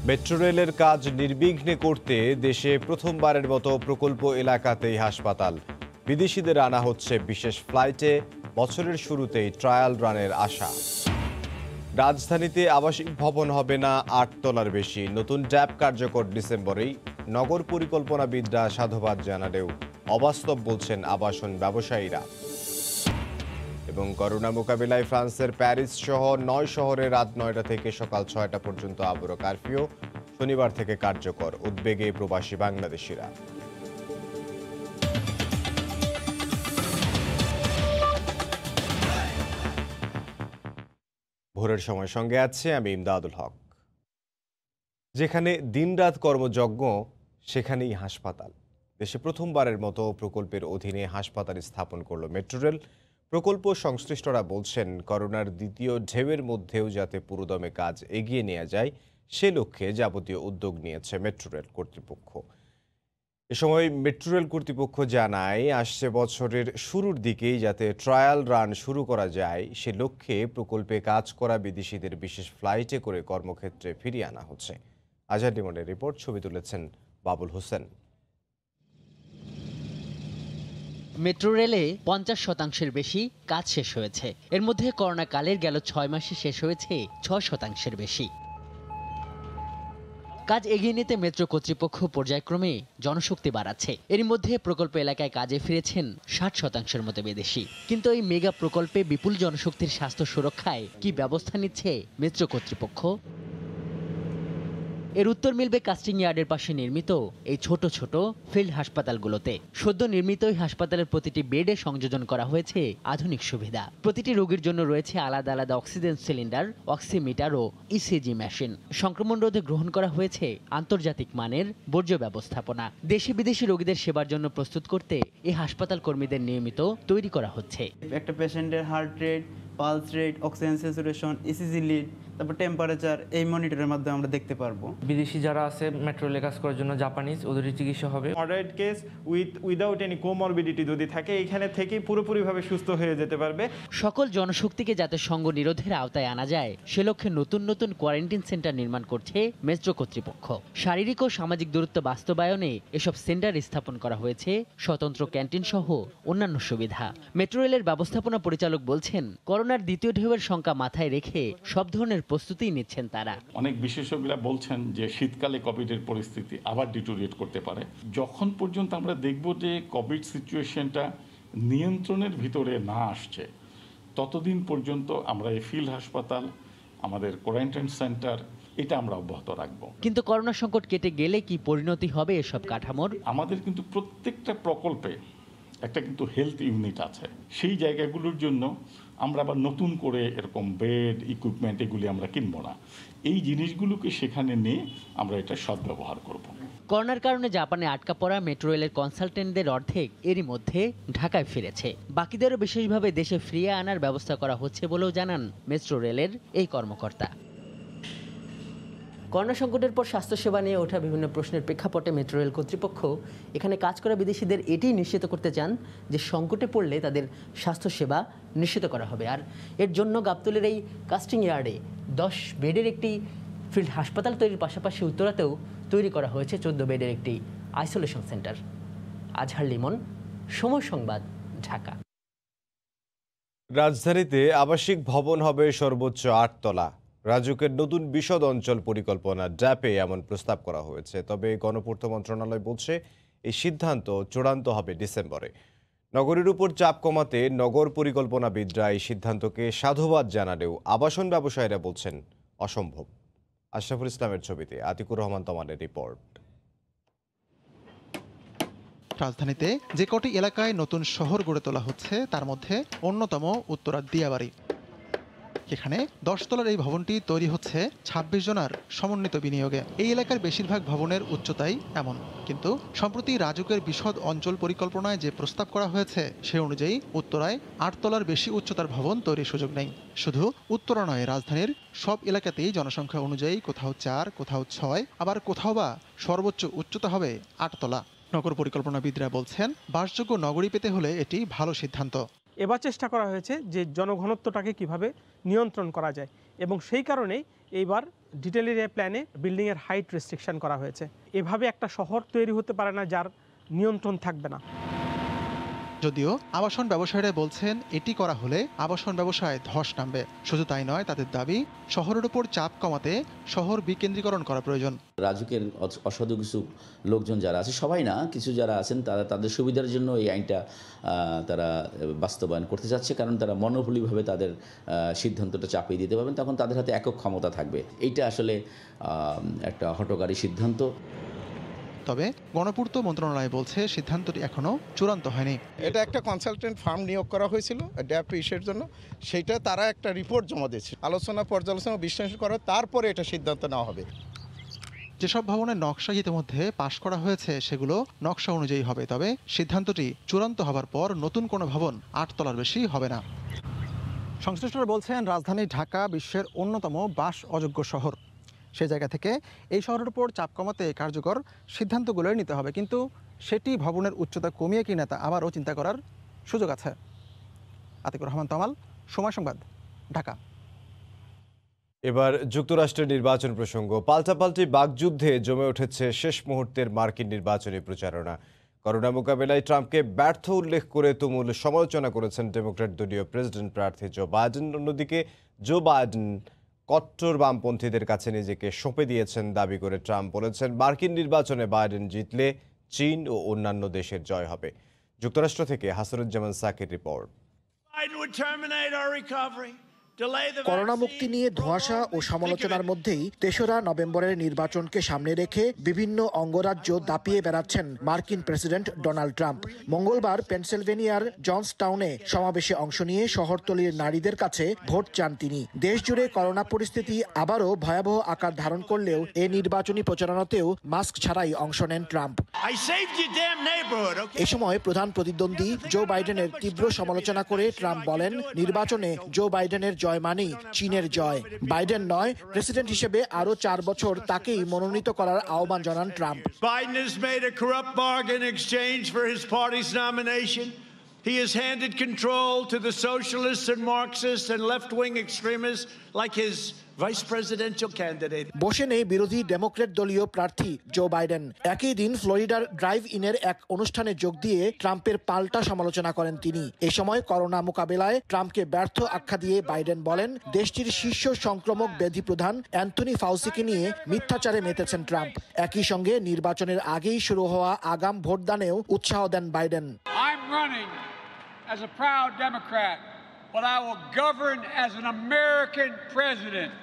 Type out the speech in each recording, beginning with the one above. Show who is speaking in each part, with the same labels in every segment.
Speaker 1: Metro রেলের কাজ নির্বিঘ্নে করতে দেশে প্রথমবারের মতো প্রকল্প এলাকাতেই হাসপাতাল। বিদেশিদের আনা হচ্ছে বিশেষ ফ্লাইটে। বছরের শুরুতেই ট্রায়াল রানের আশা। রাজধানীতে আবাসিক ভবন হবে না ৮ তলার বেশি। নতুন ড্যাব কার্যকর ডিসেম্বরেই। নগর পরিকল্পনাবিদরা সাধুবাদ জানালেও অবাস্তব বলছেন আবাসন ব্যবসায়ীরা। এবং করোনা মোকাবিলায় ফ্রান্সের প্যারিস সহ ৯ শহরে রাত ৯টা থেকে সকাল ৬টা পর্যন্ত আবারও কারফিউ। শনিবার থেকে কার্যকর। উদ্বেগে প্রবাসী বাংলাদেশিরা। ভোরের সময় সঙ্গে আছে আমি ইমদাদুল হক। যেখানে দিনরাত কর্মযজ্ঞ সেখানেই হাসপাতাল। দেশে প্রথমবারের মতো প্রকল্পের অধীনে হাসপাতাল স্থাপন করল মেট্রো রেল। প্রকল্প সংশ্লিষ্টরা বলছেন, করোনার দ্বিতীয় ঢেউয়ের মধ্যেও যাতে পুরোদমে কাজ এগিয়ে নেওয়া যায় সে লক্ষ্যে যাবতীয় উদ্যোগ নিয়েছে মেট্রো রেল কর্তৃপক্ষ। এ সময় মেট্রো রেল কর্তৃপক্ষ জানায়, আসছে বছরের শুরুর দিকেই যাতে ট্রায়াল রান শুরু করা যায় সে লক্ষ্যে প্রকল্পে কাজ করা বিদেশিদের বিশেষ ফ্লাইটে করে কর্মক্ষেত্রে ফিরিয়ে আনা হচ্ছে। আজহার লিমনের রিপোর্ট, ছবি তুলেছেন বাবুল হোসেন।
Speaker 2: মেট্রো রেলে ৫০% বেশি কাজ শেষ হয়েছে। এর মধ্যে করোনা কালের গেল ৬ মাসে শেষ হয়েছে ৬% বেশি। কাজ এগিয়ে নিতে মেট্রো কর্তৃপক্ষ পর্যায়ক্রমে জনশক্তি বাড়াচ্ছে। এরই মধ্যে প্রকল্প এলাকায় কাজে ফিরেছেন ৬০% মতো বিদেশি। কিন্তু এই মেগা প্রকল্পে বিপুল জনশক্তির স্বাস্থ্য সুরক্ষায় কি ব্যবস্থা নিচ্ছে মেট্রো কর্তৃপক্ষ? এর উত্তর মিলবে কাস্টিং ইয়ার্ডের পাশে নির্মিত এই ছোট ছোট ফিল্ড হাসপাতালগুলোতে। সদ্য নির্মিত এই হাসপাতালের প্রতিটি বেডে সংযোজন করা হয়েছে আধুনিক সুবিধা। প্রতিটি রোগীর জন্য রয়েছে আলাদা আলাদা অক্সিজেন সিলিন্ডার, অক্সিমিটার ও ইসিজি মেশিন। সংক্রমণ রোধে গ্রহণ করা হয়েছে আন্তর্জাতিক মানের বর্জ্য ব্যবস্থাপনা। দেশি বিদেশি রোগীদের সেবার জন্য প্রস্তুত করতে এই হাসপাতাল কর্মীদের নিয়মিত তৈরি করা হচ্ছে।
Speaker 3: একটা পেশেন্টের heart rate, pulse rate, oxygen saturation, ECG lead, তারপর টেম্পারেচার এই মনিটরের মাধ্যমে আমরা দেখতে পারবো।
Speaker 4: বিদেশি যারা আছে মেট্রো রেলে কাজ করার জন্য জাপানিজ, ওদের চিকিৎসা হবে।
Speaker 5: Moderate case without any comorbidity যদি থাকে, এখানে থেকেই পুরোপুরিভাবে সুস্থ হয়ে যেতে পারবে।
Speaker 2: সকল জনশক্তিকে যাতে সঙ্গ নিরোধের আওতায় আনা যায় সে লক্ষ্যে নতুন নতুন কোয়ারেন্টাইন সেন্টার নির্মাণ করছে মেট্রো কর্তৃপক্ষ। শারীরিক ও সামাজিক দূরত্ব বাস্তবায়নে এসব সেন্টার স্থাপন করা হয়েছে স্বতন্ত্র ক্যান্টিন সহ অন্যান্য সুবিধা। মেট্রো রেলের ব্যবস্থাপনা পরিচালক বলছেন, করোনার দ্বিতীয় ঢেউয়ের শঙ্কা মাথায় রেখে সব ধরনের প্রস্তুতি নিচ্ছেন তারা।
Speaker 6: অনেক বিশেষজ্ঞরা বলছেন যে শীতকালে কোভিডের পরিস্থিতি আবার ডিটোরিয়েট করতে পারে। যখন পর্যন্ত আমরা দেখব যে কোভিড সিচুয়েশনটা নিয়ন্ত্রণের ভিতরে না আসছে, ততদিন পর্যন্ত আমরা এই ফিল্ড হাসপাতাল, আমাদের কোয়ারেন্টাইন সেন্টার এটা আমরা অব্যাহত রাখবো।
Speaker 2: কিন্তু করোনা সংকট কেটে গেলে কি পরিণতি হবে এসব কাঠামোর?
Speaker 6: আমাদের কিন্তু প্রত্যেকটা প্রকল্পে একটা কিন্তু হেলথ ইউনিট আছে। সেই জায়গাগুলোর জন্য আমরা আবার নতুন করে এরকম বেড, ইকুইপমেন্ট এগুলি আমরা কিনবো না। এই জিনিসগুলোকে সেখানে নিয়ে আমরা এটা সদ্ব্যবহার করব।
Speaker 2: করোনার কারণে জাপানে আটকা পড়া মেট্রো রেলের কনসালটেন্টদের অর্ধেক এরই মধ্যে ঢাকায় ফিরেছে। বাকিদেরও বিশেষভাবে দেশে ফিরিয়ে আনার ব্যবস্থা করা হচ্ছে বলেও জানান মেট্রো রেলের এই কর্মকর্তা। করোনা সংকটের পর স্বাস্থ্যসেবা নিয়ে ওঠা বিভিন্ন প্রশ্নের প্রেক্ষাপটে মেট্রো রেল কর্তৃপক্ষ এখানে কাজ করা বিদেশিদের এটি নিশ্চিত করতে চান যে সংকটে পড়লে তাদের স্বাস্থ্যসেবা নিশ্চিত করা হবে। আর এর জন্য গাবতলীর এই কাস্টিং ইয়ার্ডে 10 বেডের একটি ফিল্ড হাসপাতাল তৈরির পাশাপাশি উত্তরাতেও তৈরি করা হয়েছে 14 বেডের একটি আইসোলেশন সেন্টার। আজহার লিমন, সময় সংবাদ, ঢাকা।
Speaker 1: রাজধানীতে আবাসিক ভবন হবে সর্বোচ্চ ৮ তলা। রাজুকের নতুন বিশদ অঞ্চল পরিকল্পনা ড্যাপে এমন প্রস্তাব করা হয়েছে। তবে গণপূর্ত মন্ত্রণালয় বলছে এই সিদ্ধান্ত চূড়ান্ত হবে ডিসেম্বরে। নগরীর উপর চাপ কমাতে নগর পরিকল্পনাবিদরা এই সিদ্ধান্তকে সাধুবাদ জানালেও আবাসন ব্যবসায়ীরা বলছেন অসম্ভব। আশরাফুল ইসলামের ছবিতে আতিকুর রহমান তমালের রিপোর্ট।
Speaker 7: রাজধানীতে যে কটি এলাকায় নতুন শহর গড়ে তোলা হচ্ছে তার মধ্যে অন্যতম উত্তরার দিয়াবাড়ি। এখানে 10 তলার এই ভবনটি তৈরি হচ্ছে 26 জনের সমন্বিত বিনিয়োগে। এই এলাকার বেশিরভাগ ভবনের উচ্চতাই এমন, কিন্তু সম্প্রতি রাজুকের বিশদ অঞ্চল পরিকল্পনায় যে প্রস্তাব করা হয়েছে সে অনুযায়ী উত্তরায় 8 তলার বেশি উচ্চতার ভবন তৈরির সুযোগ নেই। শুধু উত্তরা নয়, রাজধানীর সব এলাকাতেই জনসংখ্যা অনুযায়ী কোথাও 4, কোথাও 6, আবার কোথাও বা সর্বোচ্চ উচ্চতা হবে 8 তলা। নগর পরিকল্পনাবিদরা বলছেন, বাসযোগ্য নগরী পেতে হলে এটি ভালো সিদ্ধান্ত।
Speaker 8: এবার চেষ্টা করা হয়েছে যে জনঘনত্বটাকে কিভাবে নিয়ন্ত্রণ করা যায়, এবং সেই কারণেই এইবার ডিটেল এরিয়া প্ল্যানে বিল্ডিংয়ের হাইট রেস্ট্রিকশন করা হয়েছে। এভাবে একটা শহর তৈরি হতে পারে না যার নিয়ন্ত্রণ থাকবে না।
Speaker 7: যদিও আবাসন ব্যবসায়ীরা বলছেন এটি করা হলে আবাসন ব্যবসায় ধস নামবে। শুধু তাই নয়, তাদের দাবি শহরের উপর চাপ কমাতে শহর বিকেন্দ্রীকরণ করা প্রয়োজন।
Speaker 9: রাজুকের অসাধু কিছু লোকজন যারা আছে, সবাই না, কিছু যারা আছেন তারা তাদের সুবিধার জন্য এই আইনটা তারা বাস্তবায়ন করতে চাচ্ছে, কারণ তারা মনোবলীভাবে তাদের সিদ্ধান্তটা চাপিয়ে দিতে পারবেন, তখন তাদের হাতে একক ক্ষমতা থাকবে। এইটা আসলে একটা হঠকারী সিদ্ধান্ত।
Speaker 7: তবে গণপূর্ত মন্ত্রণালয় বলছে সিদ্ধান্তটি এখনো চূড়ান্ত হয়নি।
Speaker 10: এটা একটা কনসালটেন্ট ফার্ম নিয়োগ করা হয়েছিল ড্যাপ ইস্যুর জন্য, সেইটা তারা একটা রিপোর্ট জমা দিয়েছে, আলোচনা পর্যালোচনা বিশ্লেষণ করা, তারপরে এটা সিদ্ধান্ত নেওয়া হবে।
Speaker 7: যেসব ভবনের নকশা ইতিমধ্যে পাশ করা হয়েছে সেগুলো নকশা অনুযায়ী হবে, তবে সিদ্ধান্তটি চূড়ান্ত হবার পর নতুন কোনো ভবন 8 তলার বেশি হবে না। সংশ্লিষ্টরা বলছেন রাজধানী ঢাকা বিশ্বের অন্যতম বাস অযোগ্য শহর। সেই জায়গা থেকে এই শহরের উপর চাপ কমাতে কার্যকর সিদ্ধান্তগুলোই নিতে হবে, কিন্তু সেটি ভবনের উচ্চতা কমিয়ে কিনা তা আবারও চিন্তা করার সুযোগ আছে। আতিকুর রহমান তমাল, সময় সংবাদ, ঢাকা।
Speaker 1: এবার যুক্তরাষ্ট্রের নির্বাচন প্রসঙ্গ। পাল্টাপাল্টি বাকযুদ্ধে জমে উঠেছে শেষ মুহূর্তের মার্কিন নির্বাচনী প্রচারণা। করোনা মোকাবেলায় ট্রাম্পকে ব্যর্থ উল্লেখ করে তুমুল সমালোচনা করেছেন ডেমোক্র্যাট দলীয় প্রেসিডেন্ট প্রার্থী জো বাইডেন। অন্যদিকে জো বাইডেন কট্টর বামপন্থীদের কাছে নিজেকে সঁপে দিয়েছেন দাবি করে ট্রাম্প বলেছেন, মার্কিন নির্বাচনে বাইডেন জিতলে চীন ও অন্যান্য দেশের জয় হবে। যুক্তরাষ্ট্র থেকে হাসানুজ্জামান সাকির রিপোর্ট।
Speaker 11: করোনা মুক্তি নিয়ে ধোঁয়াশা ও সমালোচনার মধ্যেই 3রা নভেম্বরের নির্বাচনকে সামনে রেখে বিভিন্ন অঙ্গরাজ্য দাপিয়ে বেড়াচ্ছেন মার্কিন প্রেসিডেন্ট ডোনাল্ড ট্রাম্প। মঙ্গলবার পেনসিলভেনিয়ার জনসটাউনে সমাবেশে অংশ নিয়ে শহরতলির নারীদের কাছে ভোট চান তিনি। দেশ জুড়ে করোনা পরিস্থিতি আবারও ভয়াবহ আকার ধারণ করলেও এ নির্বাচনী প্রচারণাতেও মাস্ক ছাড়াই অংশ নেন ট্রাম্প। এ সময় প্রধান প্রতিদ্বন্দ্বী জো বাইডেনের তীব্র সমালোচনা করে ট্রাম্প বলেন, নির্বাচনে জো বাইডেনের জয় মানেই চীনের জয়। বাইডেন নয়, প্রেসিডেন্ট হিসেবে আরো 4 বছর তাকেই মনোনীত করার আহ্বান জানান Trump.
Speaker 12: Biden has made a corrupt bargain in exchange for his party's nomination. He has handed control to the socialists and Marxists and left-wing extremists like his vice presidential candidate.
Speaker 11: বসে নেই বিরোধী ডেমোক্র্যাট দলীয় প্রার্থী Joe Biden. একই দিন ফ্লোরিডার drive ইনের এক অনুষ্ঠানে যোগ দিয়ে ট্রাম্পের পাল্টা সমালোচনা করেন তিনি। এ সময় করোনা মোকাবেলায় ট্রাম্পকে ব্যর্থ আখ্যা দিয়ে বাইডেন বলেন, দেশটির শীর্ষ সংক্রমক ব্যাধি প্রধান অ্যান্থনি ফাউসিকে নিয়ে মিথ্যাচারে মেতেছেন ট্রাম্প। একই সঙ্গে নির্বাচনের আগেই শুরু হওয়া আগাম ভোটদানেও উৎসাহ দেন Biden.
Speaker 13: I'm running as a proud Democrat, but I will govern as an American president.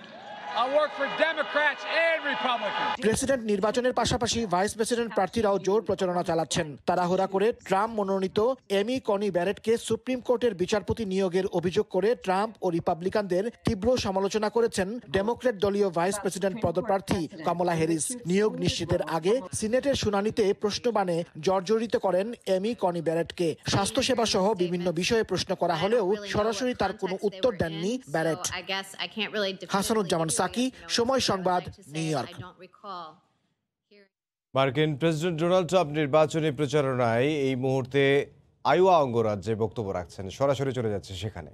Speaker 11: President নির্বাচনের পাশাপাশি ভাইস প্রেসিডেন্ট প্রার্থীরাও জোর প্রচারণা চালাচ্ছেন। তাড়াহুড়া করে ট্রাম্প মনোনীত এমি কনি ব্যারেটকে সুপ্রিম কোর্টের বিচারপতি নিয়োগের অভিযোগ করে ট্রাম্প ও রিপাবলিকানদের তীব্র সমালোচনা করেছেন ডেমোক্র্যাট দলীয় ভাইস প্রেসিডেন্ট পদপ্রার্থী কমলা হ্যারিস। নিয়োগ নিশ্চিতের আগে সিনেটের শুনানিতে প্রশ্নবাণে জর্জরিত করেন এমি কনি ব্যারেটকে। স্বাস্থ্যসেবা সহ বিভিন্ন বিষয়ে প্রশ্ন করা হলেও সরাসরি তার কোনো উত্তর দেননি ব্যারেট। হাসানুজ্জামান সাকি, সময় সংবাদ, নিউ ইয়র্ক।
Speaker 1: মার্কিন প্রেসিডেন্ট ডোনাল্ড ট্রাম্প নির্বাচনী প্রচারণায় এই মুহূর্তে আইওয়া অঙ্গরাজ্যে বক্তব্য রাখছেন। সরাসরি চলে যাচ্ছে সেখানে।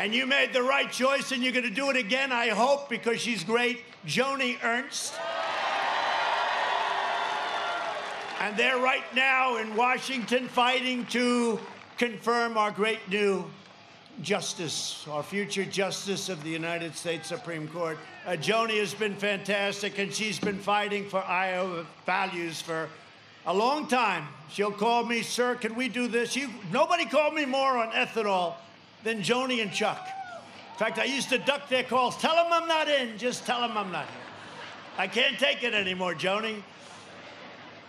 Speaker 12: And you made the right choice and you're going to do it again, I hope, because she's great. Joni Ernst. And they're right now in Washington fighting to confirm our great new justice, our future justice of the United States Supreme Court. Joni has been fantastic, and she's been fighting for Iowa values for a long time. She'll call me, sir, can we do this? Nobody called me more on ethanol than Joni and Chuck. In fact, I used to duck their calls. Tell them I'm not in. Just tell them I'm not here. I can't take it anymore, Joni.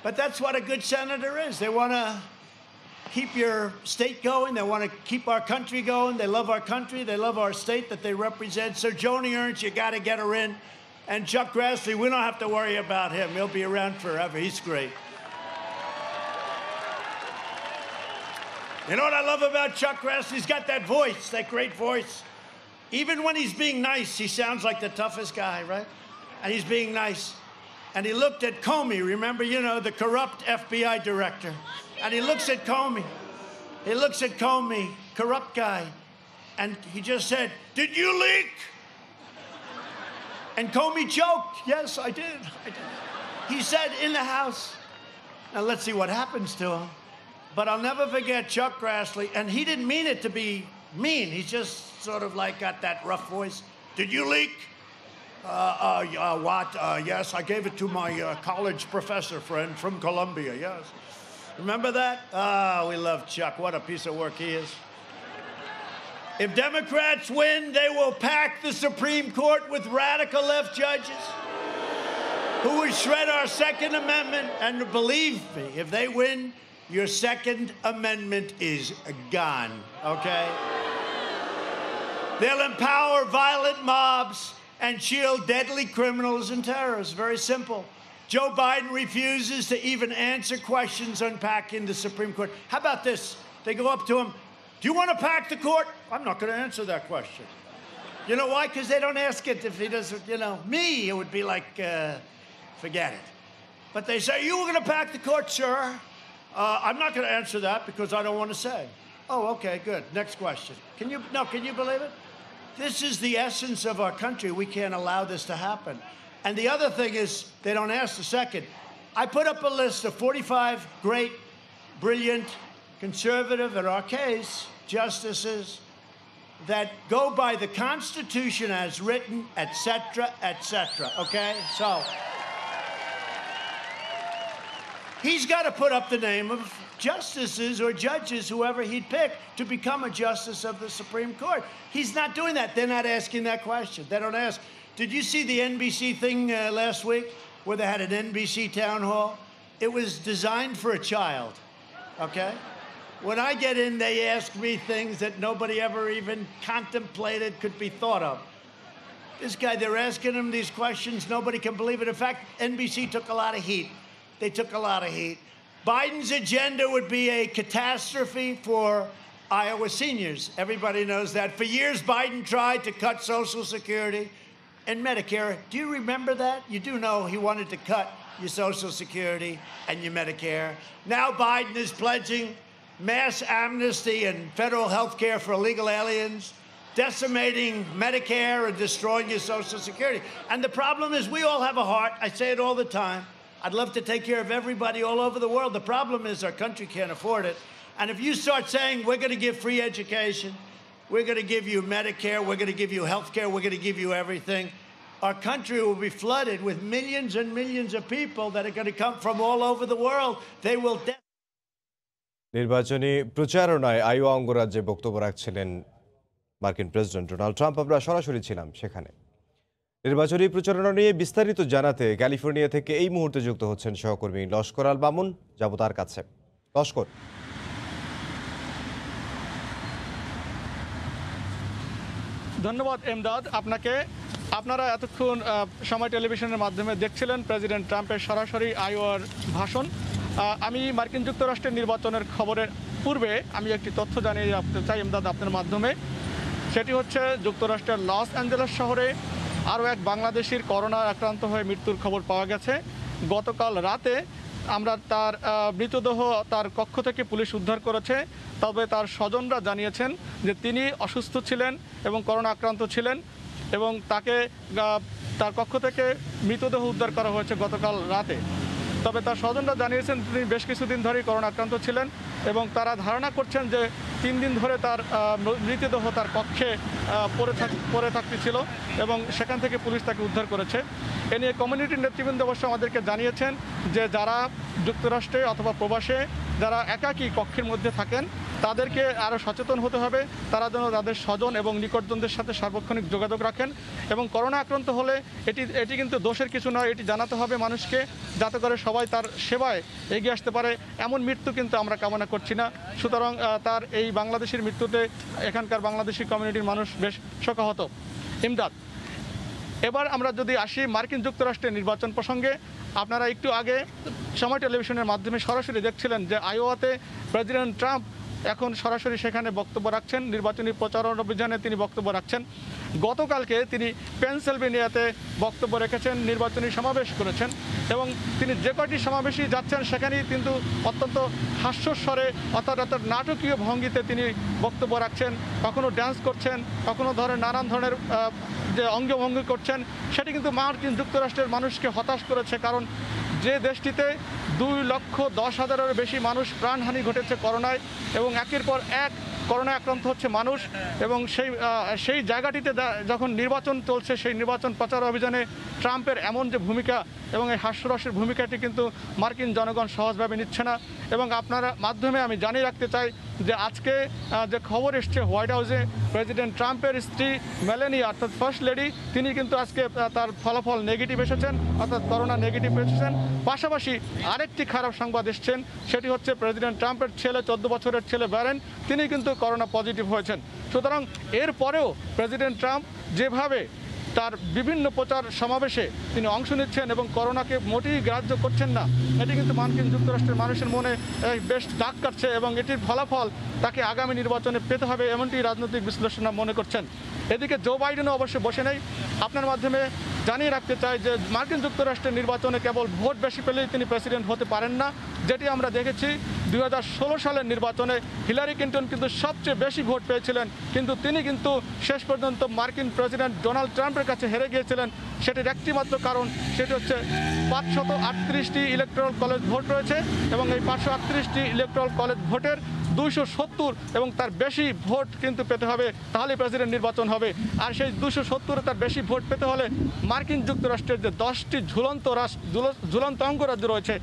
Speaker 12: But that's what a good senator is. They want to keep your state going. They want to keep our country going. They love our country. They love our state that they represent. So Joni Ernst, you got to get her in. And Chuck Grassley, we don't have to worry about him. He'll be around forever. He's great. You know what I love about Chuck Grassley? He's got that voice, that great voice. Even when he's being nice, he sounds like the toughest guy, right? And he's being nice. And he looked at Comey, remember, you know, the corrupt FBI director. And he looks at Comey. He looks at Comey, corrupt guy. And he just said, "Did you leak?" And Comey joked, "Yes, I did. He said in the House. Now let's see what happens to him. But I'll never forget Chuck Grassley, and he didn't mean it to be mean. He's just sort of like got that rough voice. "Did you leak?" What? Yes, I gave it to my college professor friend from Columbia, yes. Remember that? We love Chuck. What a piece of work he is. If Democrats win, they will pack the Supreme Court with radical left judges who would shred our Second Amendment. And believe me, if they win, your Second Amendment is gone, okay? They'll empower violent mobs and shield deadly criminals and terrorists. Very simple. Joe Biden refuses to even answer questions unpacking the Supreme Court. How about this? They go up to him, "Do you want to pack the court?" "I'm not going to answer that question." You know why? Because they don't ask it if he doesn't, me, it would be like, forget it. But they say, "You were going to pack the court, sir?" "I'm not going to answer that because I don't want to say." "Oh, okay, good. Next question." Can you believe it? This is the essence of our country. We can't allow this to happen. And the other thing is, they don't ask the second. I put up a list of 45 great, brilliant, conservative, in our case, justices that go by the Constitution as written, et cetera, okay? So he's got to put up the name of justices or judges, whoever he'd pick, to become a justice of the Supreme Court. He's not doing that. They're not asking that question. They don't ask. Did you see the NBC thing last week where they had an NBC town hall? It was designed for a child, okay? When I get in, they ask me things that nobody ever even contemplated could be thought of. This guy, they're asking him these questions. Nobody can believe it. In fact, NBC took a lot of heat. They took a lot of heat. Biden's agenda would be a catastrophe for Iowa seniors. Everybody knows that. For years, Biden tried to cut Social Security and Medicare. Do you remember that? You do know he wanted to cut your Social Security and your Medicare. Now Biden is pledging mass amnesty and federal health care for illegal aliens, decimating Medicare and destroying your Social Security. And the problem is we all have a heart. I say it all the time. I'd love to take care of everybody all over the world. The problem is our country can't afford it. And if you start saying we're going to give free education, we're going to give you Medicare, we're going to give you health care, we're going to give you everything, our country will be flooded with millions and millions of people that are going to come from all over the world. They will
Speaker 1: নির্বাচনী প্রচারণায় আইওয়া অঙ্গরাজ্যে বক্তব্য রাখছিলেন মার্কিন president Donald Trump. আমরা সরাসরি ছিলাম সেখানে। নির্বাচনী প্রচারণা নিয়ে বিস্তারিত জানাতে ক্যালিফোর্নিয়া থেকে এই মুহূর্তে যুক্ত হচ্ছেন সহকর্মী লস্কর আল মামুন। যাব তার কাছে। লস্কর,
Speaker 14: ধন্যবাদ এমদাদ আপনাকে। আপনারা এতক্ষণ সময় টেলিভিশনের মাধ্যমে দেখছিলেন প্রেসিডেন্ট ট্রাম্পের সরাসরি আইওয়ার ভাষণ। আমি মার্কিন যুক্তরাষ্ট্রের নির্বাচনের খবরের পূর্বে আমি একটি তথ্য জানিয়ে রাখতে চাই এমদাদ আপনার মাধ্যমে। সেটি হচ্ছে যুক্তরাষ্ট্রের লস অ্যাঞ্জেলেস শহরে আরও এক বাংলাদেশির করোনা আক্রান্ত হয়ে মৃত্যুর খবর পাওয়া গেছে। গতকাল রাতে আমরা তার মৃতদেহ তার কক্ষ থেকে পুলিশ উদ্ধার করেছে। তবে তার স্বজনরা জানিয়েছেন যে তিনি অসুস্থ ছিলেন এবং করোনা আক্রান্ত ছিলেন এবং তাকে তার কক্ষ থেকে মৃতদেহ উদ্ধার করা হয়েছে গতকাল রাতে। তবে তার স্বজনরা জানিয়েছেন তিনি বেশ কিছুদিন ধরেই করোনা আক্রান্ত ছিলেন এবং তারা ধারণা করছেন যে 3 দিন ধরে তার মৃতদেহ তার কক্ষে পড়ে থাকতেছিল এবং সেখান থেকে পুলিশ তাকে উদ্ধার করেছে। এ নিয়ে কমিউনিটির নেতৃবৃন্দ অবশ্য আমাদেরকে জানিয়েছেন যে যারা যুক্তরাষ্ট্রে অথবা প্রবাসে যারা একাকী কক্ষের মধ্যে থাকেন তাদেরকে আরও সচেতন হতে হবে। তারা যেন তাদের স্বজন এবং নিকটজনদের সাথে সার্বক্ষণিক যোগাযোগ রাখেন এবং করোনা আক্রান্ত হলে এটি কিন্তু দোষের কিছু নয়, এটি জানাতে হবে মানুষকে, যাতে করে সবাই তার সেবায় এগিয়ে আসতে পারে। এমন মৃত্যু কিন্তু আমরা কামনা করছি না। সুতরাং তার এই বাংলাদেশের মৃত্যুতে এখানকার বাংলাদেশি কমিউনিটির মানুষ বেশ শোকাহত। ইমদাদ, এবার আমরা যদি আসি মার্কিন যুক্তরাষ্ট্রের নির্বাচন প্রসঙ্গে, আপনারা একটু আগে সময় টেলিভিশনের মাধ্যমে সরাসরি দেখছিলেন যে আইওয়াতে প্রেসিডেন্ট ট্রাম্প এখন সরাসরি সেখানে বক্তব্য রাখছেন, নির্বাচনী প্রচারণা অভিযানে তিনি বক্তব্য রাখছেন। গতকালকে তিনি পেনসিলভেনিয়াতে বক্তব্য রেখেছেন, নির্বাচনী সমাবেশ করেছেন এবং তিনি যে কয়টি সমাবেশই যাচ্ছেন সেখানেই কিন্তু অত্যন্ত হাস্যস্বরে অর্থাৎ নাটকীয় ভঙ্গিতে তিনি বক্তব্য রাখছেন। কখনো ড্যান্স করছেন, কখনো নানান ধরনের যে অঙ্গভঙ্গি করছেন, সেটি কিন্তু মার্কিন যুক্তরাষ্ট্রের মানুষকে হতাশ করেছে। কারণ যে দেশটিতে 2,10,000-এর বেশি মানুষ প্রাণহানি ঘটেছে করোনায় এবং একের পর এক করোনায় আক্রান্ত হচ্ছে মানুষ, এবং সেই জায়গাটিতে যখন নির্বাচন চলছে, সেই নির্বাচন প্রচার অভিযানে ট্রাম্পের এমন যে ভূমিকা এবং এই হাস্যরসের ভূমিকাটি কিন্তু মার্কিন জনগণ সহজভাবে নিচ্ছে না। এবং আপনার মাধ্যমে আমি জানিয়ে রাখতে চাই যে আজকে যে খবর এসছে হোয়াইট হাউসে, প্রেসিডেন্ট ট্রাম্পের স্ত্রী মেলানিয়া অর্থাৎ ফার্স্ট লেডি, তিনি কিন্তু আজকে তার ফলাফল নেগেটিভ এসেছেন, অর্থাৎ করোনা নেগেটিভ এসেছেন। পাশাপাশি আরেকটি খারাপ সংবাদ এসছেন, সেটি হচ্ছে প্রেসিডেন্ট ট্রাম্পের ছেলে 14 বছরের ছেলে ব্যারেন, তিনি কিন্তু করোনা পজিটিভ হয়েছেন। সুতরাং এরপরেও প্রেসিডেন্ট ট্রাম্প যেভাবে তার বিভিন্ন প্রচার সমাবেশে তিনি অংশ নিচ্ছেন এবং করোনাকে মোটেই গ্রাহ্য করছেন না, এটি কিন্তু মার্কিন যুক্তরাষ্ট্রের মানুষের মনে বেশ দাগ কাটছে এবং এটির ফলাফল তাকে আগামী নির্বাচনে পেতে হবে, এমনটি রাজনৈতিক বিশ্লেষণরা মনে করছেন। এদিকে জো বাইডেনও অবশ্য বসে নেই। আপনার মাধ্যমে জানিয়ে রাখতে চাই যে মার্কিন যুক্তরাষ্ট্রের নির্বাচনে কেবল ভোট বেশি পেলেই তিনি প্রেসিডেন্ট হতে পারেন না, যেটি আমরা দেখেছি 2016 সালের নির্বাচনে হিলারি ক্লিন্টন কিন্তু সবচেয়ে বেশি ভোট পেয়েছিলেন, কিন্তু তিনি কিন্তু শেষ পর্যন্ত মার্কিন প্রেসিডেন্ট ডোনাল্ড ট্রাম্পের কাছে হেরে গিয়েছিলেন। সেটির একটিমাত্র কারণ, সেটি হচ্ছে 538টি ইলেকট্রাল কলেজ ভোট রয়েছে এবং এই 538টি ইলেকট্রাল কলেজ ভোটের 270 এবং তার বেশি ভোট কিন্তু পেতে হবে, তাহলে প্রেসিডেন্ট নির্বাচন হবে। আর সেই 270 তার বেশি ভোট পেতে হলে মার্কিন যুক্তরাষ্ট্রের যে 10টি ঝুলন্ত অঙ্গরাজ্য রয়েছে,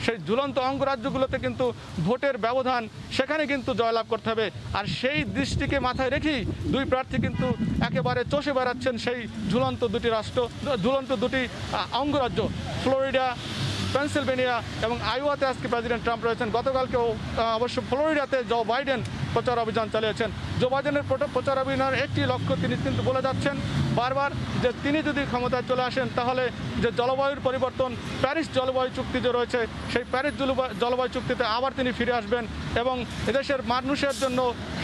Speaker 14: সেই ঝুলন্ত অঙ্গরাজ্যগুলোতে কিন্তু ভোটের ব্যবধান, সেখানে কিন্তু জয়লাভ করতে হবে। আর সেই দৃষ্টিকে মাথায় রেখেই দুই প্রার্থী কিন্তু একেবারে চষে বেড়াচ্ছেন সেই ঝুলন্ত দুটি অঙ্গরাজ্য, ফ্লোরিডা, পেনসিলভেনিয়া এবং আইওয়াতে আজকে প্রেসিডেন্ট ট্রাম্প রয়েছেন। গতকালকেও অবশ্য ফ্লোরিডাতে জো বাইডেন প্রচার অভিযান চালিয়েছেন। জো বাইডেনের প্রচার অভিযানের একটি লক্ষ্য তিনি কিন্তু বলে যাচ্ছেন বারবার যে তিনি যদি ক্ষমতায় চলে আসেন তাহলে যে জলবায়ুর পরিবর্তন, প্যারিস জলবায়ু চুক্তি যে রয়েছে, সেই প্যারিস জলবায়ু চুক্তিতে আবার তিনি ফিরে আসবেন এবং এদেশের মানুষের জন্য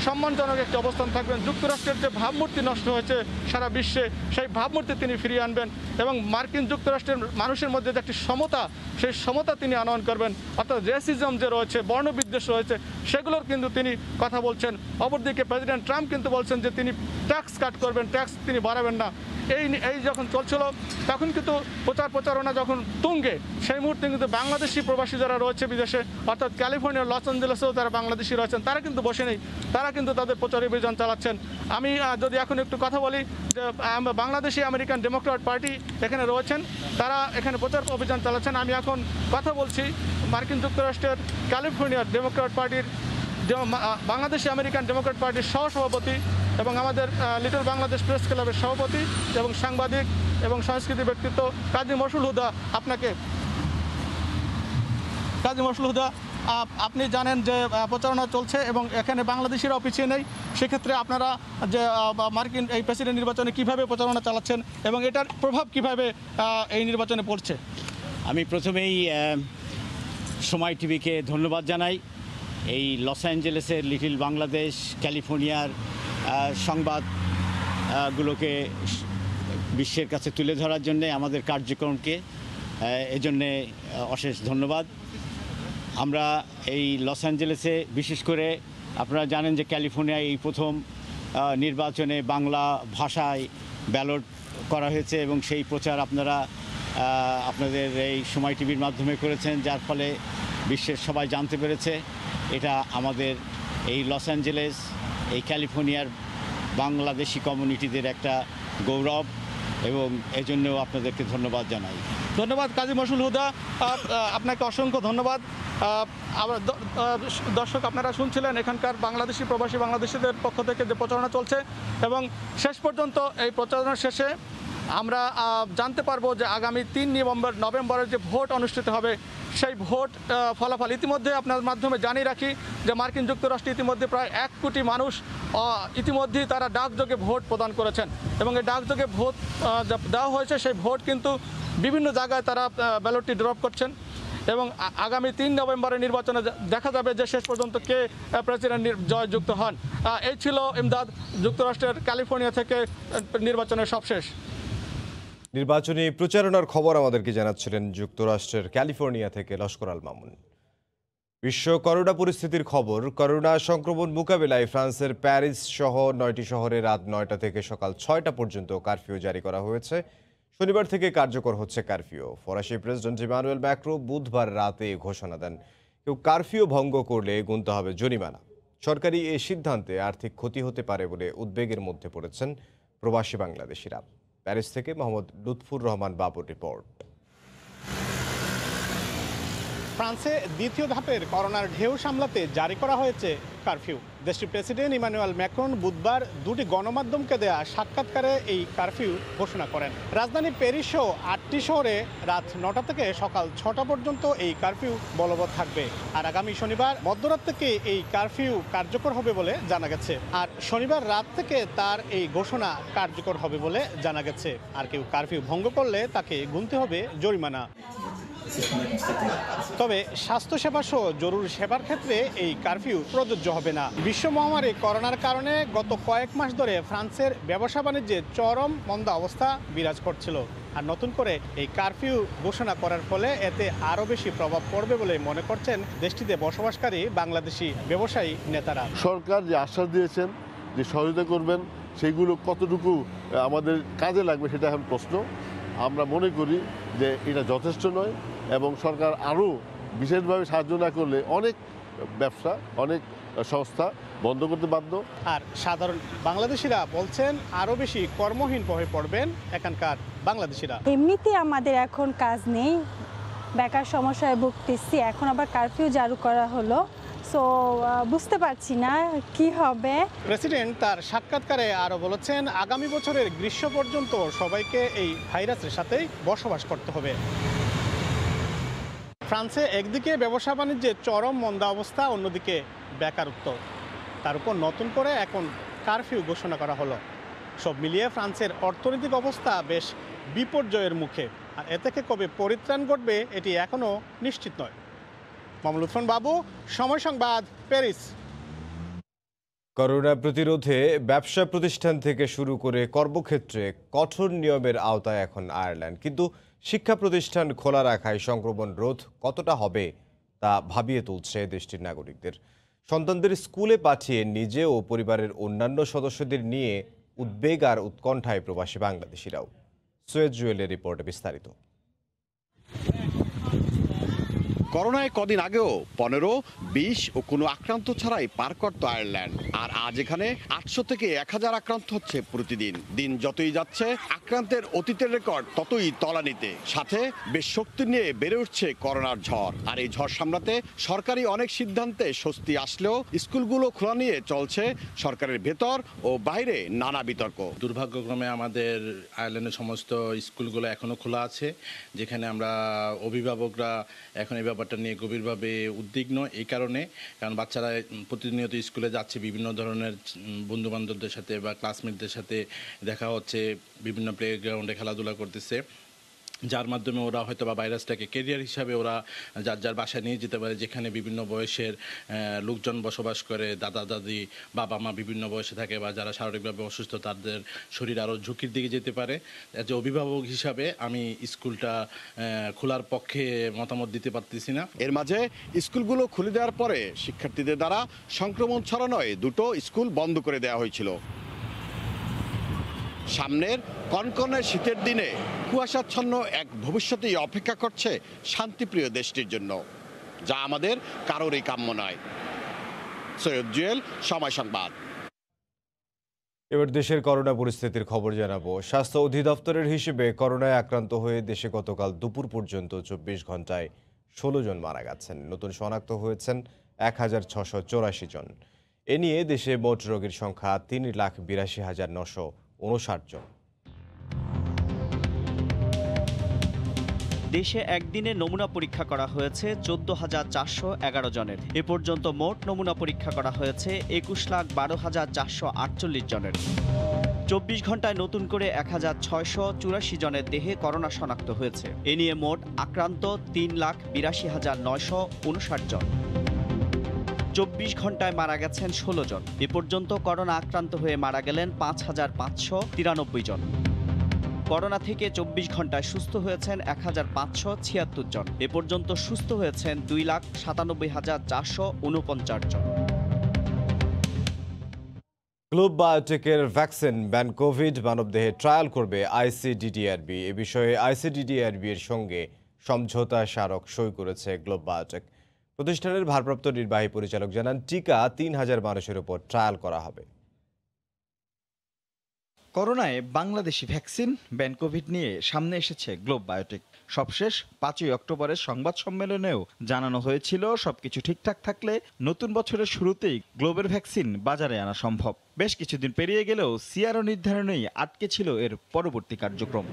Speaker 14: সম্মানজনক একটি অবস্থান থাকবেন। যুক্তরাষ্ট্রের যে ভাবমূর্তি নষ্ট হয়েছে সারা বিশ্বে, সেই ভাবমূর্তি তিনি ফিরিয়ে আনবেন এবং মার্কিন যুক্তরাষ্ট্রের মানুষের মধ্যে যে একটি সমতা, সেই সমতা তিনি আনয়ন করবেন। অর্থাৎ রেসিজম যে রয়েছে, বর্ণবিদ্বেষ রয়েছে, সেগুলোর কিন্তু তিনি কথা বলছেন। অপরদিকে প্রেসিডেন্ট ট্রাম্প কিন্তু বলছেন যে তিনি ট্যাক্স কাট করবেন, ট্যাক্স তিনি বাড়াবেন না। এই যখন চলছিল তখন কিন্তু প্রচারণা যখন তুঙ্গে, সেই মুহূর্তে কিন্তু বাংলাদেশি প্রবাসী যারা রয়েছে বিদেশে, অর্থাৎ ক্যালিফোর্নিয়ার লস অ্যাঞ্জেলেসেও যারা বাংলাদেশি রয়েছেন, তারা কিন্তু বসে নেই, তারা কিন্তু তাদের প্রচার অভিযান চালাচ্ছেন। আমি যদি এখন একটু কথা বলি যে বাংলাদেশি আমেরিকান ডেমোক্র্যাট পার্টি এখানে রয়েছেন, তারা এখানে প্রচার অভিযান চালাচ্ছেন। আমি এখন কথা বলছি মার্কিন যুক্তরাষ্ট্রের ক্যালিফোর্নিয়ার ডেমোক্র্যাট পার্টির বাংলাদেশি আমেরিকান ডেমোক্র্যাট পার্টির সহসভাপতি এবং আমাদের লিটল বাংলাদেশ প্রেস ক্লাবের সভাপতি এবং সাংবাদিক এবং সংস্কৃতি ব্যক্তিত্ব কাজী মশরুল হুদা। কাজী মশরুল হুদা, আপনি জানেন যে প্রচারণা চলছে এবং এখানে বাংলাদেশিরাও পিছিয়ে নেই, সেক্ষেত্রে আপনারা যে মার্কিন এই প্রেসিডেন্ট নির্বাচনে কিভাবে প্রচারণা চালাচ্ছেন এবং এটার প্রভাব কিভাবে এই নির্বাচনে পড়ছে?
Speaker 15: আমি প্রথমেই সময় টিভিকে ধন্যবাদ জানাই। এই লস অ্যাঞ্জেলেসের লিটল বাংলাদেশ, ক্যালিফোর্নিয়ার সংবাদগুলোকে বিশ্বের কাছে তুলে ধরার জন্যে আমাদের কার্যক্রমকে, এজন্যে অশেষ ধন্যবাদ। আমরা এই লস অ্যাঞ্জেলেসে বিশেষ করে আপনারা জানেন যে ক্যালিফোর্নিয়ায় এই প্রথম নির্বাচনে বাংলা ভাষায় ব্যালট করা হয়েছে এবং সেই প্রচার আপনারা আপনাদের এই সময় টিভির মাধ্যমে করেছেন, যার ফলে বিশ্বের সবাই জানতে পেরেছে। এটা আমাদের এই লস অ্যাঞ্জেলেস, এই ক্যালিফোর্নিয়ার বাংলাদেশি কমিউনিটিদের একটা গৌরব এবং এজন্যও আপনাদেরকে ধন্যবাদ জানাই।
Speaker 14: ধন্যবাদ কাজী মশরুল হুদা, আপনাকে অসংখ্য ধন্যবাদ। দর্শক, আপনারা শুনছিলেন এখানকার বাংলাদেশি প্রবাসী বাংলাদেশিদের পক্ষ থেকে যে প্রচারণা চলছে এবং শেষ পর্যন্ত এই প্রচারণার শেষে আমরা জানতে পারবো যে আগামী 3 নভেম্বরের যে ভোট অনুষ্ঠিত হবে, সেই ভোট ফলাফল ইতিমধ্যে আপনার মাধ্যমে জানিয়ে রাখি যে মার্কিন যুক্তরাষ্ট্রে ইতিমধ্যে প্রায় 1 কোটি মানুষ ইতিমধ্যেই তারা ডাকযোগে ভোট প্রদান করেছেন এবং এই ডাকযোগে ভোট দেওয়া হয়েছে। সেই ভোট কিন্তু বিভিন্ন জায়গায় তারা ব্যালটটি ড্রপ করছেন এবং আগামী 3 নভেম্বরের নির্বাচনে দেখা যাবে যে শেষ পর্যন্ত কে প্রেসিডেন্ট জয়যুক্ত হন। এই ছিল ইমদাদ, যুক্তরাষ্ট্রের ক্যালিফোর্নিয়া থেকে নির্বাচনের সবশেষ।
Speaker 1: নির্বাচনী প্রচারণার খবর আমাদেরকে জানাচ্ছিলেন যুক্তরাষ্ট্রের ক্যালিফোর্নিয়া থেকে লস্কর আল মামুন। বিশ্ব করোনা পরিস্থিতির খবর। করোনা সংক্রমণ মোকাবিলায় ফ্রান্সের প্যারিস সহ 9টি শহরে রাত 9টা থেকে সকাল 6টা পর্যন্ত কারফিউ জারি করা হয়েছে। শনিবার থেকে কার্যকর হচ্ছে কারফিউ। ফরাসি প্রেসিডেন্ট ইমানুয়েল ম্যাক্রো বুধবার রাতে ঘোষণা দেন, কেউ কারফিউ ভঙ্গ করলে গুনতে হবে জরিমানা। সরকারি এই সিদ্ধান্তে আর্থিক ক্ষতি হতে পারে বলে উদ্বেগের মধ্যে পড়েছেন প্রবাসী বাংলাদেশিরা। প্যারিস থেকে মোহাম্মদ লুৎফুর রহমান বাবুর রিপোর্ট।
Speaker 16: ফ্রান্সে দ্বিতীয় ধাপের করোনার ঢেউ সামলাতে জারি করা হয়েছে কারফিউ। দেশটির প্রেসিডেন্ট ইমানুয়েল ম্যাক্রন বুধবার দুটি গণমাধ্যমকে দেয়া সাক্ষাৎকারে এই কারফিউ ঘোষণা করেন। রাজধানী প্যারিসসহ 8টি শহরে রাত 9টা থেকে সকাল 6টা পর্যন্ত এই কারফিউ বলবৎ থাকবে। আর আগামী শনিবার মধ্যরাত থেকে এই কারফিউ কার্যকর হবে বলে জানা গেছে। আর শনিবার রাত থেকে তার এই ঘোষণা কার্যকর হবে বলে জানা গেছে। আর কেউ কারফিউ ভঙ্গ করলে তাকে গুনতে হবে জরিমানা। তবে স্বাস্থ্যসেবা সহ জরুরি সেবার ক্ষেত্রে এই কারফিউ প্রযোজ্য হবে না। বিশ্ব মহামারী করোনার কারণে গত কয়েক মাস ধরে ফ্রান্সের ব্যবসা বাণিজ্যে চরম মন্দা অবস্থা বিরাজ করছিল। আর নতুন করে এই কারফিউ ঘোষণা করার ফলে এতে আরও বেশি প্রভাব পড়বে বলে মনে করছেন দেশটিতে বসবাসকারী বাংলাদেশি ব্যবসায়ী নেতারা।
Speaker 17: সরকার যে আশ্বাস দিয়েছেন যে সহযোগিতা করবেন, সেগুলো কতটুকু আমাদের কাজে লাগবে সেটা এখন প্রশ্ন। আমরা মনে করি যে এটা যথেষ্ট নয় এবং সরকার আরও বিশেষভাবে সাহায্য না করলে অনেক ব্যবসা, অনেক সংস্থা বন্ধ করতে বাধ্য।
Speaker 16: আর সাধারণ বাংলাদেশিরা বলছেন আরও বেশি কর্মহীন হয়ে পড়বেন এখানকার বাংলাদেশিরা।
Speaker 18: এমনিতে আমাদের এখন কাজ নেই, বেকার সমস্যায় ভুগতেছি, এখন আবার কারফিউ জারি করা হলো, সো বুঝতে পারছি না কি হবে।
Speaker 16: প্রেসিডেন্ট তার সাক্ষাৎকারে আরও বলেছেন আগামী বছরের গ্রীষ্ম পর্যন্ত সবাইকে এই ভাইরাসের সাথেই বসবাস করতে হবে। ফ্রান্সে একদিকে ব্যবসা বাণিজ্যে চরম মন্দা অবস্থা, অন্যদিকে বেকারত্ব, তার উপর নতুন করে এখন কারফিউ ঘোষণা করা হলো। সব মিলিয়ে ফ্রান্সের অর্থনৈতিক অবস্থা বেশ বিপর্যয়ের মুখে। আর এ থেকে কবে পরিত্রাণ ঘটবে এটি এখনও নিশ্চিত নয়। মোহাম্মদ লুৎফর বাবু, সময় সংবাদ, প্যারিস।
Speaker 1: করোনা প্রতিরোধে ব্যবসা প্রতিষ্ঠান থেকে শুরু করে কর্মক্ষেত্রে কঠোর নিয়মের আওতায় এখন আয়ারল্যান্ড। কিন্তু শিক্ষা প্রতিষ্ঠান খোলা রাখায় সংক্রমণ রোধ কতটা হবে তা ভাবিয়ে তুলছে দেশটির নাগরিকদের। সন্তানদের স্কুলে পাঠিয়ে নিজে ও পরিবারের অন্যান্য সদস্যদের নিয়ে উদ্বেগ আর উৎকণ্ঠায় প্রবাসী বাংলাদেশিরাও। সৈয়দ জুয়েলের রিপোর্টে বিস্তারিত।
Speaker 19: করোনায় কদিন আগেও 15, 20 ও কোনো আক্রান্ত ছাড়াই পার করত আয়ারল্যান্ড। আর আজ এখানে 800 থেকে 1000 আক্রান্ত হচ্ছে প্রতিদিন। দিন যতই যাচ্ছে আক্রান্তের অতীতের রেকর্ড ততই তলানিতে। সাথে বেশ শক্তি নিয়ে বেড়ে উঠছে করোনার ঝড়। আর এই ঝড় সামলাতে সরকারি অনেক সিদ্ধান্তে স্বস্তি আসলেও স্কুলগুলো খোলা নিয়ে চলছে সরকারের ভেতর ও বাইরে নানা বিতর্ক।
Speaker 20: দুর্ভাগ্যক্রমে আমাদের আয়ারল্যান্ডের সমস্ত স্কুলগুলো এখনো খোলা আছে, যেখানে আমরা অভিভাবকরা এখন এই ব্যাপারটা নিয়ে গভীরভাবে উদ্বিগ্ন। এই কারণে কারণ বাচ্চারা প্রতিনিয়ত স্কুলে যাচ্ছে, বিভিন্ন ধরনের বন্ধু বান্ধবদের সাথে বা ক্লাসমেটদের সাথে দেখা হচ্ছে, বিভিন্ন প্লেগ্রাউন্ডে খেলাধুলা করতেছে, যার মাধ্যমে ওরা হয়তো বা ভাইরাসটাকে ক্যারিয়ার হিসাবে ওরা যার যার বাসায় নিয়ে যেতে পারে, যেখানে বিভিন্ন বয়সের লোকজন বসবাস করে, দাদা দাদি বাবা মা বিভিন্ন বয়সে থাকে বা যারা শারীরিকভাবে অসুস্থ তাদের শরীর আরও ঝুঁকির দিকে যেতে পারে। যে অভিভাবক হিসাবে আমি স্কুলটা খোলার পক্ষে মতামত দিতে পারতেছি না।
Speaker 19: এর মাঝে স্কুলগুলো খুলে দেওয়ার পরে শিক্ষার্থীদের দ্বারা সংক্রমণ ছড়ানোয় দুটো স্কুল বন্ধ করে দেওয়া হয়েছিল। সামনের কনকনে শীতের দিনে কুয়াশাচ্ছন্ন এক ভবিষ্যতেই অপেক্ষা করছে শান্তিপ্রিয় দেশটির জন্য, যা আমাদের কারোরই কাম্য নয়। সৈয়দ জুয়েল, সময় সংবাদ।
Speaker 1: এবার দেশের করোনা পরিস্থিতির খবর জানাবো। স্বাস্থ্য অধিদপ্তরের হিসেবে করোনায় আক্রান্ত হয়ে দেশে গতকাল দুপুর পর্যন্ত 24 ঘন্টায় 16 জন মারা গেছেন। নতুন শনাক্ত হয়েছেন 1684 জন। এ নিয়ে দেশে মোট রোগীর সংখ্যা 3,82,959 জন।
Speaker 21: দেশে একদিনে নমুনা পরীক্ষা করা হয়েছে 14,411 জনের। এ পর্যন্ত মোট নমুনা পরীক্ষা করা হয়েছে 21,12,448 জনের। 24 ঘন্টায় নতুন করে 1684 জনের দেহে করোনা শনাক্ত হয়েছে। এ নিয়ে মোট আক্রান্ত 3,82,959 জন। 24 ঘন্টায় মারা গেছেন 16 জন। এ পর্যন্ত করোনা আক্রান্ত হয়ে মারা গেলেন 5,593 জন। করোনা থেকে 24 ঘন্টায় সুস্থ হয়েছেন 1,576 জন। এ পর্যন্ত সুস্থ হয়েছেন 2,97,449 জন।
Speaker 1: গ্লোব বায়োটেকের ভ্যাকসিন ভ্যানকোভিড মানবদেহে ট্রায়াল করবে আইসিডিডিআরবি। এ বিষয়ে আইসিডিডিআরবি এর সঙ্গে সমঝোতা স্মারক সই করেছে গ্লোব বায়োটেক। প্রতিষ্ঠানের ভারপ্রাপ্ত নির্বাহী পরিচালক জানান, টিকা 3,000 মানুষের উপর ট্রায়াল করা হবে।
Speaker 3: করোনায় বাংলাদেশি ভ্যাকসিন ভ্যানকোভিড নিয়ে সামনে এসেছে গ্লোব বায়োটেক। সবশেষ 5ই অক্টোবরের সংবাদ সম্মেলনেও জানানো হয়েছিল সবকিছু ঠিকঠাক থাকলে নতুন বছরের শুরুতেই গ্লোবের ভ্যাকসিন বাজারে আনা সম্ভব। বেশ কিছুদিন পেরিয়ে গেলেও সিআরও নির্ধারণেই আটকে ছিল এর পরবর্তী কার্যক্রম।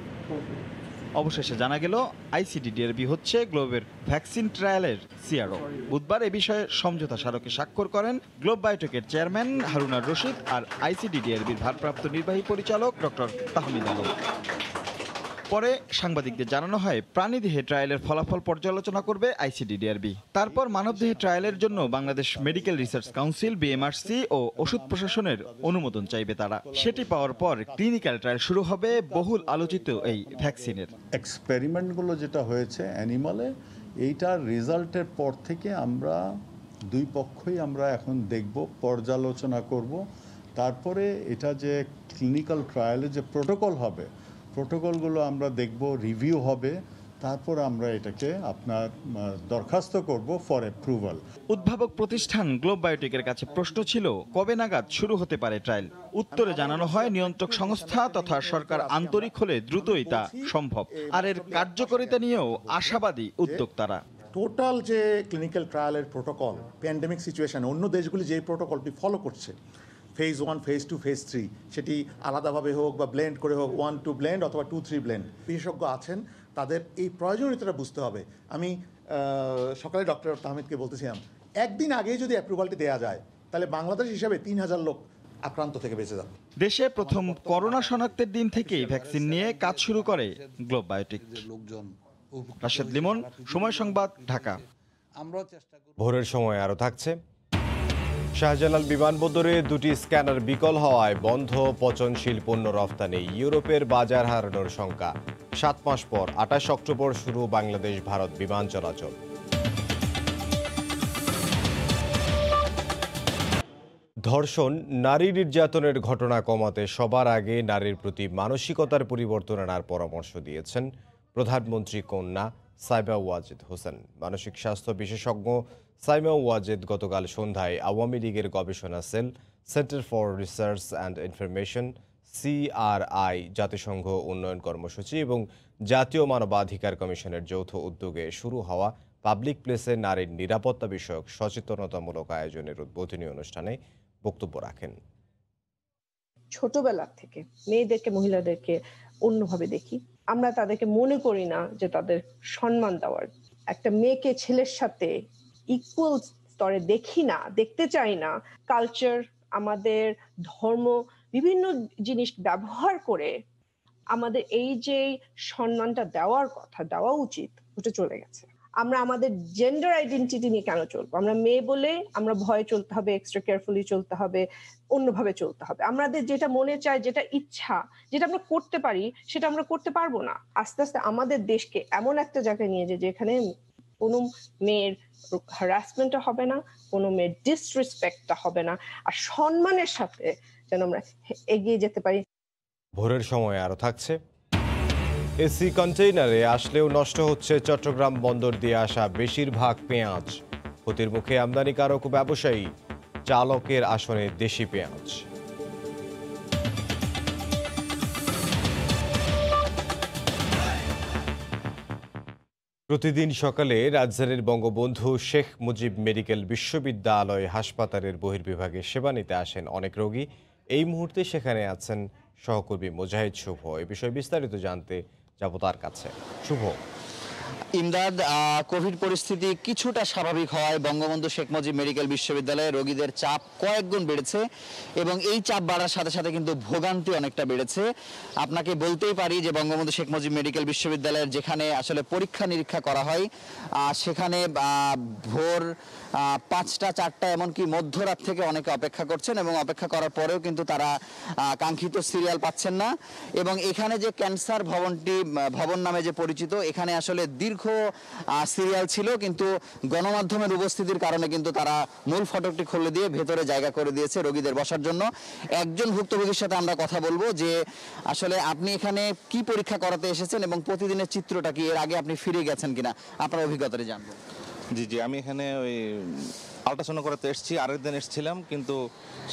Speaker 3: অবশেষে জানা গেল আইসিডিডিআরবি হচ্ছে গ্লোবের ভ্যাকসিন ট্রায়ালের সিআরও। বুধবার এ বিষয়ে সমঝোতা স্মারকে স্বাক্ষর করেন গ্লোব বায়োটেকের চেয়ারম্যান হারুনার রশিদ আর আইসিডিডিআরবির ভারপ্রাপ্ত নির্বাহী পরিচালক ডক্টর তাহমিদ আলম। পরে সাংবাদিকদের জানানো হয় প্রাণীদেহে ট্রায়ালের ফলাফল পর্যালোচনা করবে আইসিডিডিআরবি। তারপর মানবদেহে ট্রায়ালের জন্য Bangladesh medical research council BMRC ও ওষুধ প্রশাসনের অনুমোদন চাইবে তারা। সেটি পাওয়ার পর ক্লিনিক্যাল ট্রায়াল শুরু হবে বহুল আলোচিত এই ভ্যাকসিনের।
Speaker 22: এক্সপেরিমেন্টগুলো যেটা হয়েছে অ্যানিমালে, এইটার রেজাল্টের পর থেকে আমরা দুই পক্ষই আমরা এখন দেখব, পর্যালোচনা করব। তারপরে এটা যে ক্লিনিক্যাল ট্রায়ালে যে প্রোটোকল হবে, প্রোটোকলগুলো আমরা দেখব, রিভিউ হবে, তারপর আমরা এটাকে আপনার দরখাস্ত করব ফর অ্যাপ্রুভাল।
Speaker 3: উদ্ভাবক প্রতিষ্ঠান গ্লোব বায়োটেকের কাছে প্রশ্ন ছিল কবে নাগাদ শুরু হতে পারে ট্রায়াল। উত্তরে জানানো হয় নিয়ন্ত্রক সংস্থা তথা সরকার আন্তরিক হলে দ্রুতই তা সম্ভব। আর এর কার্যকারিতা নিয়েও আশাবাদী উদ্যোক্তারা।
Speaker 23: টোটাল যে ক্লিনিক্যাল ট্রায়ালের প্রোটোকল প্যান্ডেমিক সিচুয়েশন, অন্য দেশগুলি যে প্রোটোকলটি ফলো করছে, ফেজ 1, ফেজ 2, ফেজ 3, সেটি আলাদাভাবে হোক বা ব্লেন্ড করে হোক, 1-2 ব্লেন্ড অথবা 2-3 ব্লেন্ড, বিশেষজ্ঞ আছেন, তাদের এই প্রয়োজনীয়তাটা বুঝতে হবে। আমি সকালে ডক্টর তাহমিদকে বলতেছিলাম, একদিন আগেই যদি অ্যাপ্রুভালটি দেওয়া যায় তাহলে বাংলাদেশ হিসাবে 3,000 লোক আক্রান্ত থেকে বেঁচে যাবে।
Speaker 3: দেশে প্রথম করোনা শনাক্তের দিন থেকেই ভ্যাকসিন নিয়ে কাজ শুরু করে গ্লোব বায়োটেক। রাশেদ লিমন, সময় সংবাদ, ঢাকা।
Speaker 1: ভোরের সময় আরও থাকছে। শাহজালাল বিমানবন্দরে 2টি স্ক্যানার বিকল হওয়ায় বন্ধ পচনশীল পণ্য রফতানি। ইউরোপের বাজার হারানোর শঙ্কা। 7 মাস পর 28 অক্টোবর শুরু বাংলাদেশ ভারত বিমান চলাচল। ধর্ষণ, নারী নির্যাতনের ঘটনা কমাতে সবার আগে নারীর প্রতি মানসিকতার পরিবর্তন আনার পরামর্শ দিয়েছেন প্রধানমন্ত্রী কন্যা সাইমা ওয়াজেদ হোসেন। মানসিক স্বাস্থ্য বিশেষজ্ঞ সাইমা ওয়াজেদ গতকাল সন্ধ্যায় আওয়ামী লীগের গবেষণা cell, centre for research and information CRI, জাতিসংঘ উন্নয়ন কর্মসূচি এবং জাতীয় মানবাধিকার কমিশনের যৌথ উদ্যোগে শুরু হওয়া পাবলিক প্লেসে নারীর নিরাপত্তা বিষয়ক সচেতনতামূলক আয়োজনের উদ্বোধনী অনুষ্ঠানে বক্তব্য রাখেন।
Speaker 24: ছোটবেলা থেকে মেয়েদেরকে, মহিলাদেরকে অন্যভাবে দেখি। আমরা তাদেরকে মনে করি না যে তাদের সম্মান দেওয়ার। একটা মেয়েকে ছেলের সাথে ইকুয়াল স্তরে দেখি না, দেখতে চাই না। কালচার, আমাদের ধর্ম, বিভিন্ন জিনিস ব্যবহার করে আমাদের এই যে সম্মানটা দেওয়ার কথা, দেওয়া উচিত, ওটা চলে গেছে। আমরা আমাদের জেন্ডার আইডেন্টিটি নিয়ে কেন চলবো? আমরা মেয়ে বলে আমরা ভয়ে চলতে হবে, এক্সট্রা কেয়ারফুলি চলতে হবে, অন্যভাবে চলতে হবে। আমাদের যেটা মনে চায়, যেটা ইচ্ছা, যেটা আমরা করতে পারি, সেটা আমরা করতে পারবো না। আস্তে আস্তে আমাদের দেশকে এমন একটা জায়গায় নিয়ে যায় যেখানে কোনো মেয়ের হ্যারাসমেন্টও হবে না, কোনো মেয়ের ডিসরেসপেক্টটা হবে না, আর সম্মানের সাথে যেন আমরা এগিয়ে যেতে পারি।
Speaker 1: ভোরের সময় আরও থাকছে। এসি কন্টেইনারে আসলেও নষ্ট হচ্ছে চট্টগ্রাম বন্দর দিয়ে আসা বেশিরভাগ পেঁয়াজ। ক্ষতির মুখে আমদানিকারক ও ব্যবসায়ী, চালকের আসনে দেশি পেঁয়াজ। প্রতিদিন সকালে রাজধানীর বঙ্গবন্ধু শেখ মুজিব মেডিকেল বিশ্ববিদ্যালয় হাসপাতালের বহির্বিভাগে সেবা নিতে আসেন অনেক রোগী। এই মুহূর্তে সেখানে আছেন সহকর্মী মুজাহিদ শুভ। এ বিষয়ে বিস্তারিত জানতে যাব তার কাছে। শুভ,
Speaker 2: ইমদাদ, কোভিড পরিস্থিতি কিছুটা স্বাভাবিক হয় বঙ্গবন্ধু শেখ মুজিব মেডিকেল বিশ্ববিদ্যালয়ে রোগীদের চাপ কয়েক গুণ বেড়েছে এবং এই চাপ বাড়ার সাথে সাথে কিন্তু ভোগান্তি অনেকটা বেড়েছে। আপনাকে বলতেই পারি যে বঙ্গবন্ধু শেখ মুজিব মেডিকেল বিশ্ববিদ্যালয়ের যেখানে আসলে পরীক্ষা নিরীক্ষা করা হয় সেখানে ভোর 5টা 4টা এমনকি মধ্যরাত থেকে অনেকে অপেক্ষা করছেন এবং অপেক্ষা করার পরেও কিন্তু তারা কাঙ্ক্ষিত সিরিয়াল পাচ্ছেন না। এবং এখানে যে ক্যান্সার ভবন নামে যে পরিচিত, এখানে আসলে দীর্ঘ সিরিয়াল ছিল, কিন্তু গণমাধ্যমের উপস্থিতির কারণে কিন্তু তারা মূল ফটকটি খুলে দিয়ে ভেতরে জায়গা করে দিয়েছে রোগীদের বসার জন্য। একজন ভুক্তভোগীর সাথে আমরা কথা বলবো যে আসলে আপনি এখানে কি পরীক্ষা করাতে এসেছেন এবং প্রতিদিনের চিত্রটা কি, এর আগে আপনি ফিরে গেছেন কিনা, আপনার অভিজ্ঞতাটা জানবো।
Speaker 4: জি, আমি এখানে ওই আল্ট্রাসাউন্ড করাতে এসেছি, আরেক দিন এসেছিলাম, কিন্তু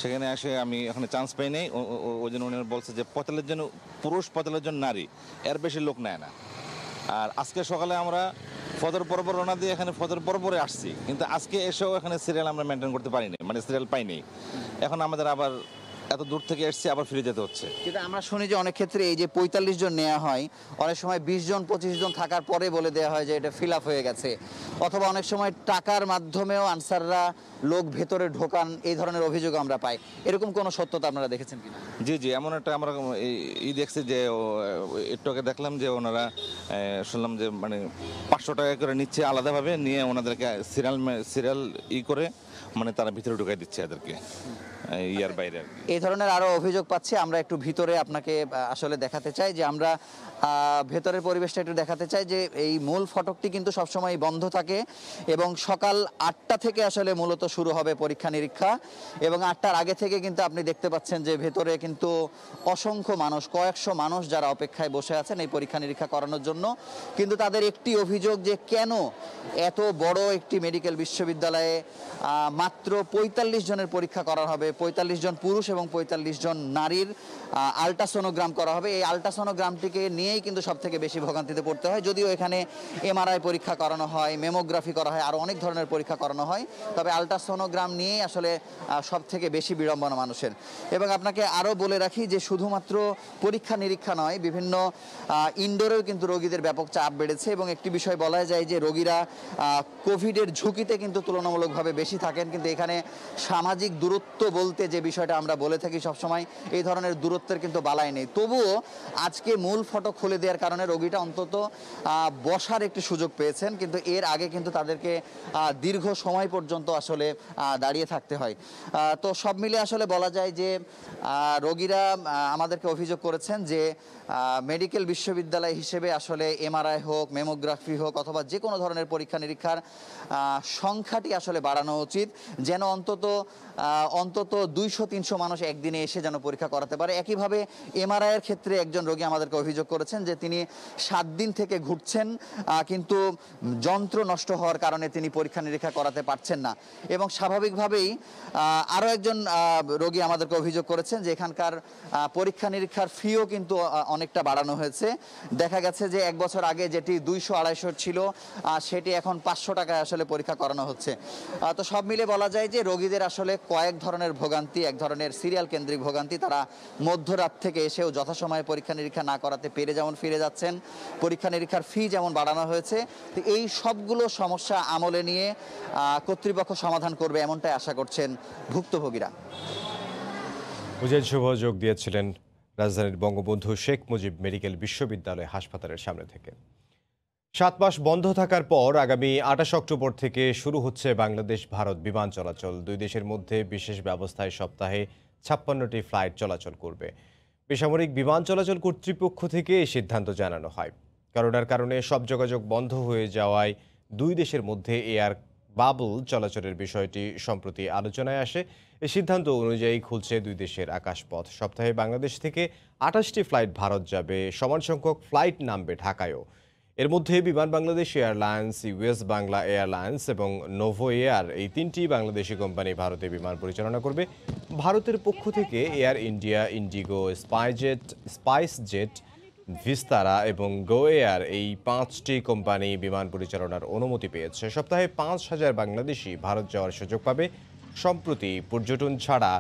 Speaker 4: সেখানে এসে আমি এখানে চান্স পাই নাই। ওই জন্য উনি বলছে যে 45 জন পুরুষ 45 জন নারী, এর বেশি লোক নেয় না। আর আজকে সকালে আমরা ফজর পরপর রওনা দিয়ে এখানে ফজর পরপরে আসছি, কিন্তু আজকে এসেও এখানে সিরিয়াল আমরা মেনটেন করতে পারিনি, মানে সিরিয়াল পাইনি। এখন আমাদের আবার এত দূর থেকে এসেছি, আবার ফিরে যেতে হচ্ছে।
Speaker 2: কিন্তু আমরা শুনি যে অনেক ক্ষেত্রে এই যে 45 জন নেওয়া হয়, অনেক সময় 20 জন 25 জন থাকার পরে বলে দেওয়া হয় যে এটা ফিল আপ হয়ে গেছে, অথবা অনেক সময় টাকার মাধ্যমেও আনসাররা লোক ভেতরে ঢোকান, এই ধরনের অভিযোগ আমরা পাই। এরকম কোনো সত্যতা আপনারা দেখেছেন কিনা?
Speaker 4: জি, এমন একটা আমরা দেখছি যে একটু আগে দেখলাম যে ওনারা শুনলাম যে মানে 500 টাকা করে নিচ্ছে আলাদাভাবে, নিয়ে ওনাদেরকে সিরিয়াল করে মানে তারা ভিতরে ঢুকাই দিচ্ছে এদেরকে ইয়ার বাইরে।
Speaker 2: এই ধরনের আরো অভিযোগ পাচ্ছি। আমরা একটু ভিতরে আপনাকে আসলে দেখাতে চাই যে আমরা ভেতরের পরিবেশটা একটু দেখাতে চাই যে এই মূল ফটকটি কিন্তু সবসময় বন্ধ থাকে এবং সকাল 8টা থেকে আসলে মূলত শুরু হবে পরীক্ষা নিরীক্ষা, এবং 8টার আগে থেকে কিন্তু আপনি দেখতে পাচ্ছেন যে ভেতরে কিন্তু অসংখ্য মানুষ, কয়েকশো মানুষ যারা অপেক্ষায় বসে আছেন এই পরীক্ষা নিরীক্ষা করানোর জন্য। কিন্তু তাদের একটি অভিযোগ যে কেন এত বড় একটি মেডিকেল বিশ্ববিদ্যালয়ে মাত্র 45 জনের পরীক্ষা করা হবে, 45 জন পুরুষ এবং 45 জন নারীর আল্ট্রাসোনোগ্রাম করা হবে। এই আল্ট্রাসোনোগ্রামটিকে নিয়েই কিন্তু সব থেকে বেশি ভোগান্তিতে পড়তে হয়। যদিও এখানে এমআরআই পরীক্ষা করানো হয়, মেমোগ্রাফি করা হয়, আরও অনেক ধরনের পরীক্ষা করানো হয়, তবে আল্ট্রাসোনোগ্রাম নিয়েই আসলে সব থেকে বেশি বিড়ম্বনা মানুষের। এবং আপনাকে আরও বলে রাখি যে শুধুমাত্র পরীক্ষা নিরীক্ষা নয়, বিভিন্ন ইনডোরেও কিন্তু রোগীদের ব্যাপক চাপ বেড়েছে। এবং একটি বিষয় বলা যায় যে রোগীরা কোভিডের ঝুঁকিতে কিন্তু তুলনামূলকভাবে বেশি থাকেন, কিন্তু এখানে সামাজিক দূরত্ব বলতে যে বিষয়টা আমরা বলে থাকি সবসময়, এই ধরনের দূরত্বের কিন্তু বালাই নেই। তবুও আজকে মূল ফটক খুলে দেওয়ার কারণে রোগীটা অন্তত বসার একটি সুযোগ পেয়েছেন, কিন্তু এর আগে কিন্তু তাদেরকে দীর্ঘ সময় পর্যন্ত আসলে দাঁড়িয়ে থাকতে হয়। তো সব মিলে আসলে বলা যায় যে রোগীরা আমাদেরকে অভিযোগ করেছেন যে মেডিকেল বিশ্ববিদ্যালয় হিসেবে আসলে এমআরআই হোক, মেমোগ্রাফি হোক, অথবা যে কোনো ধরনের পরীক্ষা নিরীক্ষার সংখ্যাটি আসলে বাড়ানো উচিত, যেন অন্তত 200-300 মানুষ একদিনে এসে যেন পরীক্ষা করাতে পারে। একইভাবে এমআরআইয়ের ক্ষেত্রে একজন রোগী আমাদেরকে অভিযোগ করেছেন যে তিনি 7 দিন থেকে ঘুরছেন, কিন্তু যন্ত্র নষ্ট হওয়ার কারণে তিনি পরীক্ষা নিরীক্ষা করাতে পারছেন না। এবং স্বাভাবিকভাবেই আরও একজন রোগী আমাদেরকে অভিযোগ করেছেন যে এখানকার পরীক্ষা নিরীক্ষার ফিও কিন্তু অনেকটা বাড়ানো হয়েছে। দেখা গেছে যে 1 বছর আগে যেটি 200-250 ছিল, সেটি এখন 500 টাকায় আসলে পরীক্ষা করানো হচ্ছে। তো সব মিলে বলা যায় যে রোগীদের আসলে কয়েক ধরনের ভোগান্তি, এক ধরনের সিরিয়াল কেন্দ্রিক ভোগান্তি। তারা মধ্যরাত থেকে এসেও যথাসময়ে পরীক্ষা নিরীক্ষা না করাতে পেরে যেমন ফিরে যাচ্ছেন, পরীক্ষা নিরীক্ষার ফি যেমন বাড়ানো হয়েছে। তো এই সবগুলো সমস্যা আমলে নিয়ে কর্তৃপক্ষ সমাধান করবে এমনটাই আশা করছেন ভুক্তভোগীরা।
Speaker 1: মুজাহিদ শুভ যোগ দিয়েছিলেন রাজধানীর বঙ্গবন্ধু শেখ মুজিব মেডিকেল বিশ্ববিদ্যালয় হাসপাতালের সামনে থেকে। 7 মাস বন্ধ থাকার পর আগামী 28 অক্টোবর থেকে শুরু হচ্ছে বাংলাদেশ ভারত বিমান চলাচল। দুই দেশের মধ্যে বিশেষ ব্যবস্থায় সপ্তাহে 56টি ফ্লাইট চলাচল করবে। বেসামরিক বিমান চলাচল কর্তৃপক্ষ থেকে এই সিদ্ধান্ত জানানো হয়। করোনার কারণে সব যোগাযোগ বন্ধ হয়ে যাওয়ায় দুই দেশের মধ্যে এয়ার বাবল চলাচলের বিষয়টি সম্প্রতি আলোচনায় আসে। এই সিদ্ধান্ত অনুযায়ী খুলছে দুই দেশের আকাশপথ। সপ্তাহে বাংলাদেশ থেকে 28টি ফ্লাইট ভারত যাবে, সমান সংখ্যক ফ্লাইট নামবে ঢাকায়ও। এর মধ্যে বিমান Bangladesh airlines, US Bangla airlines এবং নোভো এয়ার, এই 3টি বাংলাদেশি কোম্পানি ভারতে বিমান পরিচালনা করবে। ভারতের পক্ষ থেকে air India, Indigo, SpiceJet, Vistara এবং গো এয়ার, এই 5টি কোম্পানি বিমান পরিচালনার অনুমতি পেয়েছে। সপ্তাহে 5000 বাংলাদেশি ভারত যাওয়ার সুযোগ পাবে। সম্প্রতি পর্যটন ছাড়া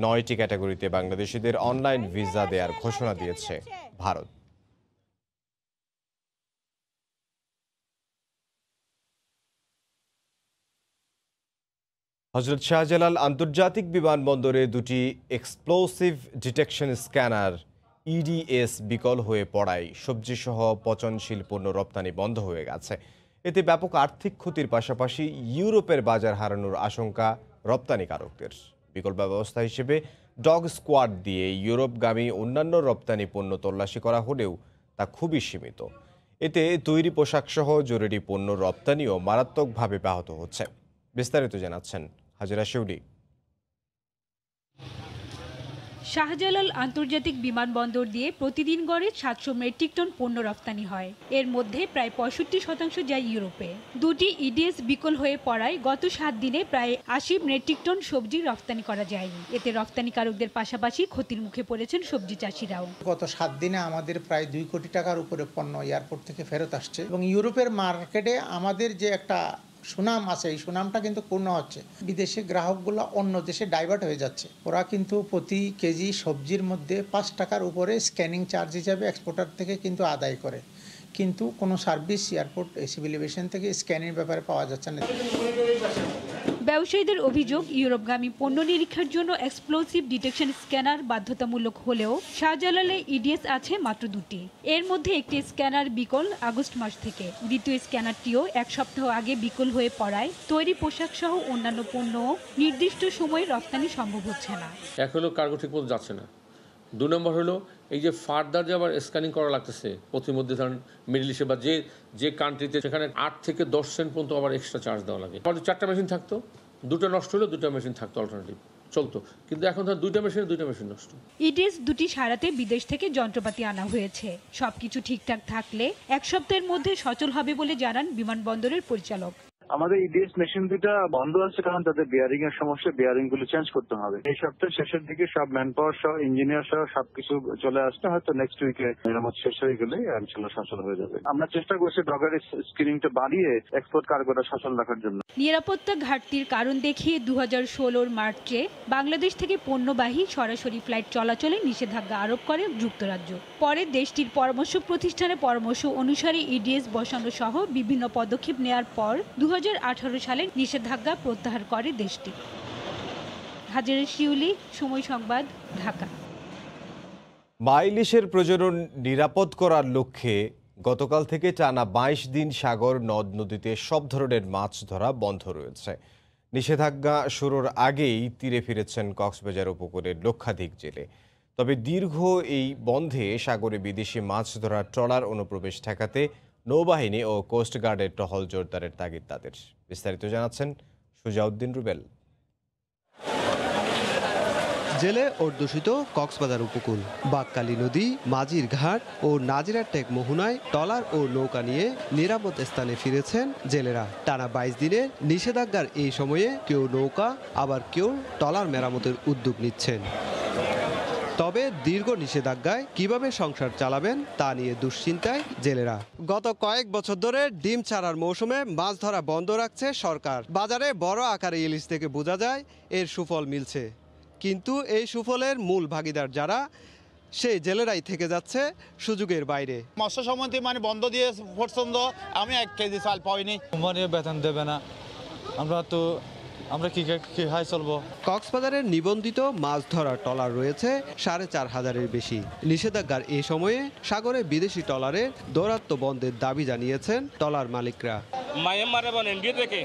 Speaker 1: 9টি ক্যাটাগরিতে বাংলাদেশিদের অনলাইন ভিসা দেওয়ার ঘোষণা দিয়েছে ভারত। হযরত শাহজালাল আন্তর্জাতিক বিমানবন্দরে দুটি এক্সপ্লোসিভ ডিটেকশন স্ক্যানার ইডিএস বিকল হয়ে পড়ায় সবজিসহ পচনশীল পণ্য রপ্তানি বন্ধ হয়ে গেছে। এতে ব্যাপক আর্থিক ক্ষতির পাশাপাশি ইউরোপের বাজার হারানোর আশঙ্কা রপ্তানিকারকদের। বিকল্প ব্যবস্থা হিসেবে ডগ স্কোয়াড দিয়ে ইউরোপগামী অন্যান্য রপ্তানি পণ্য তল্লাশি করা হলেও তা খুবই সীমিত। এতে তৈরি পোশাকসহ জরুরি পণ্য রপ্তানিও মারাত্মকভাবে ব্যাহত হচ্ছে। বিস্তারিত জানাচ্ছেন হাজেরা শিউলি।
Speaker 5: শাহজালাল আন্তর্জাতিক বিমানবন্দর দিয়ে প্রতিদিন গড়ে 700 মেট্রিক টন পণ্য রপ্তানি হয়। এর মধ্যে প্রায় 65% যায় ইউরোপে। দুটি ইডিএস বিকল হয়ে পড়ায় গত 7 দিনে প্রায় 80 মেট্রিক টন সবজি রপ্তানি করা যায়নি। এতে রপ্তানিকারকদের পাশাপাশি ক্ষতির মুখে পড়েছেন সবজি চাষিরাও।
Speaker 6: গত 7 দিনে আমাদের প্রায় 2 কোটি টাকার উপরে পণ্য এয়ারপোর্ট থেকে ফেরত আসছে এবং ইউরোপের মার্কেটে আমাদের যে একটা সুনাম আছে, এই সুনামটা কিন্তু পূর্ণ হচ্ছে। বিদেশি গ্রাহকগুলো অন্য দেশে ডাইভার্ট হয়ে যাচ্ছে। ওরা কিন্তু প্রতি কেজি সবজির মধ্যে 5 টাকার উপরে স্ক্যানিং চার্জ হিসাবে এক্সপোর্টার থেকে কিন্তু আদায় করে, কিন্তু কোনো সার্ভিস এয়ারপোর্ট সিভিল এভিয়েশন থেকে স্ক্যানিং ব্যাপারে পাওয়া যাচ্ছে না।
Speaker 5: ব্যবসায়ীদের অভিযোগ, ইউরোপগামী পণ্য নিরীক্ষার জন্য এক্সপ্লোসিভ ডিটেকশন স্ক্যানার বাধ্যতামূলক হলেও শাহজালালে ইডিএস আছে মাত্র 2টি। এর মধ্যে একটি স্ক্যানার বিকল আগস্ট মাস থেকে, দ্বিতীয় স্ক্যানারটিও 1 সপ্তাহ আগে বিকল হয়ে পড়ায় তৈরি পোশাক সহ অন্যান্য পণ্য নির্দিষ্ট সময়ে রপ্তানি সম্ভব হচ্ছে না।
Speaker 8: এক হলো কার্গো ঠিক মতো যাচ্ছে না, 2 নম্বর হলো এই যে ফার্দার যে আবার স্ক্যানিং করা লাগতেছে প্রতিমধ্যে, ধরেন মিডল ইস্টে বা যে কান্ট্রিতে, সেখানে 8 থেকে 10 সেন্ট পর্যন্ত আবার এক্সট্রা চার্জ দেওয়া লাগে। আমাদের 4টা মেশিন থাকতো, 2টা নষ্ট হলো, 2টা মেশিন থাকতো অল্টারনেটিভ চলতো, কিন্তু এখন ধর 2টা মেশিন নষ্ট।
Speaker 5: ইডিএস দুটি সারাতে বিদেশ থেকে যন্ত্রপাতি আনা হয়েছে। সবকিছু ঠিকঠাক থাকলে 1 সপ্তাহের মধ্যে সচল হবে বলে জানান বিমানবন্দরের পরিচালক।
Speaker 9: আমাদের ইডিএস মেশিন দুটা বন্ধ আছে কারণ তাদের বিয়ারিং এর সমস্যা, বিয়ারিং গুলো চেঞ্জ করতে হবে। এই সপ্তাহের শেষের দিকে সব ম্যান পাওয়ার সহ ইঞ্জিনিয়ার সহ সবকিছু চলে আসলে হয়তো নেক্সট উইকে মেরামত শেষ হয়ে গেলে ইনশাআল্লাহ সচল হয়ে যাবে। আমরা চেষ্টা করছি ডগার স্ক্রিনিংটা বাড়িয়ে এক্সপোর্ট কার্গোটা সচল রাখার জন্য।
Speaker 5: নিরাপত্তা ঘাটতির কারণ দেখিয়ে 2016 মার্চে বাংলাদেশ থেকে পণ্যবাহী সরাসরি ফ্লাইট চলাচলে নিষেধাজ্ঞা আরোপ করে যুক্তরাজ্য। পরে দেশটির পরামর্শ প্রতিষ্ঠানে পরামর্শ অনুসারে ইডিএস বসানো সহ বিভিন্ন পদক্ষেপ নেওয়ার পর 2018 সালে নিষেধাজ্ঞা প্রত্যাহার করে দেশটি। হাজেরা শিউলি, সময় সংবাদ, ঢাকা।
Speaker 1: ইলিশের প্রজনন নিরাপদ করার লক্ষ্যে গতকাল থেকে টানা 22 দিন সাগর নদ নদীতে সব ধরনের মাছ ধরা বন্ধ রয়েছে। নিষেধাজ্ঞা শুরুর আগেই তীরে ফিরেছেন কক্সবাজার উপকূলের লক্ষাধিক জেলে। তবে দীর্ঘ এই বন্ধে সাগরে বিদেশি মাছ ধরার ট্রলার অনুপ্রবেশ ঠেকাতে নৌবাহিনী ও কোস্টগার্ডের টহল জোরদারের তাগিদ তাদের। বিস্তারিত জানাচ্ছেন সুজাউদ্দিন রুবেল।
Speaker 25: জেলে অধ্যুষিত কক্সবাজার উপকূল, বাকখালী নদী, মাঝির ঘাট ও নাজিরাটেক মোহনায় ট্রলার ও নৌকা নিয়ে নিরাপদ স্থানে ফিরেছেন জেলেরা। টানা 22 দিনের নিষেধাজ্ঞার এই সময়ে কেউ নৌকা, আবার কেউ ট্রলার মেরামতের উদ্যোগ নিচ্ছেন। তবে দীর্ঘ নিষেধাজ্ঞায় কিভাবে সংসার চালাবেন তা নিয়ে দুশ্চিন্তায় জেলেরা। গত কয়েক বছর ধরে ডিম ছাড়ার মৌসুমে মাছ ধরা বন্ধ রাখছে সরকার। বাজারে বড় আকারে ইলিশ থেকে বোঝা যায় এর সুফল মিলছে, কিন্তু এই সুফলের মূল ভাগিদার যারা, সেই জেলেরাই থেকে যাচ্ছে সুযোগের বাইরে।
Speaker 26: মৎস্য সমিতি বন্ধ দিয়ে পছন্দ, আমি 1 কেজি চাল পাইনি, বেতন দেবে না, আমরা কি হাই চলবো।
Speaker 25: কক্সবাজারের নিবন্ধিত মাছ ধরার ট্রলার রয়েছে 4500-এর বেশি। নিষেধাজ্ঞার এই সময়ে সাগরে বিদেশি ট্রলারের দৌরাত্ম্য বন্ধের দাবি জানিয়েছেন ট্রলার মালিকরা।
Speaker 27: মায়ানমার এবং ইন্ডিয়া থেকে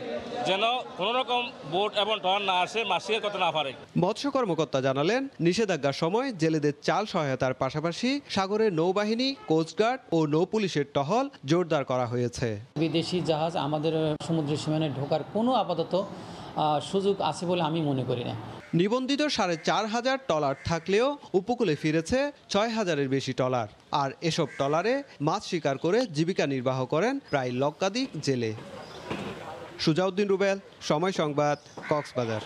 Speaker 27: যেন কোনো রকম বোট এবং ট্রলার না আসে, মাসিয়ে করতে না পারে।
Speaker 25: মৎস্য কর্মকর্তা জানালেন, নিষেধাজ্ঞার সময় জেলেদের চাল সহায়তার পাশাপাশি সাগরের নৌবাহিনী, কোস্টগার্ড ও নৌ পুলিশের টহল জোরদার করা হয়েছে।
Speaker 28: বিদেশি জাহাজ আমাদের সমুদ্র সীমানায় ঢোকার কোনো আপাতত সুযোগ আছে বলে আমি মনে করি না।
Speaker 25: নিবন্ধিত 4500 ট্রলার থাকলেও উপকূলে ফিরেছে 6000-এর বেশি ট্রলার। আর এসব ট্রলারে মাছ শিকার করে জীবিকা নির্বাহ করেন প্রায় লক্ষাধিক জেলে। সুজাউদ্দিন রুবেল, সময় সংবাদ, কক্সবাজার।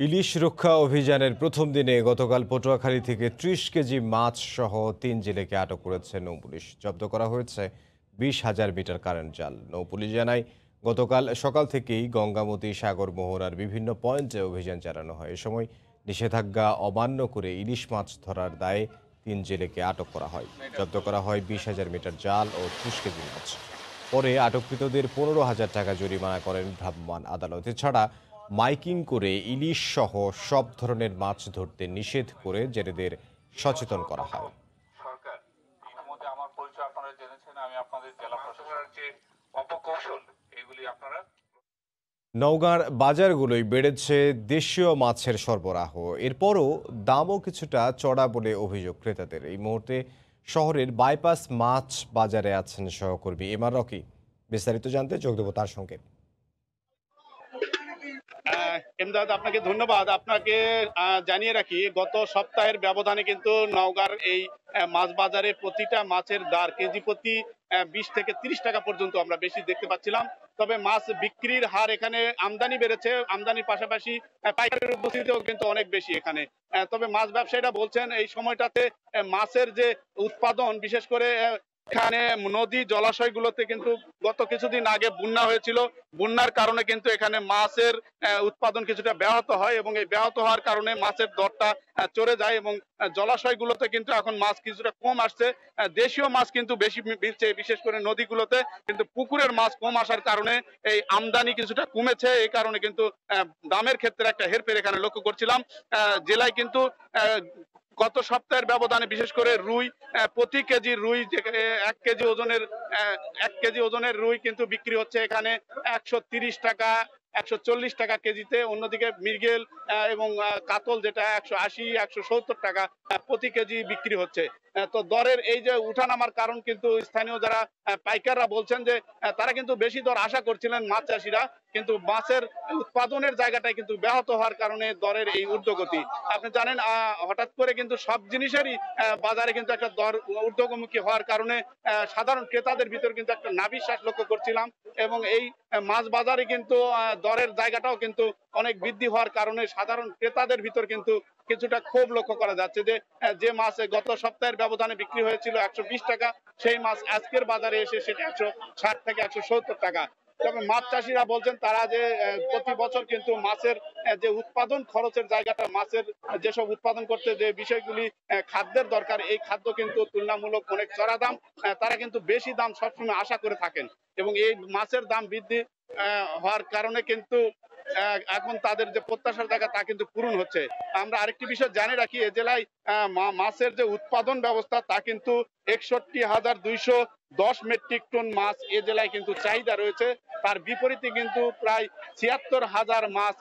Speaker 1: ইলিশ রক্ষা অভিযানের প্রথম দিনে গতকাল পটুয়াখালী থেকে 30 কেজি মাছ সহ 3 জেলেকে আটক করেছে নৌপুলিশ। জব্দ করা হয়েছে 20,000 মিটার কারেন্ট জাল। নৌপুলিশ জানায়, গতকাল সকাল থেকেই গঙ্গামতী, সাগর মোহনার বিভিন্ন পয়েন্টে অভিযান চালানো হয়। এ সময় নিষেধাজ্ঞা অমান্য করে ইলিশ মাছ ধরার দায়ে 3 জেলেকে আটক করা হয়। জব্দ করা হয় 20,000 মিটার জাল ও 30 কেজি মাছ। পরে আটককৃতদের 15,000 টাকা জরিমানা করেন ভ্রাম্যমাণ আদালত। এছাড়া মাইকিং করে ইলিশ সহ সব ধরনের মাছ ধরতে নিষেধ করে জেলেদের সচেতন করা হয়। নওগাঁর বাজারগুলোই বেড়েছে দেশীয় মাছের সরবরাহ, এরপরও দামও কিছুটা চড়া বলে অভিযোগ ক্রেতাদের। এই মুহূর্তে শহরের বাইপাস মাছ বাজারে আছেন সহকর্মী এমআর রকি। বিস্তারিত জানতে যোগ দেব তার সঙ্গে।
Speaker 16: এমদাদ, আপনাকে ধন্যবাদ। আপনাকে জানিয়ে রাখি, গত সপ্তাহের ব্যবধানে কিন্তু নওগাঁর এই মাছ বাজারে প্রতিটা মাছের দর কেজি প্রতি 20 থেকে 30 টাকা পর্যন্ত আমরা বেশি দেখতে পাচ্ছিলাম। তবে মাছ বিক্রির হার এখানে আমদানি বেড়েছে, আমদানির পাশাপাশি পাইকারের উপস্থিতিও কিন্তু অনেক বেশি এখানে। তবে মাছ ব্যবসায়ীরা বলছেন এই সময়টাতে মাছের যে উৎপাদন, বিশেষ করে এখানে নদী জলাশয়গুলোতে কিন্তু গত কিছুদিন আগে বন্যা হয়েছিল। বন্যার কারণে কিন্তু এখানে মাছের উৎপাদন কিছুটা ব্যাহত হয় এবং এই ব্যাহত হওয়ার কারণে মাছের দরটা চড়ে যায় এবং জলাশয়গুলোতে কিন্তু এখন মাছ কিছুটা কম আসছে। দেশীয় মাছ কিন্তু বেশি মিলছে, বিশেষ করে নদীগুলোতে, কিন্তু পুকুরের মাছ কম আসার কারণে এই আমদানি কিছুটা কমেছে। এই কারণে কিন্তু দামের ক্ষেত্রে একটা হেরফের এখানে লক্ষ্য করছিলাম। জেলায় কিন্তু গত সপ্তাহের ব্যবধানে বিশেষ করে রুই, প্রতি কেজি রুই 1 কেজি ওজনের রুই কিন্তু বিক্রি হচ্ছে এখানে 130 টাকা, 140 টাকা কেজিতে। অন্যদিকে মৃগেল এবং কাতল যেটা 180, 170 টাকা প্রতি কেজি বিক্রি হচ্ছে। তো দরের এই যে উঠানামার কারণ কিন্তু স্থানীয় যারা পাইকাররা বলছেন যে তারা কিন্তু বেশি দর আশা করছিলেন মাছ চাষিরা, কিন্তু মাছের উৎপাদনের জায়গাটাই কিন্তু ব্যাহত হওয়ার কারণে দরের এই ঊর্ধ্বগতি। আপনি জানেন, হঠাৎ করে কিন্তু সব জিনিসেরই বাজারে কিন্তু একটা দর ঊর্ধ্বমুখী হওয়ার কারণে সাধারণ ক্রেতাদের ভিতর কিন্তু একটা নাভিশ্বাস লক্ষ্য করছিলাম এবং এই মাছ বাজারে কিন্তু দরের জায়গাটাও কিন্তু অনেক বৃদ্ধি হওয়ার কারণে সাধারণ ক্রেতাদের ভিতর কিন্তু কিছুটা ক্ষোভ লক্ষ্য করা যাচ্ছে যে মাছ গত সপ্তাহের ব্যবধানে বিক্রি হয়েছিল 120 টাকা, সেই মাছ আজকের বাজারে এসে সেটা 160 থেকে 170 টাকা। তবে মাছ চাষিরা বলছেন তারা যে প্রতি বছর কিন্তু মাছের যে উৎপাদন খরচের জায়গাটা, মাছের যেসব উৎপাদন করতে যে বিষয়গুলি খাদ্যের দরকার, এই খাদ্য কিন্তু তুলনামূলক অনেক চড়া দাম, তারা কিন্তু বেশি দাম সবসময় আশা করে থাকেন এবং এই মাছের দাম বৃদ্ধি হওয়ার কারণে কিন্তু এখন তাদের যে প্রত্যাশার জায়গা তা কিন্তু পূরণ হচ্ছে। আমরা আরেকটি বিষয় জানি রাখি, এ জেলায় মাছের যে উৎপাদন ব্যবস্থা তা কিন্তু 61,210 মেট্রিক টন মাছ এ জেলায় কিন্তু চাহিদা রয়েছে। তার বিপরীতে কিন্তু প্রায় 76,000 মাছ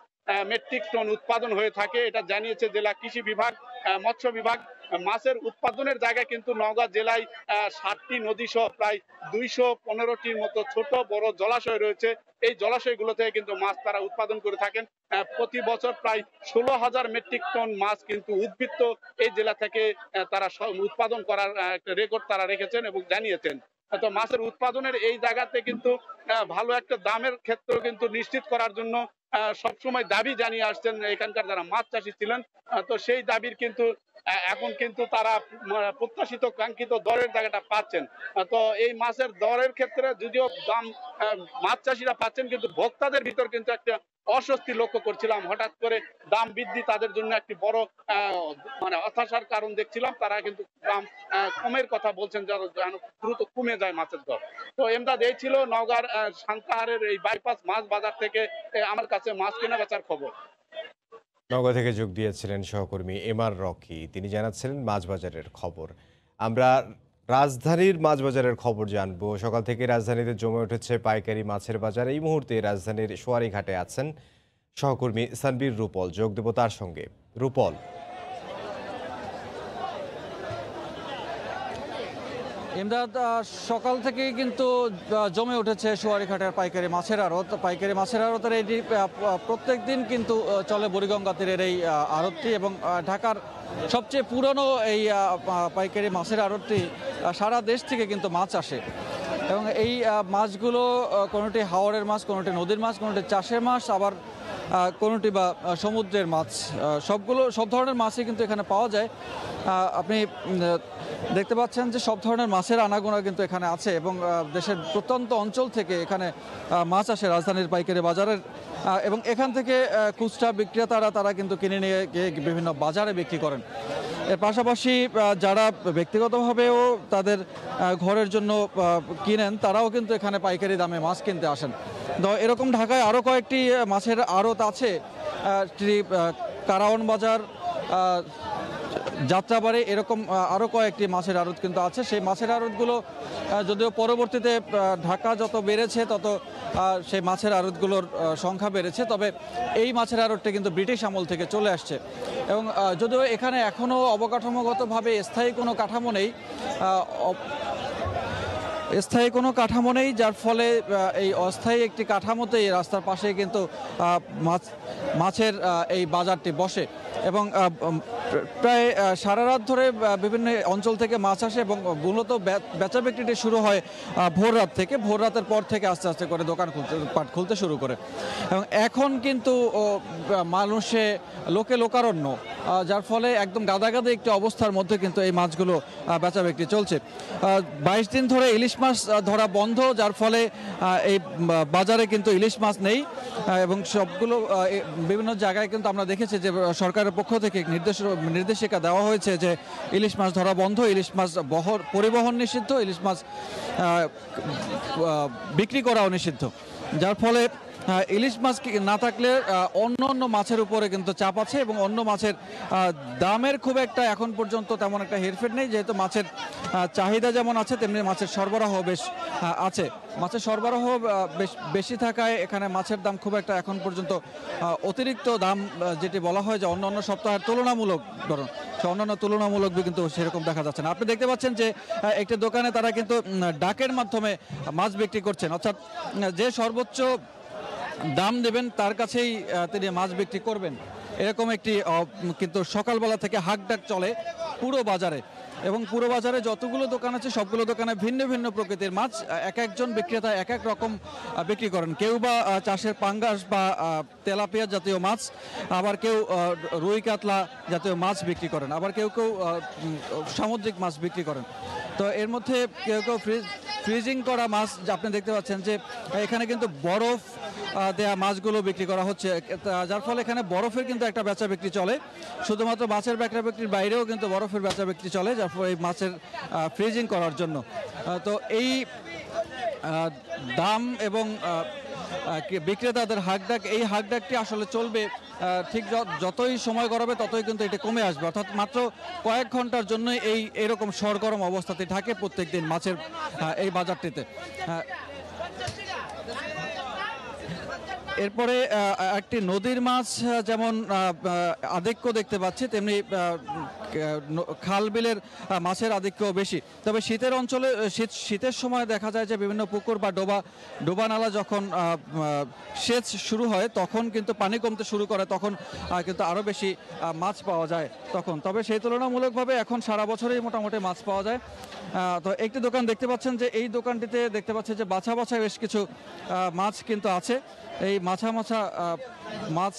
Speaker 16: মেট্রিক টন উৎপাদন হয়ে থাকে, এটা জানিয়েছে জেলা কৃষি বিভাগ, মৎস্য বিভাগ। মাছের উৎপাদনের জায়গায় কিন্তু নওগাঁ জেলায় 7টি নদী সহ প্রায় 215টির মতো ছোট বড় জলাশয় রয়েছে। এই জলাশয়গুলো থেকে কিন্তু মাছ তারা উৎপাদন করে থাকেন। প্রতি বছর প্রায় 16,000 মেট্রিক টন মাছ কিন্তু উদ্বৃত্ত এই জেলা থেকে তারা উৎপাদন করার একটা রেকর্ড তারা রেখেছেন এবং জানিয়েছেন। তো মাছের উৎপাদনের এই জায়গাতে কিন্তু ভালো একটা দামের ক্ষেত্র কিন্তু নিশ্চিত করার জন্য সবসময় দাবি জানিয়ে আসছেন এখানকার যারা মাছ চাষি ছিলেন। তো সেই দাবির কিন্তু এখন কিন্তু তারা প্রত্যাশিত কাঙ্ক্ষিত দরের জায়গাটা পাচ্ছেন। তো এই মাছের দরের ক্ষেত্রে যদিও দাম মাছ চাষিরা পাচ্ছেন, কিন্তু ভোক্তাদের ভিতর কিন্তু একটা অস্বস্তি লক্ষ্য করছিলাম। হঠাৎ করে দাম বৃদ্ধি তাদের জন্য একটি বড় হতাশার কারণ দেখছিলাম। তারা কিন্তু দাম কমের কথা বলছেন যেন দ্রুত কমে যায় মাছের দর। তো এমদাদ, এই ছিল নওগাঁর সান্তাহারের এই বাইপাস মাছ বাজার থেকে আমার কাছে মাছ কেনা বেচার খবর।
Speaker 1: নওগাঁ থেকে যোগ দিয়েছিলেন সহকর্মী এমআর রকি, তিনি জানাচ্ছিলেন মাছ বাজারের খবর। আমরা রাজধানীর মাছ বাজারের খবর জানবো। সকাল থেকে রাজধানীতে জমে উঠেছে পাইকারি মাছের বাজার। এই মুহূর্তে রাজধানীর সোয়ারীঘাটে আছেন সহকর্মী সানবীর রূপল, যোগ দেব তার সঙ্গে। রূপল,
Speaker 7: এমদাদ, সকাল থেকেই কিন্তু জমে উঠেছে সোয়ারীঘাটের পাইকারি মাছের আড়ত। পাইকারি মাছের আড়তের এটি প্রত্যেক দিন কিন্তু চলে বুড়িগঙ্গা তীরের এই আড়তটি এবং ঢাকার সবচেয়ে পুরনো এই পাইকারি মাছের আড়তটি সারা দেশ থেকে কিন্তু মাছ আসে এবং এই মাছগুলো কোনোটি হাওরের মাছ, কোনোটি নদীর মাছ, কোনোটি চাষের মাছ, আবার কোনোটি বা সমুদ্রের মাছ। সব ধরনের মাছই কিন্তু এখানে পাওয়া যায়। আপনি দেখতে পাচ্ছেন যে সব ধরনের মাছের আনাগোনা কিন্তু এখানে আছে এবং দেশের প্রত্যন্ত অঞ্চল থেকে এখানে মাছ আসে রাজধানীর পাইকারি বাজারের এবং এখান থেকে খুচরা বিক্রেতারা তারা কিন্তু কিনে নিয়ে গিয়ে বিভিন্ন বাজারে বিক্রি করেন। এর পাশাপাশি যারা ব্যক্তিগতভাবেও তাদের ঘরের জন্য কিনেন তারাও কিন্তু এখানে পাইকারি দামে মাছ কিনতে আসেন। তো এরকম ঢাকায় আরও কয়েকটি মাছের আড়ত আছে, কারাওয়ান বাজার, যাত্রাবাড়ি, এরকম আরও কয়েকটি মাছের আড়ত কিন্তু আছে। সেই মাছের আড়তগুলো যদিও পরবর্তীতে ঢাকা যত বেড়েছে তত সেই মাছের আড়তগুলোর সংখ্যা বেড়েছে, তবে এই মাছের আড়তটা কিন্তু ব্রিটিশ আমল থেকে চলে আসছে। এবং যদিও এখানে এখনও অবকাঠামোগতভাবে স্থায়ী কোনো কাঠামো নেই, যার ফলে এই অস্থায়ী একটি কাঠামোতে এই রাস্তার পাশে কিন্তু মাছের এই বাজারটি বসে এবং প্রায় সারা রাত ধরে বিভিন্ন অঞ্চল থেকে মাছ আসে এবং মূলত বেচা বিক্রিটি শুরু হয় ভোর রাত থেকে। ভোর রাতের পর থেকে আস্তে আস্তে করে দোকান খুলতে শুরু করে এবং এখন কিন্তু লোকে লোকারণ্য, যার ফলে একদম গাদাগাদা একটি অবস্থার মধ্যে কিন্তু এই মাছগুলো বেচা বিক্রি চলছে। 22 দিন ধরে ইলিশ মাছ ধরা বন্ধ, যার ফলে এই বাজারে কিন্তু ইলিশ মাছ নেই এবং সবগুলো বিভিন্ন জায়গায় কিন্তু আমরা দেখেছি যে সরকারের পক্ষ থেকে নির্দেশিকা দেওয়া হয়েছে যে ইলিশ মাছ ধরা বন্ধ, ইলিশ মাছ পরিবহন নিষিদ্ধ, ইলিশ মাছ বিক্রি করাও নিষিদ্ধ। যার ফলে ইলিশ মাছ না থাকলে অন্য মাছের উপরে কিন্তু চাপ আছে এবং অন্য মাছের দামের খুব একটা এখন পর্যন্ত তেমন একটা হেরফের নেই, যেহেতু মাছের চাহিদা যেমন আছে তেমনি মাছের সরবরাহ বেশ আছে। মাছের সরবরাহ বেশি থাকায় এখানে মাছের দাম খুব একটা এখন পর্যন্ত অতিরিক্ত দাম যেটি বলা হয় যে অন্য সপ্তাহের তুলনামূলক ধরুন অন্যান্য তুলনামূলক কিন্তু সেরকম দেখা যাচ্ছে না। আপনি দেখতে পাচ্ছেন যে একটি দোকানে তারা কিন্তু ডাকের মাধ্যমে মাছ বিক্রি করছেন, অর্থাৎ যে সর্বোচ্চ দাম দেবেন তার কাছেই তিনি মাছ বিক্রি করবেন, এরকম একটি কিন্তু সকালবেলা থেকে হাঁকডাক চলে পুরো বাজারে। এবং পুরো বাজারে যতগুলো দোকান আছে সবগুলো দোকানে ভিন্ন ভিন্ন প্রকৃতির মাছ এক একজন বিক্রেতা এক এক রকম বিক্রি করেন। কেউ বা চাষের পাঙ্গাস বা তেলাপিয়া জাতীয় মাছ, আবার কেউ রুই কাতলা জাতীয় মাছ বিক্রি করেন, আবার কেউ সামুদ্রিক মাছ বিক্রি করেন। তো এর মধ্যে কেউ ফ্রিজিং করা মাছ আপনি দেখতে পাচ্ছেন যে এখানে কিন্তু বরফ দেয়া মাছগুলো বিক্রি করা হচ্ছে, যার ফলে এখানে বরফের কিন্তু একটা বেচা বিক্রি চলে। শুধুমাত্র মাছের বেচা বিক্রির বাইরেও কিন্তু বরফের বেচা বিক্রি চলে, যার ফলে এই মাছের ফ্রিজিং করার জন্য। তো এই দাম এবং বিক্রেতাদের হাঁকডাক, এই হাঁকডাকটি আসলে চলবে ঠিক যতই সময় গড়াবে ততই কিন্তু এটা কমে আসবে, অর্থাৎ মাত্র কয়েক ঘন্টার জন্য এইরকম সরগরম অবস্থাতে থাকে প্রত্যেক দিন মাছের এই বাজারটিতে। এরপরে একটি নদীর মাছ যেমন আধিক্য দেখতে পাচ্ছি, তেমনি খাল বিলের মাছের আধিক্য বেশি। তবে শীতের অঞ্চলে শীতের সময় দেখা যায় যে বিভিন্ন পুকুর বা ডোবা নালা যখন সেচ শুরু হয় তখন কিন্তু পানি কমতে শুরু করে, তখন কিন্তু আরও বেশি মাছ পাওয়া যায় তখন। তবে সেই তুলনামূলকভাবে এখন সারা বছরেই মোটামুটি মাছ পাওয়া যায়। তো একটি দোকান দেখতে পাচ্ছেন যে এই দোকানটিতে দেখতে পাচ্ছেন যে বাছা বেশ কিছু মাছ কিন্তু আছে। এই মাছ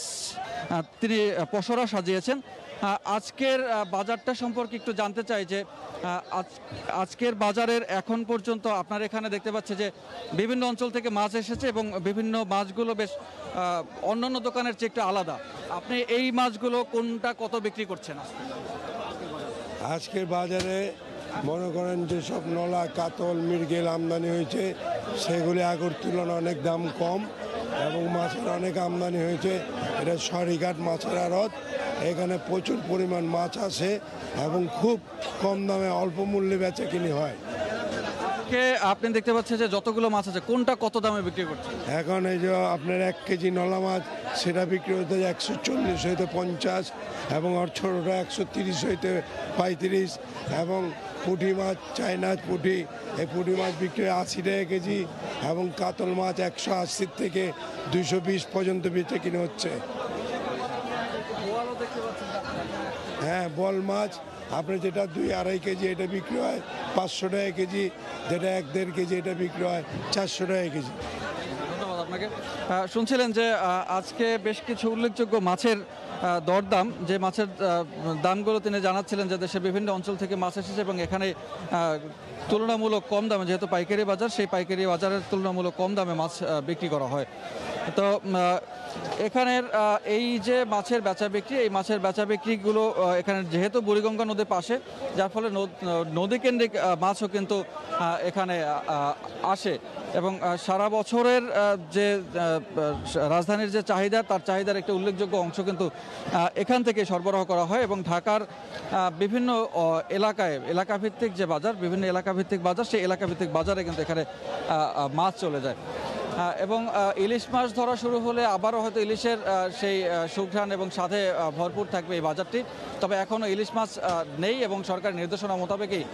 Speaker 7: তিনি পসরা সাজিয়েছেন। আজকের বাজারটা সম্পর্কে একটু জানতে চাই যে আজকের বাজারের এখন পর্যন্ত আপনার এখানে দেখতে পাচ্ছে যে বিভিন্ন অঞ্চল থেকে মাছ এসেছে এবং বিভিন্ন মাছগুলো বেশ অন্যান্য দোকানের চেয়ে একটু আলাদা। আপনি এই মাছগুলো কোনটা কত বিক্রি করছেন
Speaker 10: আজকের বাজারে? মনে করেন যে সব নলা, কাতল, মৃগেল আমদানি হয়েছে, সেগুলি আগের তুলনায় অনেক দাম কম এবং মাছের অনেক আমদানি হয়েছে। এটা সরিঘাট মাছের আড়ত, এখানে প্রচুর পরিমাণ মাছ আসে এবং খুব কম দামে অল্প মূল্যে বেচা কিনি হয়।
Speaker 7: আপনি দেখতে পাচ্ছেন যে যতগুলো মাছ আছে কোনটা কত দামে বিক্রি করছে?
Speaker 10: এখন এই যে আপনার 1 কেজি নলা মাছ সেটা বিক্রি হতে 140 হইতে 50 এবং ওর ছোটোটা 130 হইতে 35 এবং পুঁটি মাছ, চাইনা পুঁটি, এই পুঁটি মাছ বিক্রি 80 টাকা কেজি এবং কাতল মাছ 180 থেকে 220 পর্যন্ত বেচে কিনে হচ্ছে। হ্যাঁ, বল মাছ আপনার যেটা 2-2.5 কেজি এটা বিক্রি হয় 500 টাকা কেজি, যেটা 1-1.5 কেজি এটা বিক্রি হয় 400 টাকা কেজি।
Speaker 7: ধন্যবাদ আপনাকে। শুনছিলেন যে আজকে বেশ কিছু উল্লেখযোগ্য মাছের দরদাম, যে মাছের দামগুলো তিনি জানাচ্ছিলেন যে দেশের বিভিন্ন অঞ্চল থেকে মাছ এসেছে এবং এখানে তুলনামূলক কম দামে, যেহেতু পাইকারি বাজার, সেই পাইকারি বাজারের তুলনামূলক কম দামে মাছ বিক্রি করা হয়। তো এখানের এই যে মাছের বেচা বিক্রি, এই মাছের বেচা বিক্রিগুলো এখানে যেহেতু বুড়িগঙ্গা নদীর পাশে, যার ফলে নদী কেন্দ্রিক মাছও কিন্তু এখানে আসে এবং সারা বছরের যে রাজধানীর যে চাহিদা, তার চাহিদার একটা উল্লেখযোগ্য অংশ কিন্তু এখান থেকে সরবরাহ করা হয় এবং ঢাকার বিভিন্ন এলাকাভিত্তিক যে বাজার, বিভিন্ন এলাকাভিত্তিক বাজার, সেই এলাকাভিত্তিক বাজারে কিন্তু এখানে মাছ চলে যায় এবং ইলিশ মাছ ধরা শুরু হলে আবারও হয়তো ইলিশের সেই সুঘ্রাণ এবং স্বাদে ভরপুর থাকবে এই বাজারটি। তবে এখনও ইলিশ মাছ নেই এবং সরকারের নির্দেশনা মোতাবেকই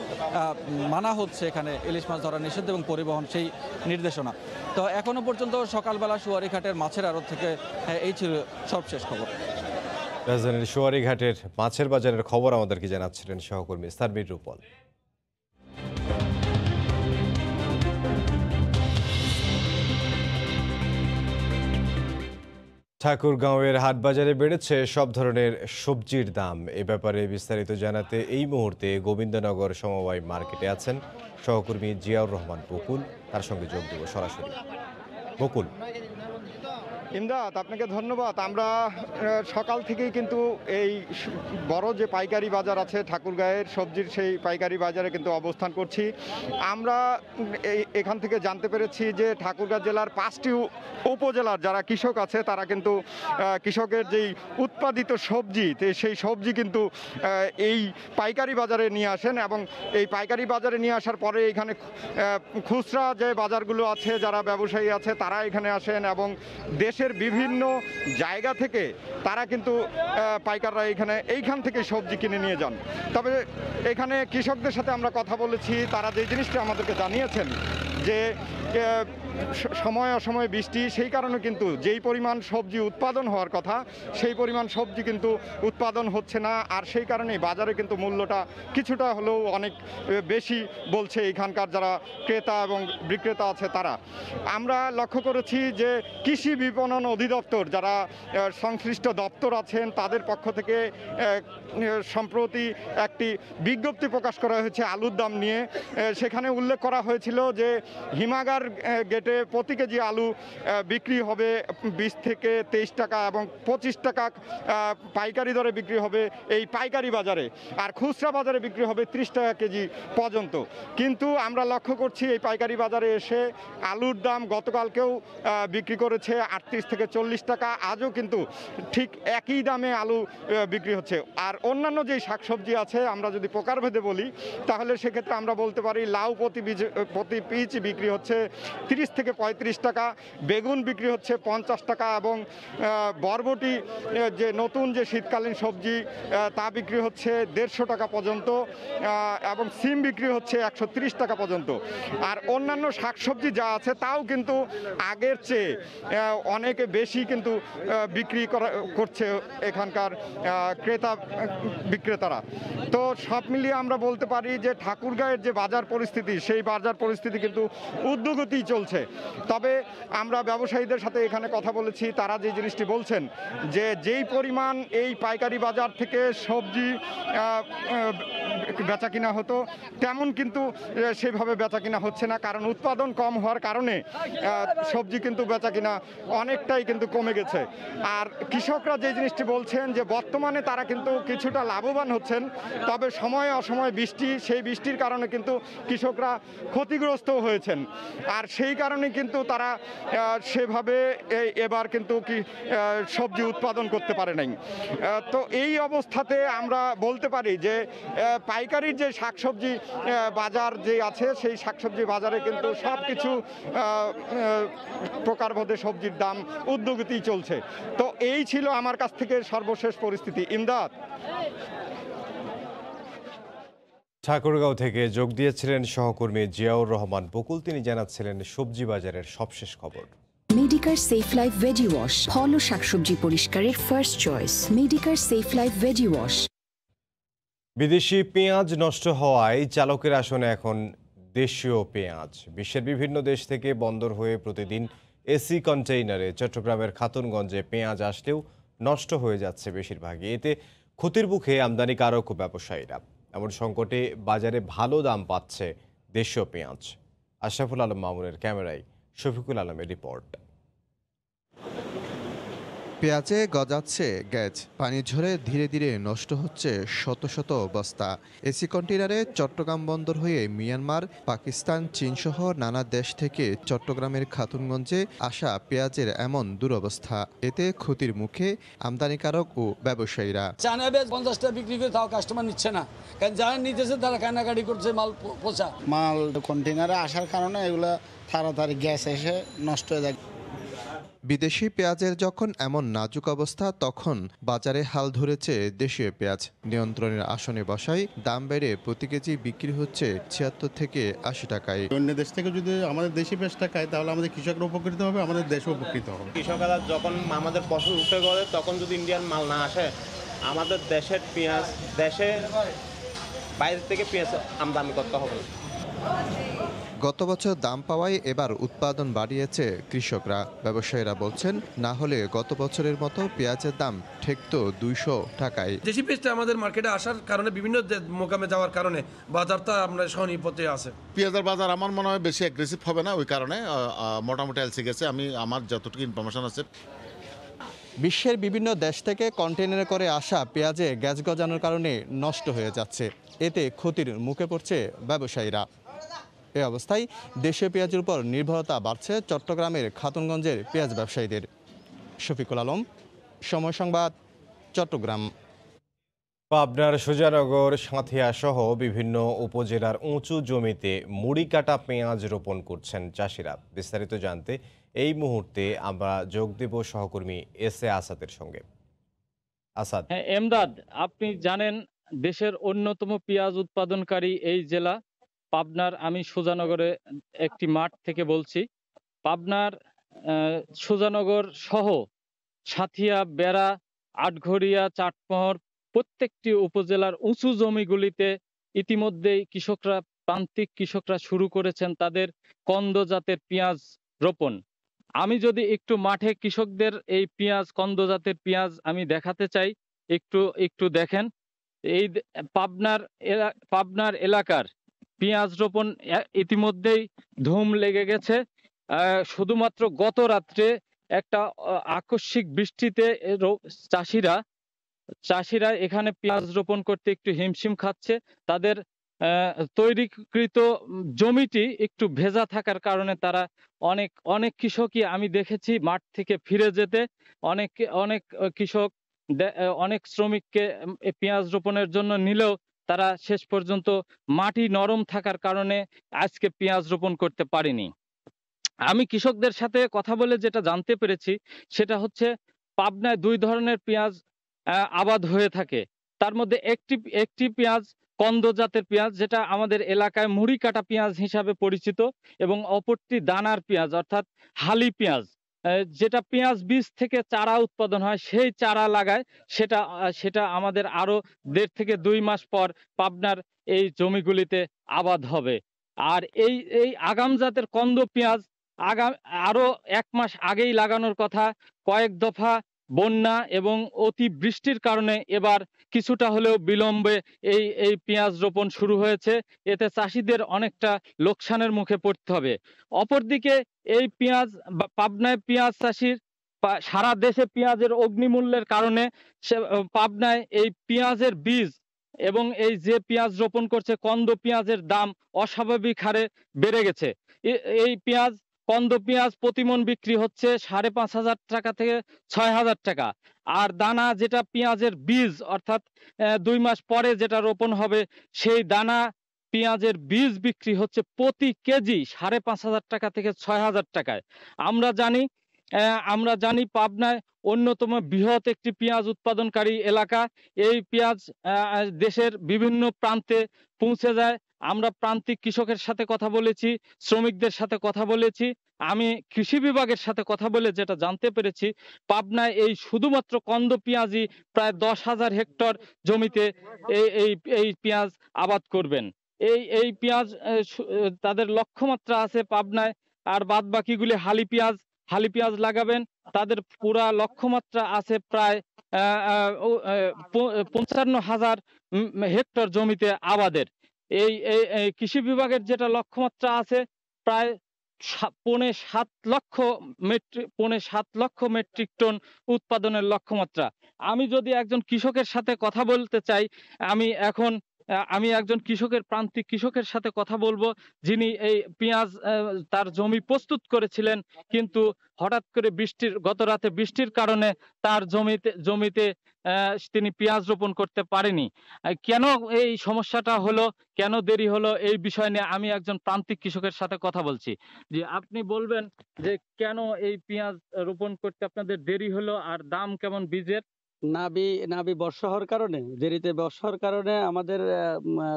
Speaker 7: মানা হচ্ছে এখানে ইলিশ মাছ ধরা নিষিদ্ধ এবং পরিবহন সেই নির্দেশনা। তো এখনও পর্যন্ত সকালবেলা সুয়ারীঘাটের মাছের আড়ত থেকে এই ছিল সবশেষ খবর।
Speaker 1: রাজধানীর সুয়ারীঘাটের মাছের বাজারের খবর আমাদেরকে জানাচ্ছিলেন সহকর্মী সারমির রূপল। ঠাকুরগাঁওয়ের হাটবাজারে বেড়েছে সব ধরনের সবজির দাম। এ ব্যাপারে বিস্তারিত জানাতে এই মুহূর্তে গোবিন্দনগর সমবায় মার্কেটে আছেন সহকর্মী জিয়াউর রহমান বকুল, তার সঙ্গে যোগ দেব সরাসরি। বকুল।
Speaker 11: ইমদাদ, আপনাকে ধন্যবাদ। আমরা সকাল থেকেই কিন্তু এই বড় যে পাইকারি বাজার আছে ঠাকুরগাঁয়ের সবজির, সেই পাইকারি বাজারে কিন্তু অবস্থান করছি। আমরা এখান থেকে জানতে পেরেছি যে ঠাকুরগাঁ জেলার 5টি উপজেলার যারা কৃষক আছে তারা কিন্তু কৃষকের যেই উৎপাদিত সবজি, সেই সবজি কিন্তু এই পাইকারি বাজারে নিয়ে আসেন এবং এই পাইকারি বাজারে নিয়ে আসার পরে এখানে খুচরা যে বাজারগুলো আছে, যারা ব্যবসায়ী আছে তারা এখানে আসেন এবং দেশের বিভিন্ন জায়গা থেকে তারা কিন্তু পাইকাররা এইখান থেকে সবজি কিনে নিয়ে যান। তবে এখানে কৃষকদের সাথে আমরা কথা বলেছি, তারা যে জিনিসটা আমাদেরকে জানিয়েছেন যে সময় অসময়ে বৃষ্টি, সেই কারণে কিন্তু যেই পরিমাণ সবজি উৎপাদন হওয়ার কথা সেই পরিমাণ সবজি কিন্তু উৎপাদন হচ্ছে না, আর সেই কারণেই বাজারে কিন্তু মূল্যটা কিছুটা হলেও অনেক বেশি বলছে এখানকার যারা ক্রেতা এবং বিক্রেতা আছে তারা। আমরা লক্ষ্য করেছি যে কৃষি বিপণন অধিদপ্তর যারা সংশ্লিষ্ট দপ্তর আছেন তাদের পক্ষ থেকে সম্প্রতি একটি বিজ্ঞপ্তি প্রকাশ করা হয়েছে আলুর দাম নিয়ে। সেখানে উল্লেখ করা হয়েছিল যে হিমাগার গেটে প্রতি কেজি আলু বিক্রি হবে 20 থেকে 23 টাকা এবং 25 টাকা পাইকারি দরে বিক্রি হবে এই পাইকারি বাজারে, আর খুচরা বাজারে বিক্রি হবে 30 টাকা কেজি পর্যন্ত। কিন্তু আমরা লক্ষ্য করছি এই পাইকারি বাজারে এসে আলুর দাম গতকালকেও বিক্রি করেছে 38 থেকে 40 টাকা, আজও কিন্তু ঠিক একই দামে আলু বিক্রি হচ্ছে। আর অন্যান্য যেই শাকসবজি আছে আমরা যদি প্রকারভেদে বলি তাহলে সেক্ষেত্রে আমরা বলতে পারি লাউ প্রতি পিচ বিক্রি হচ্ছে 30 থেকে 35 টাকা, বেগুন বিক্রি হচ্ছে 50 টাকা এবং বরবটি যে নতুন যে শীতকালীন সবজি তা বিক্রি হচ্ছে 150 টাকা পর্যন্ত এবং সিম বিক্রি হচ্ছে 130 টাকা পর্যন্ত। আর অন্যান্য শাকসবজি যা আছে তাও কিন্তু আগের চেয়ে অনেক বেশি কিন্তু বিক্রি করছে এখানকার ক্রেতা বিক্রেতারা। তো সব মিলিয়ে আমরা বলতে পারি যে ঠাকুরগাঁয়ের যে বাজার পরিস্থিতি, সেই বাজার পরিস্থিতি কিন্তু ঊর্ধ্বগতিই চলছে। তবে আমরা ব্যবসায়ীদের সাথে এখানে কথা বলেছি, তারা যে জিনিসটি বলছেন যে যেই পরিমাণ এই পাইকারি বাজার থেকে সবজি বেচা কিনা হতো তেমন কিন্তু সেভাবে বেচা কিনা হচ্ছে না, কারণ উৎপাদন কম হওয়ার কারণে সবজি কিন্তু বেচা কিনা অনেকটাই কিন্তু কমে গেছে। আর কৃষকরা যে জিনিসটি বলছেন যে বর্তমানে তারা কিন্তু কিছুটা লাভবান হচ্ছেন, তবে সময়ে অসময়ে বৃষ্টি, সেই বৃষ্টির কারণে কিন্তু কৃষকরা ক্ষতিগ্রস্ত হয়েছেন, আর সেই কারণে কিন্তু তারা সেভাবে এবার কিন্তু সবজি উৎপাদন করতে পারে নাই। তো এই অবস্থাতে আমরা বলতে পারি যে পাইকারির যে শাকসবজি বাজার যে আছে সেই শাকসবজি বাজারে কিন্তু সব কিছু প্রকারভেদে সবজির দাম ঊর্ধ্বগতিই চলছে। তো এই ছিল আমার কাছ থেকে সর্বশেষ পরিস্থিতি। ইমদাদ।
Speaker 1: ঠাকুরগাঁও থেকে যোগ দিয়েছিলেন সহকর্মী জিয়াউর রহমান বকুল, তিনি জানাচ্ছিলেন সবজি বাজারের সবশেষ খবর।
Speaker 12: Medicare safe life veggie wash, ফল ও শাকসবজি পরিষ্কারের first choice. Medicare safe life veggie wash.
Speaker 1: বিদেশি পেঁয়াজ নষ্ট হওয়ায় চালকের আসনে এখন দেশীয় পেঁয়াজ। বিশ্বের বিভিন্ন দেশ থেকে বন্দর হয়ে প্রতিদিন এসি কন্টেইনারে চট্টগ্রামের খাতুনগঞ্জে পেঁয়াজ আসলেও নষ্ট হয়ে যাচ্ছে বেশিরভাগই। এতে ক্ষতির মুখে আমদানিকারক ও ব্যবসায়ীরা। এমন সংকটে বাজারে ভালো দাম পাচ্ছে দেশীয় পেঁয়াজ। আশরাফুল আলম মামুনের ক্যামেরায় শফিকুল আলমের রিপোর্ট।
Speaker 13: পেঁয়াজে গজাচ্ছে গ্যাস, পানি ঝরে ধীরে ধীরে নষ্ট হচ্ছে শত শত বস্তা। এসি কন্টেইনারে চট্টগ্রাম বন্দর হয়ে মিয়ানমার, পাকিস্তান, চীনসহ নানা দেশ থেকে চট্টগ্রামের খাতুনগঞ্জে আসা পেঁয়াজের এমন দুরবস্থা। এতে ক্ষতির মুখে আমদানিকারক ও ব্যবসায়ীরা।
Speaker 14: চায়না পেঁয়াজ 50 টাকা বিক্রি করে তাও কাস্টমার নিচ্ছে না, কারণ যারা নিতেছে তারা কান্নাকাটি করছে, মাল পচা
Speaker 15: মাল কন্টেইনারে আসার কারণে এগুলো তাড়াতাড়ি গ্যাস এসে নষ্ট হয়ে যায়।
Speaker 13: বিদেশি পেঁয়াজের যখন এমন নাজুক অবস্থা, তখন বাজারে হাল ধরেছে দেশীয় পেঁয়াজ। নিয়ন্ত্রণের আসনে বসায় দাম বেড়ে প্রতি কেজি বিক্রি হচ্ছে 76 থেকে 80 টাকায়।
Speaker 17: অন্য দেশ থেকে যদি আমাদের দেশি পেঁয়াজটা খায় তাহলে আমাদের কৃষকরা উপকৃত হবে, আমাদের দেশও উপকৃত হবে।
Speaker 18: কৃষকরা যখন আমাদের ফসল উঠে গেলে তখন যদি ইন্ডিয়ান মাল না আসে, আমাদের দেশের পেঁয়াজ দেশে বাইরে থেকে পেঁয়াজ আমদানি করতে হবে।
Speaker 13: গত বছর দাম পাওয়ায় এবার উৎপাদন বাড়িয়েছে কৃষকরা। ব্যবসায়ীরা বলছেন, না হলে গত বছরের মতো পেঁয়াজের দাম ঠেকতো 200 টাকায়।
Speaker 19: দেশি পেঁয়াজটা আমাদের মার্কেটে আসার কারণে, বিভিন্ন মোকামে যাওয়ার কারণে বাজারটা আমরা সহনীপথে আছে।
Speaker 17: পেঁয়াজের বাজার আমার মনে হয় বেশি অ্যাগ্রেসিভ হবে না, ওই কারণে মোটামুটি এলসি গেছে। আমার যতটুকু ইনফরমেশন আছে।
Speaker 13: বিশ্বের বিভিন্ন দেশ থেকে কন্টেইনারে করে আসা পেঁয়াজে গ্যাস গজানোর কারণে নষ্ট হয়ে যাচ্ছে। এতে ক্ষতির মুখে পড়ছে ব্যবসায়ীরা। এ অবস্থায় দেশীয় পেঁয়াজের উপর নির্ভরতা বাড়ছে চট্টগ্রামের খাতুনগঞ্জের পেঁয়াজ ব্যবসায়ীদের। শফিকুল আলম, সময় সংবাদ, চট্টগ্রাম।
Speaker 1: পাবনার সুজানগর, সাঁথিয়া সহ বিভিন্ন উপজেলার উঁচু জমিতে মুড়ি কাটা পেঁয়াজ রোপণ করছেন চাষিরা। বিস্তারিত জানতে এই মুহূর্তে আমরা যোগ দেব সহকর্মী এস.এ. আসাদের সঙ্গে। আসাদ।
Speaker 20: হ্যাঁ এমদাদ, আপনি জানেন দেশের অন্যতম পেঁয়াজ উৎপাদনকারী এই জেলা পাবনার। আমি সুজানগরে একটি মাঠ থেকে বলছি। পাবনার সুজানগর সহ সাঁথিয়া, বেড়া, আটঘরিয়া, চাটমোহর প্রত্যেকটি উপজেলার উঁচু জমিগুলিতে ইতিমধ্যেই প্রান্তিক কৃষকরা শুরু করেছেন তাদের কন্দ জাতের পেঁয়াজ রোপণ। আমি যদি একটু মাঠে কৃষকদের এই পেঁয়াজ, কন্দ জাতের পেঁয়াজ আমি দেখাতে চাই, একটু দেখেন। এই পাবনার এলাকার পেঁয়াজ রোপণ ইতিমধ্যেই ধুম লেগে গেছে। শুধুমাত্র গত রাত্রে একটা আকস্মিক বৃষ্টিতে চাষিরা এখানে পেঁয়াজ রোপণ করতে একটু হিমশিম খাচ্ছে। তাদের তৈরিকৃত জমিটি একটু ভেজা থাকার কারণে তারা অনেক কৃষকই আমি দেখেছি মাঠ থেকে ফিরে যেতে। অনেক কৃষক অনেক শ্রমিককে পেঁয়াজ রোপণের জন্য নিলেও তারা শেষ পর্যন্ত মাটি নরম থাকার কারণে আজকে পেঁয়াজ রোপণ করতে পারেনি। আমি কৃষকদের সাথে কথা বলে যেটা জানতে পেরেছি সেটা হচ্ছে পাবনায় দুই ধরনের পেঁয়াজ আবাদ হয়ে থাকে। তার মধ্যে একটি পেঁয়াজ কন্দ জাতের পেঁয়াজ, যেটা আমাদের এলাকায় মুড়ি কাটা পেঁয়াজ হিসাবে পরিচিত, এবং অপরটি দানার পেঁয়াজ অর্থাৎ হালি পেঁয়াজ, যেটা পেঁয়াজ বীজ থেকে চারা উৎপাদন হয়, সেই চারা লাগায় সেটা আমাদের আরো 1.5 থেকে 2 মাস পর পাবনার এই জমিগুলিতে আবাদ হবে। আর এই আগাম জাতের কন্দ পেঁয়াজ আরো 1 মাস আগেই লাগানোর কথা। কয়েক দফা বন্যা এবং অতি বৃষ্টির কারণে এবার কিছুটা হলেও বিলম্বে এই পেঁয়াজ রোপণ শুরু হয়েছে। এতে চাষিদের অনেকটা লোকসানের মুখে পড়তে হবে। অপরদিকে এই পেঁয়াজ, পাবনায় পেঁয়াজ চাষির সারা দেশে পেঁয়াজের অগ্নিমূল্যের কারণে পাবনায় এই পেঁয়াজের বীজ এবং এই যে পেঁয়াজ রোপণ করছে কন্দ পেঁয়াজের দাম অস্বাভাবিক হারে বেড়ে গেছে। এই কন্দ পেঁয়াজ প্রতিমন বিক্রি হচ্ছে 5,500 টাকা থেকে 6,000 টাকা। আর দানা, যেটা পেঁয়াজের বীজ অর্থাৎ 2 মাস পরে যেটা রোপণ হবে, সেই দানা পেঁয়াজের বীজ বিক্রি হচ্ছে প্রতি কেজি 5,500 টাকা থেকে 6,000 টাকায়। আমরা জানি পাবনায় অন্যতম বৃহৎ একটি পেঁয়াজ উৎপাদনকারী এলাকা। এই পেঁয়াজ দেশের বিভিন্ন প্রান্তে পৌঁছে যায়। আমরা প্রান্তিক কৃষকের সাথে কথা বলেছি, শ্রমিকদের সাথে কথা বলেছি। আমি কৃষি বিভাগের সাথে কথা বলে যেটা জানতে পেরেছি, পাবনায় এই শুধুমাত্র কন্দ পেঁয়াজই প্রায় 10,000 হেক্টর জমিতে এই পেঁয়াজ আবাদ করবেন। এই পেঁয়াজ তাদের লক্ষ্যমাত্রা আছে পাবনায়, আর বাদ বাকিগুলি হালি পেঁয়াজ লাগাবেন। তাদের পুরা লক্ষ্যমাত্রা আছে প্রায় 55,000 হেক্টর জমিতে আবাদের। এই কৃষি বিভাগের যেটা লক্ষ্যমাত্রা আছে প্রায় পৌনে 7 লক্ষ মেট্রিক টন উৎপাদনের লক্ষ্যমাত্রা। আমি যদি একজন কৃষকের সাথে কথা বলতে চাই, আমি একজন প্রান্তিক কৃষকের সাথে কথা বলবো, যিনি এই পেঁয়াজ তার জমি প্রস্তুত করেছিলেন, কিন্তু হঠাৎ করে গত রাতে বৃষ্টির কারণে তার জমিতে তিনি পেঁয়াজ রোপণ করতে পারেনি। কেন এই সমস্যাটা হলো, কেন দেরি হলো, এই বিষয় নিয়ে আমি একজন প্রান্তিক কৃষকের সাথে কথা বলছি। যে আপনি বলবেন যে কেন এই পেঁয়াজ রোপণ করতে আপনাদের দেরি হলো, আর দাম কেমন বীজের?
Speaker 2: নাবি বর্ষা হওয়ার কারণে, দেরিতে বর্ষার কারণে আমাদের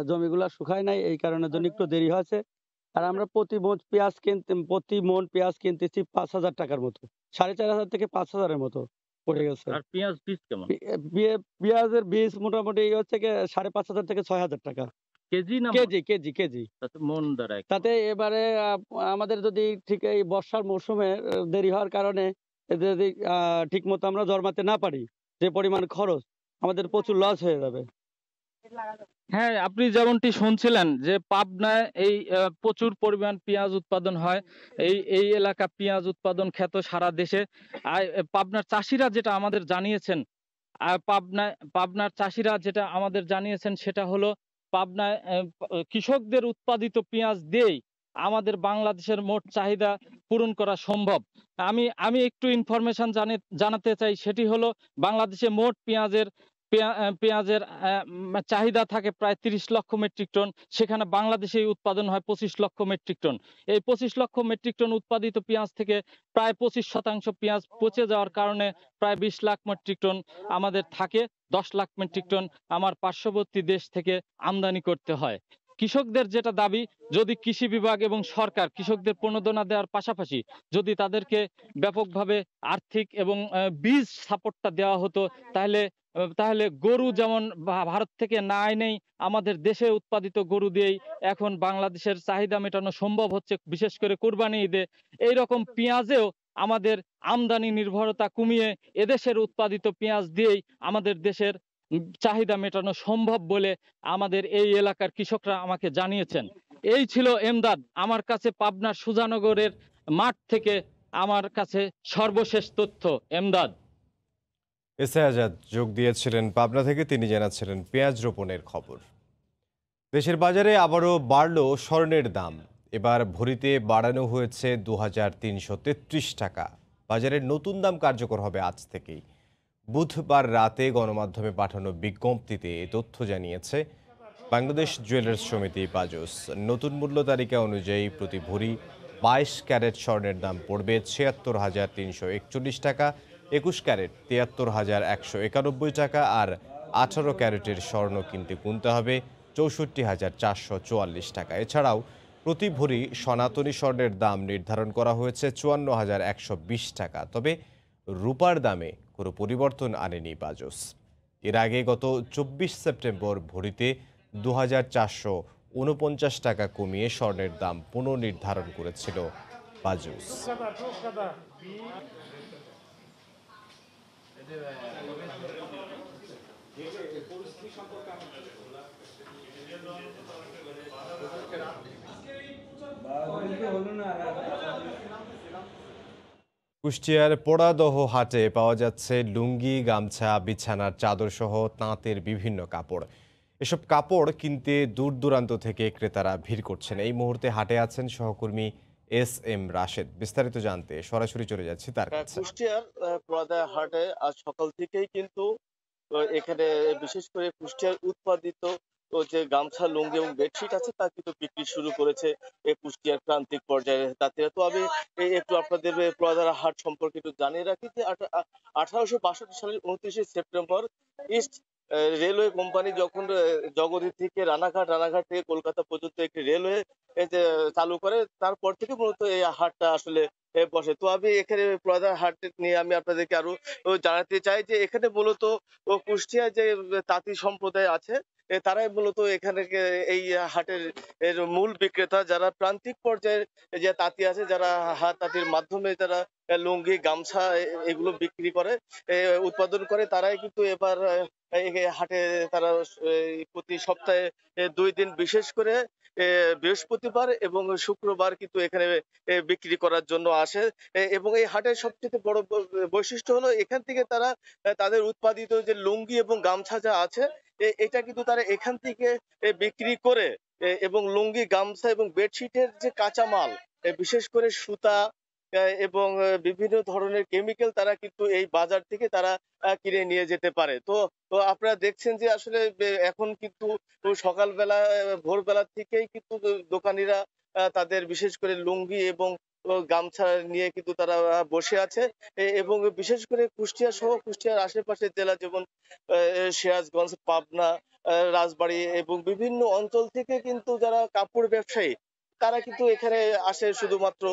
Speaker 2: জমিগুলা শুকায় নাই, এই কারণে জন্য একটু দেরি হয়েছে। আর আমরা প্রতি মন পেঁয়াজ কিনতেছি 5,000 টাকার মতো, 4,500 থেকে 5,000-এর মতো পড়ে গেছে।
Speaker 20: আর পেঁয়াজ বীজ কেমন?
Speaker 2: পেঁয়াজের বীজ মোটামুটি হচ্ছে 5,500 থেকে 6,000 টাকা
Speaker 20: কেজি না
Speaker 2: কেজি
Speaker 20: মন দাঁড়ায়।
Speaker 2: তাতে এবারে আমাদের যদি ঠিক এই বর্ষার মৌসুমে দেরি হওয়ার কারণে যদি ঠিক মতো আমরা জন্মাতে না পারি, যে পরিমাণ খরচ, আমাদের প্রচুর লস হয়ে যাবে।
Speaker 20: হ্যাঁ, আপনি যেমনটি শুনছিলেন যে পাবনায় এই প্রচুর পরিমাণ পেঁয়াজ উৎপাদন হয়। এই এলাকা পেঁয়াজ উৎপাদন খ্যাত সারা দেশে। আর পাবনার চাষিরা যেটা আমাদের জানিয়েছেন, সেটা হলো পাবনায় কৃষকদের উৎপাদিত পেঁয়াজ দিয়েই আমাদের বাংলাদেশের মোট চাহিদা পূরণ করা সম্ভব। আমি একটু ইনফরমেশন জানাতে চাই, সেটি হলো বাংলাদেশে মোট পেঁয়াজের চাহিদা থাকে প্রায় 30 লক্ষ মেট্রিক টন, সেখানে বাংলাদেশে উৎপাদন হয় 25 লক্ষ মেট্রিক টন। এই 25 লক্ষ মেট্রিক টন উৎপাদিত পেঁয়াজ থেকে প্রায় 25% পেঁয়াজ পচে যাওয়ার কারণে প্রায় 20 লাখ মেট্রিক টন আমাদের থাকে। 10 লাখ মেট্রিক টন আমার পার্শ্ববর্তী দেশ থেকে আমদানি করতে হয়। কৃষকদের যেটা দাবি, যদি কৃষি বিভাগ এবং সরকার কৃষকদের প্রণোদনা দেওয়ার পাশাপাশি যদি তাদেরকে ব্যাপকভাবে আর্থিক এবং বীজ সাপোর্টটা দেওয়া হতো, তাহলে গরু যেমন ভারত থেকে না আনেই আমাদের দেশে উৎপাদিত গরু দিয়েই এখন বাংলাদেশের চাহিদা মেটানো সম্ভব হচ্ছে, বিশেষ করে কুরবানি ঈদে। এইরকম পেঁয়াজেও আমাদের আমদানি নির্ভরতা কমিয়ে এদেশের উৎপাদিত পেঁয়াজ দিয়েই আমাদের দেশের চাহিদা মেটানো সম্ভব বলে আমাদের এই এলাকার কৃষকরা আমাকে জানিয়েছেন। এই ছিল এমদাদ আমার কাছে পাবনার সুজানগরের মাঠ থেকে আমার কাছে সর্বশেষ তথ্য। এমদাদ।
Speaker 1: এসে আজাদ যোগ দিয়েছিলেন পাবনা থেকে, তিনি জানাচ্ছিলেন পেঁয়াজ রোপণের খবর। দেশের বাজারে আবারও বাড়ল স্বর্ণের দাম। এবার ভরিতে বাড়ানো হয়েছে 2,333 টাকা। বাজারের নতুন দাম কার্যকর হবে আজ থেকেই। বুধবার রাতে গণমাধ্যমে পাঠানো বিজ্ঞপ্তিতে এ তথ্য জানিয়েছে বাংলাদেশ জুয়েলার্স সমিতি বাজুস। নতুন মূল্য তালিকা অনুযায়ী প্রতি ভরি 22 ক্যারেট স্বর্ণের দাম পড়বে 76,341 টাকা, 21 ক্যারেট 73,191 টাকা, আর 18 ক্যারেটের স্বর্ণ কিনতে হবে 64,444 টাকা। এছাড়াও প্রতি ভরি সনাতনী স্বর্ণের দাম নির্ধারণ করা হয়েছে 54,120 টাকা। তবে রূপার দামে কোনো পরিবর্তন আনেনি বাজুস। এর আগে গত 24 সেপ্টেম্বর ভরিতে 2,449 টাকা কমিয়ে স্বর্ণের দাম পুনর্নির্ধারণ করেছিল বাজুস। কুষ্টিয়ার পোড়াদহ হাটে পাওয়া যাচ্ছে লুঙ্গি, গামছা, বিছানার চাদর সহ তাঁতের বিভিন্ন কাপড়। এসব কাপড় কিনতে দূর দূরান্ত থেকে ক্রেতারা ভিড় করছেন। এই মুহূর্তে হাটে আছেন সহকর্মী SM রাশেদ। বিস্তারিত জানতে সরাসরি চলে যাচ্ছি তার কাছে।
Speaker 3: কুষ্টিয়ার পোড়াদহ হাটে আজ সকাল থেকেই কিন্তু এখানে বিশেষ করে কুষ্টিয়ার উৎপাদিত যে গামছা, লুঙ্গি এবং বেডশিট আছে তা কিন্তু বিক্রি শুরু করেছে এই কুষ্টিয়ার প্রান্তিক পর্যায়ে তাঁতিরা। তো আমি একটু আপনাদের পোড়াদহ হাট সম্পর্কে একটু জানিয়ে রাখি যে 1862 সালের 29শে সেপ্টেম্বর ইস্ট রেলওয়ে কোম্পানি যখন জগদী থেকে রানাঘাট থেকে কলকাতা পর্যন্ত একটি রেলওয়ে চালু করে, তারপর থেকে মূলত এই হাটটা আসলে বসে। তো আমি এখানে পোড়াদহ হাট নিয়ে আমি আপনাদেরকে আরো জানাতে চাই যে এখানে মূলত কুষ্টিয়া যে তাঁতি সম্প্রদায় আছে তারাই মূলত এখানে এই হাটের মূল বিক্রেতা, যারা প্রান্তিক পর্যায়ে যে তাঁতি আছে, যারা হাত তাঁতির মাধ্যমে যারা লুঙ্গি গামছা এগুলো বিক্রি করে উৎপাদন করে তারাই কিন্তু এবার এই হাটে তারা প্রতি সপ্তাহে 2 দিন বিশেষ করে বৃহস্পতিবার এবং শুক্রবার কিন্তু এখানে বিক্রি করার জন্য আসে এবং এই হাটের সবচেয়ে বড় বৈশিষ্ট্য হলো এখান থেকে তারা তাদের উৎপাদিত যে লুঙ্গি এবং গামছা যা আছে এটা কিন্তু তারা এখান থেকে বিক্রি করে এবং লুঙ্গি গামছা এবং বেডশিটের যে কাঁচামাল বিশেষ করে সুতা এবং বিভিন্ন ধরনের কেমিক্যাল তারা কিন্তু এই বাজার থেকে তারা কিনে নিয়ে যেতে পারে। তো আপনারা দেখছেন যে আসলে এখন কিন্তু সকালবেলা ভোরবেলা থেকেই কিন্তু দোকানিরা তাদের বিশেষ করে লুঙ্গি এবং গামছা নিয়ে কিন্তু তারা বসে আছে এবং বিশেষ করে কুষ্টিয়া সহ কুষ্টিয়ার আশেপাশের জেলা যেমন সিরাজগঞ্জ, পাবনা, রাজবাড়ী এবং বিভিন্ন অঞ্চল থেকে কিন্তু যারা কাপড় ব্যবসায়ী তারা কিন্তু এখানে আসে শুধুমাত্র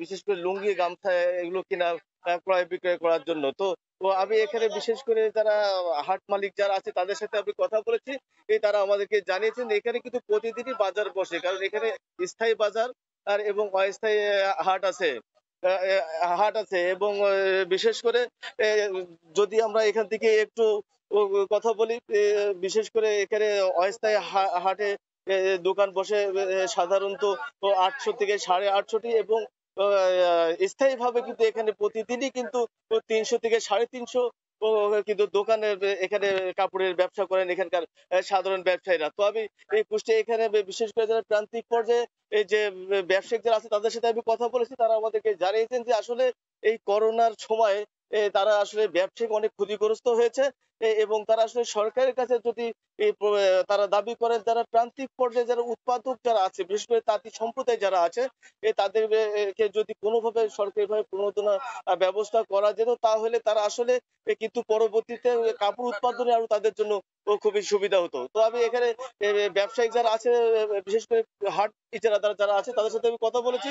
Speaker 3: বিশেষ করে লুঙ্গি গামছা এগুলো কিনা ক্রয় বিক্রয় করার জন্য। তো আমি এখানে বিশেষ করে যারা হাট মালিক যারা আছে তাদের সাথে আমি কথা বলেছি, তারা আমাদেরকে জানিয়েছেন এখানে কিন্তু প্রতিদিনই বাজার বসে, কারণ এখানে স্থায়ী বাজার আর এবং অস্থায়ী হাট আছে এবং বিশেষ করে যদি আমরা এখান থেকে একটু কথা বলি, বিশেষ করে এখানে অস্থায়ী হাটে দোকান বসে সাধারণত 800 থেকে 850 এবং স্থায়ী ভাবে কিন্তু এখানে প্রতিদিনই কিন্তু 300 থেকে 350 কিন্তু দোকানের এখানে কাপড়ের ব্যবসা করেন এখানকার সাধারণ ব্যবসায়ীরা। তো আমি এই কুষ্টিয়া এখানে বিশেষ করে যারা প্রান্তিক পর্যায়ে এই যে ব্যবসায়িক যারা আছে তাদের সাথে আমি কথা বলেছি, তারা আমাদেরকে জানিয়েছেন যে আসলে এই করোনার সময় তারা আসলে ব্যবসায়িক অনেক ক্ষতিগ্রস্ত হয়েছে এবং তারা আসলে সরকারের কাছে যদি তারা দাবি করেন যারা প্রান্তিক পর্যায়ে যারা উৎপাদক যারা আছে বিশেষ করে তাঁতি সম্প্রদায় যারা আছে তাদেরকে যদি কোনোভাবে সরকারিভাবে প্রণোদনা ব্যবস্থা করা যেত তাহলে তারা আসলে কিন্তু পরবর্তীতে কাপড় উৎপাদনে আরো তাদের জন্য খুবই সুবিধা হতো। তো আমি এখানে ব্যবসায়িক যারা আছে বিশেষ করে হাট ইজারাদার যারা আছে তাদের সাথে আমি কথা বলেছি,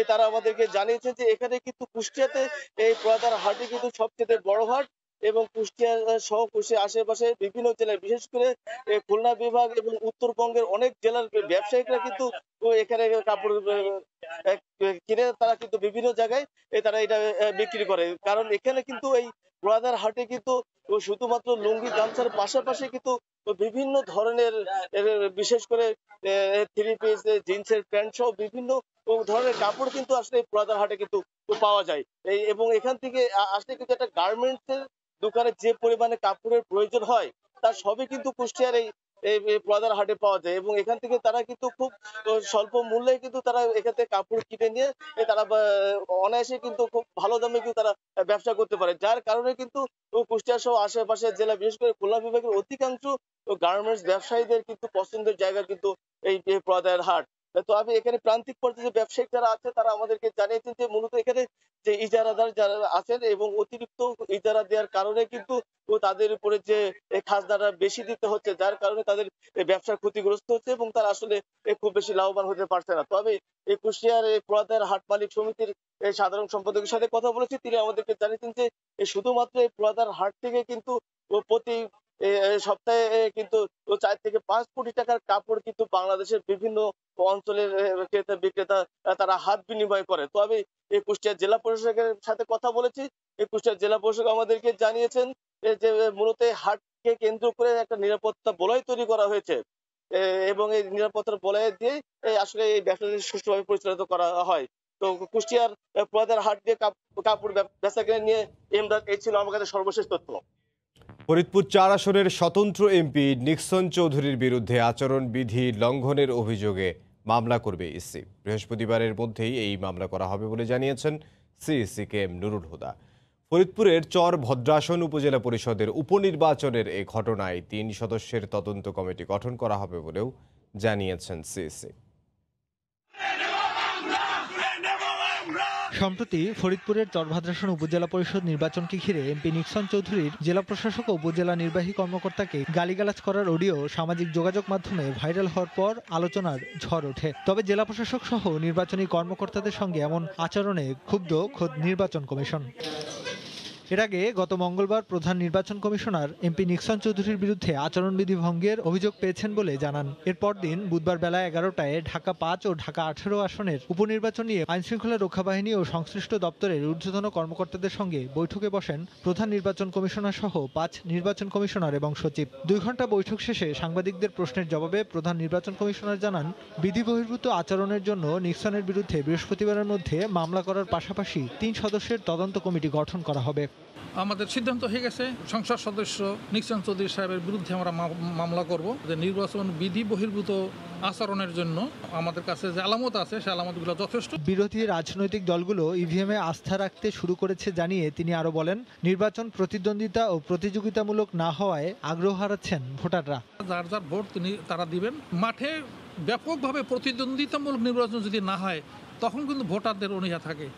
Speaker 3: তারা আমাদেরকে জানিয়েছে যে এখানে কিন্তু কুষ্টিয়াতে এই পোয়াদার হাটই কিন্তু সবচেয়ে বড় হাট এবং কুষ্টিয়া সহ কুষ্টিয়ার আশেপাশে বিভিন্ন জেলায় বিশেষ করে খুলনা বিভাগ এবং উত্তরবঙ্গের অনেক জেলার ব্যবসায়িকরা কিন্তু এখানে কাপড় কিনে তারা কিন্তু বিভিন্ন জায়গায় তারা এটা বিক্রি করে, কারণ এখানে কিন্তু এই ব্রাদার হাটে কিন্তু শুধুমাত্র লুঙ্গি গামছার পাশাপাশি কিন্তু বিভিন্ন ধরনের বিশেষ করে 3 পিস জিন্সের প্যান্ট সহ বিভিন্ন ধরনের কাপড় কিন্তু আসলে ব্রাদার হাটে কিন্তু পাওয়া যায় এবং এখান থেকে আসলে কিন্তু একটা গার্মেন্টস এর দোকানে যে পরিমাণে কাপড়ের প্রয়োজন হয় তার সবই কিন্তু কুষ্টিয়ার এই ব্রাদার হাটে পাওয়া যায় এবং এখান থেকে তারা কিন্তু খুব স্বল্প মূল্যে কিন্তু তারা এখান থেকে কাপড় কিনে নিয়ে তারা অনায়াসে কিন্তু খুব ভালো দামে কিন্তু তারা ব্যবসা করতে পারে, যার কারণে কিন্তু কুষ্টিয়া সহ আশেপাশের জেলা বিশেষ করে খুলনা বিভাগের অধিকাংশ গার্মেন্টস ব্যবসায়ীদের কিন্তু পছন্দের জায়গা কিন্তু এই ব্রাদার হাট। তো আমি এখানে প্রান্তিক পর্যায়ে যে ব্যবসায়িক যারা আছে তারা আমাদেরকে জানিয়েছেন যে মূলত এখানে যে ইজারাদার যারা আছেন এবং অতিরিক্ত ইজারা দেওয়ার কারণে কিন্তু তাদের উপরে যে খাজনাটা বেশি দিতে হচ্ছে, যার কারণে তাদের ব্যবসা ক্ষতিগ্রস্ত হচ্ছে এবং তারা আসলে খুব বেশি লাভবান হতে পারছে না। তো আমি এই কুষ্টিয়ার এই পোয়াদার হাট মালিক সমিতির সাধারণ সম্পাদকের সাথে কথা বলেছি, তিনি আমাদেরকে জানিয়েছেন যে শুধুমাত্র এই পোয়াদার হাট থেকে কিন্তু প্রতি সপ্তাহে কিন্তু 4 থেকে 5 কোটি টাকার কাপড় কিন্তু বাংলাদেশের বিভিন্ন অঞ্চলের ক্রেতা বিক্রেতা তারা হাত বিনিময় করে। তো আমি এই কুষ্টিয়া জেলা প্রশাসকের সাথে কথা বলেছি, এই কুষ্টিয়া জেলা প্রশাসক আমাদেরকে জানিয়েছেন যে মূলত হাটকে কেন্দ্র করে একটা নিরাপত্তা বলয় তৈরি করা হয়েছে এবং এই নিরাপত্তার বলয় দিয়ে আসলে এই ব্যবসাটি সুষ্ঠুভাবে পরিচালিত করা হয়। তো কুষ্টিয়ার পোয়াদার হাট দিয়ে কাপড় বেচাকেনা নিয়ে এমদাদ এই ছিল আমার কাছে সর্বশেষ তথ্য।
Speaker 1: ফরিদপুর 4 আসনের স্বতন্ত্র এমপি নিক্সন চৌধুরীর বিরুদ্ধে আচরণবিধি লঙ্ঘনের অভিযোগে মামলা করবে ইসি। বৃহস্পতিবারের মধ্যেই এই মামলা করা হবে বলে জানিয়েছেন CEC K M Nurul Huda. ফরিদপুরের চর ভদ্রাসন উপজেলা পরিষদের উপনির্বাচনের এই ঘটনায় 3 সদস্যের তদন্ত কমিটি গঠন করা হবে বলেও জানিয়েছেন সিইসি।
Speaker 4: সম্প্রতি ফরিদপুরের চরভদ্রাসন উপজেলা পরিষদ নির্বাচনকে ঘিরে এমপি নিক্সন চৌধুরীর জেলা প্রশাসক ও উপজেলা নির্বাহী কর্মকর্তাকে গালিগালাজ করার অডিও সামাজিক যোগাযোগ মাধ্যমে ভাইরাল হওয়ার পর আলোচনার ঝড় ওঠে। তবে জেলা প্রশাসক সহ নির্বাচনী কর্মকর্তাদের সঙ্গে এমন আচরণে ক্ষুব্ধ খোদ নির্বাচন কমিশন। এর আগে গত মঙ্গলবার প্রধান নির্বাচন কমিশনার এমপি নিক্সন চৌধুরীর বিরুদ্ধে আচরণবিধি ভঙ্গের অভিযোগ পেয়েছেন বলে জানান। এর পরদিন বুধবার বেলা 11টায় ঢাকা 5 ও ঢাকা 18 আসনের উপনির্বাচন নিয়ে আইনশৃঙ্খলা রক্ষা বাহিনী ও সংশ্লিষ্ট দপ্তরের ঊর্ধ্বতন কর্মকর্তাদের সঙ্গে বৈঠকে বসেন প্রধান নির্বাচন কমিশনার সহ 5 নির্বাচন কমিশনার এবং সচিব। 2 ঘণ্টা বৈঠক শেষে সাংবাদিকদের প্রশ্নের জবাবে প্রধান নির্বাচন কমিশনার জানান, বিধি বহির্ভূত আচরণের জন্য নিক্সনের বিরুদ্ধে বৃহস্পতিবারের মধ্যে মামলা করার পাশাপাশি 3 সদস্যের তদন্ত কমিটি গঠন করা হবে।
Speaker 5: আমাদের সিদ্ধান্ত হয়ে গেছে, সংসদ সদস্য নিক্সন চৌধুরী সাহেবের বিরুদ্ধে আমরা মামলা করব। নির্বাচন বিধি বহির্ভূত আচরণের জন্য আমাদের কাছে যে আলামত আছে সেই আলামতগুলো যথেষ্ট। বিরোধী রাজনৈতিক দলগুলো ইভিএমে আস্থা রাখতে শুরু করেছে জানিয়ে তিনি আরো বলেন, নির্বাচন প্রতিদ্বন্দ্বিতা ও প্রতিযোগিতামূলক না হওয়ায় আগ্রহ হারাচ্ছেন ভোটাররা। যার যার ভোট তারা দিবেন। মাঠে ব্যাপকভাবে প্রতিদ্বন্দ্বিতামূলক নির্বাচন যদি না হয় তখন কিন্তু ভোটারদের অনীহা থাকে।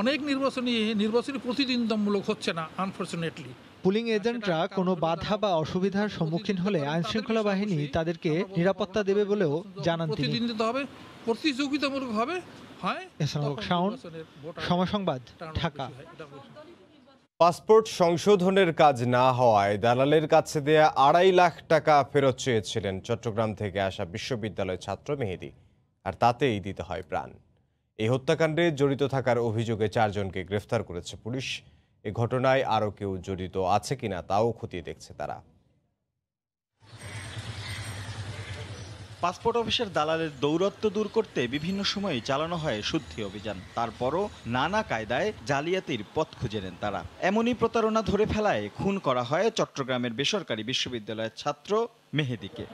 Speaker 5: অনেক নির্বাচনী প্রতিদ্বন্দ্বিতামূলক হচ্ছে না, আনফরচুনেটলি। পুলিং এজেন্টরা কোনো বাধা বা অসুবিধার সম্মুখীন হলে আইনশৃঙ্খলা বাহিনী তাদেরকে নিরাপত্তা দেবে বলেও জানান তিনি। প্রতিযোগিতামূলক হবে। সময় সংবাদ, ঢাকা।
Speaker 1: পাসপোর্ট সংশোধনের কাজ না হওয়ায় দালালের কাছে দেয়া 2.5 লাখ টাকা ফেরত চেয়েছিলেন চট্টগ্রাম থেকে আসা বিশ্ববিদ্যালয় ছাত্র মেহেদী, আর তাতেই দিতে হয় প্রাণ। এই হত্যাকাণ্ডে জড়িত থাকার অভিযোগে 4 জনকে গ্রেফতার করেছে পুলিশ। এই ঘটনায় আরও কেউ জড়িত আছে কিনা তাও খতিয়ে দেখছে তারা।
Speaker 6: পাসপোর্ট অফিসের দালালের দৌরত্ব দূর করতে বিভিন্ন সময়ে চালানো হয় শুদ্ধি অভিযান। তারপরও নানা কায়দায় জালিয়াতির পথ খুঁজে নেন তারা। এমনই প্রতারণা ধরে ফেলায় খুন করা হয় চট্টগ্রামের বেসরকারি বিশ্ববিদ্যালয়ের ছাত্র মেহেদীকে।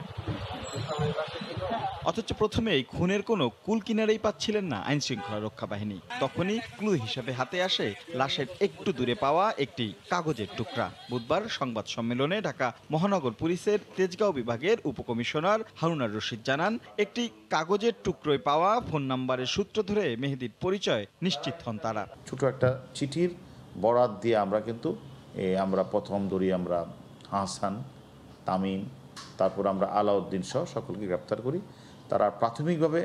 Speaker 6: অথচ প্রথমে এই খুনের কোনো কুল কিনারেই পাচ্ছিলেন না আইনশৃঙ্খলা রক্ষা বাহিনী। তখনই ক্লু হিসেবে হাতে আসে লাশের একটু দূরে পাওয়া একটি কাগজের টুকরা। বুধবার সংবাদ সম্মেলনে ঢাকা মহানগর পুলিশের তেজগাঁও বিভাগের উপকমিশনার হারুনার রশিদ জানান, একটি কাগজের টুকরোয় পাওয়া ফোন নাম্বারের সূত্র ধরে মেহেদীর পরিচয় নিশ্চিত হন তারা।
Speaker 8: ছোট একটা চিঠির বরাত দিয়ে আমরা প্রথম ধরি আমরা হাসান, তামিম, তারপর আমরা আলাউদ্দিন সহ সকলকে গ্রেপ্তার করি। তারা প্রাথমিকভাবে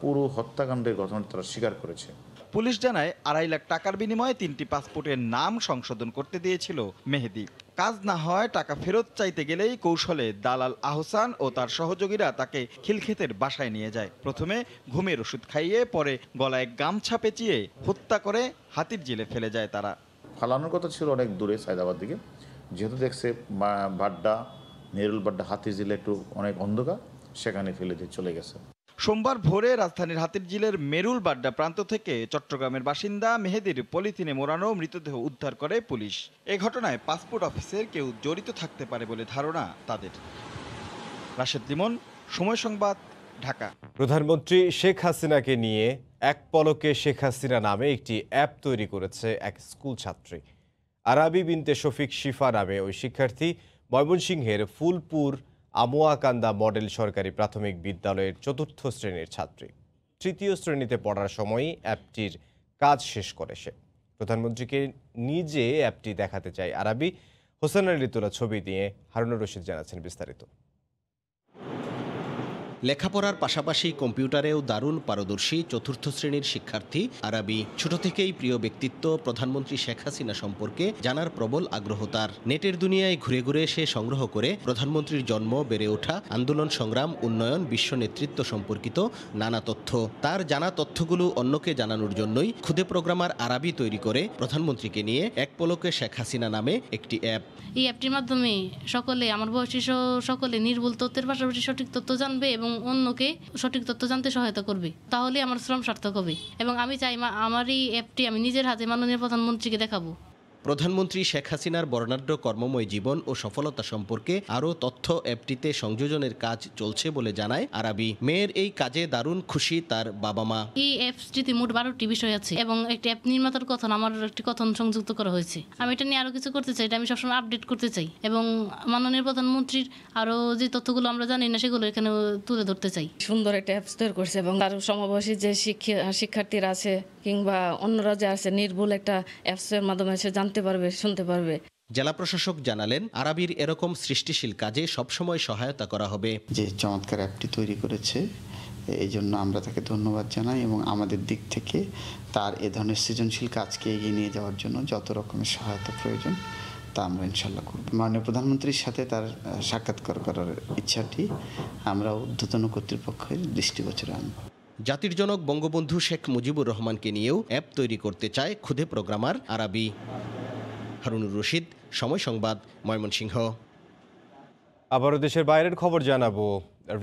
Speaker 8: পুরো হত্যাকাণ্ডের ঘটনা তারা স্বীকার করেছে।
Speaker 6: পুলিশ জানায় 2.5 লাখ টাকার বিনিময়ে 3টি পাসপোর্টের নাম সংশোধন করতে দিয়েছিল মেহেদী। কাজ না হয় টাকা ফেরত চাইতে গেলেই কৌশলে দালাল আহসান ও তার সহযোগীরা তাকে খিলক্ষেতের বাসায় নিয়ে যায়। প্রথমে ঘুমের ওষুধ খাইয়ে পরে গলায় গামছা পেঁচিয়ে হত্যা করে হাতির ঝিলে ফেলে যায় তারা।
Speaker 8: ফালানোর কথা ছিল অনেক দূরে সায়দাবাদ দিকে, যেহেতু দেখছে বাড্ডা নেরুল বাড্ডা হাতির ঝিলে একটু অনেক অন্ধকার, সেখানে ফেলে দিয়ে চলে গেছে।
Speaker 6: সোমবার ভোরে রাজধানীর হাতিরঝিলের মেরুল বাড্ডা প্রান্ত থেকে চট্টগ্রামের বাসিন্দা মেহেদীর পলিথিনে মোড়ানো মৃতদেহ উদ্ধার করে পুলিশ। এ ঘটনায় পাসপোর্ট অফিসের কেউ জড়িত থাকতে পারে বলে ধারণা তাদের। রাশেদ লিমন, সময় সংবাদ, ঢাকা।
Speaker 1: প্রধানমন্ত্রী শেখ হাসিনাকে নিয়ে এক পলকে শেখ হাসিনা নামে একটি অ্যাপ তৈরি করেছে এক স্কুল ছাত্রী। আরাবি বিনতে শফিক শিফা নামে ওই শিক্ষার্থী ময়মনসিংহের ফুলপুর আমুয়াকান্দা মডেল সরকারি প্রাথমিক বিদ্যালয়ের ৪র্থ শ্রেণীর ছাত্রী। ৩য় শ্রেণীতে পড়ার সময়ই অ্যাপটির কাজ শেষ করে সে। প্রধানমন্ত্রীকে নিজে অ্যাপটি দেখাতে চায় আরাবি। হোসেন আলীর তোলা ছবি দিয়ে হারুনুর রশিদ জানাচ্ছেন বিস্তারিত।
Speaker 9: লেখাপড়ার পাশাপাশি কম্পিউটারেও দারুণ পারদর্শী ৪র্থ শ্রেণীর শিক্ষার্থী আরাবি। ছোট থেকেই প্রিয় ব্যক্তিত্ব প্রধানমন্ত্রী শেখ হাসিনা সম্পর্কে জানার প্রবল আগ্রহ তার। নেটের দুনিয়ায় ঘুরে ঘুরে সে সংগ্রহ করে প্রধানমন্ত্রীর জন্ম, বেড়ে ওঠা, আন্দোলন সংগ্রাম, উন্নয়ন, বিশ্ব নেতৃত্ব সম্পর্কিত নানা তথ্য। তার জানা তথ্যগুলো অন্যকে জানানোর জন্যই খুদে প্রোগ্রামার আরাবি তৈরি করে প্রধানমন্ত্রীকে নিয়ে এক পলকে শেখ হাসিনা নামে একটি অ্যাপ।
Speaker 21: এই অ্যাপটির মাধ্যমে সকলে, আমার বয়সী সকলে নির্ভুল তথ্যের পাশাপাশি সঠিক তথ্য জানবে এবং অন্যকে সঠিক তথ্য জানতে সহায়তা করবে। তাহলে আমার শ্রম সার্থক হবে এবং আমি চাই আমার এই অ্যাপটি আমি নিজের হাতে মাননীয় প্রধানমন্ত্রীকে দেখাবো।
Speaker 9: প্রধানমন্ত্রী শেখ হাসিনার বর্ণাঢ্য কর্মময় জীবন ও সফলতা সম্পর্কে আরও তথ্য অ্যাপটিতে সংযোজনের কাজ চলছে বলে জানায় আরাবি। মেয়ের এই কাজে দারুণ খুশি তার বাবা মা।
Speaker 21: এই অ্যাপসটিতে মোট 12টি বিষয় আছে এবং একটি অ্যাপ নির্মাতার কথন, আমার একটি কথন সংযুক্ত করা হয়েছে। আমি এটা নিয়ে আরও কিছু করতে চাই, এটা আমি সবসময় আপডেট করতে চাই এবং মাননীয় প্রধানমন্ত্রীর আরও যে তথ্যগুলো আমরা জানি না সেগুলো এখানে তুলে ধরতে চাই।
Speaker 22: সুন্দর একটা অ্যাপস তৈরি করছে এবং তার সমবয়সী যে শিক্ষার্থীরা আছে কিংবা অন্যরা যে আছে নির্ভুল একটা অ্যাপসের মাধ্যমে সে জানতে পারবে, শুনতে পারবে।
Speaker 9: জেলা প্রশাসক জানালেন, আরাবির এরকম সৃষ্টিশীল কাজে সবসময় সহায়তা করা হবে।
Speaker 23: যে চমৎকার অ্যাপটি তৈরি করেছে
Speaker 10: এই জন্য আমরা তাকে ধন্যবাদ জানাই এবং আমাদের দিক থেকে তার এ ধরনের সৃজনশীল কাজকে এগিয়ে নিয়ে যাওয়ার জন্য যত রকমের সহায়তা প্রয়োজন তা আমরা ইনশাল্লাহ করব। মাননীয় প্রধানমন্ত্রীর সাথে তার সাক্ষাৎকার করার ইচ্ছাটি আমরা ঊর্ধ্বতন কর্তৃপক্ষের দৃষ্টিগোচরে আনব।
Speaker 9: জাতির জনক বঙ্গবন্ধু শেখ মুজিবুর রহমানকে নিয়েও অ্যাপ তৈরি করতে চায় খুদে প্রোগ্রামার আরাবি। হারুনুর রশিদ, সময় সংবাদ, ময়মনসিংহ।
Speaker 1: আবারও দেশের বাইরের খবর জানাবো।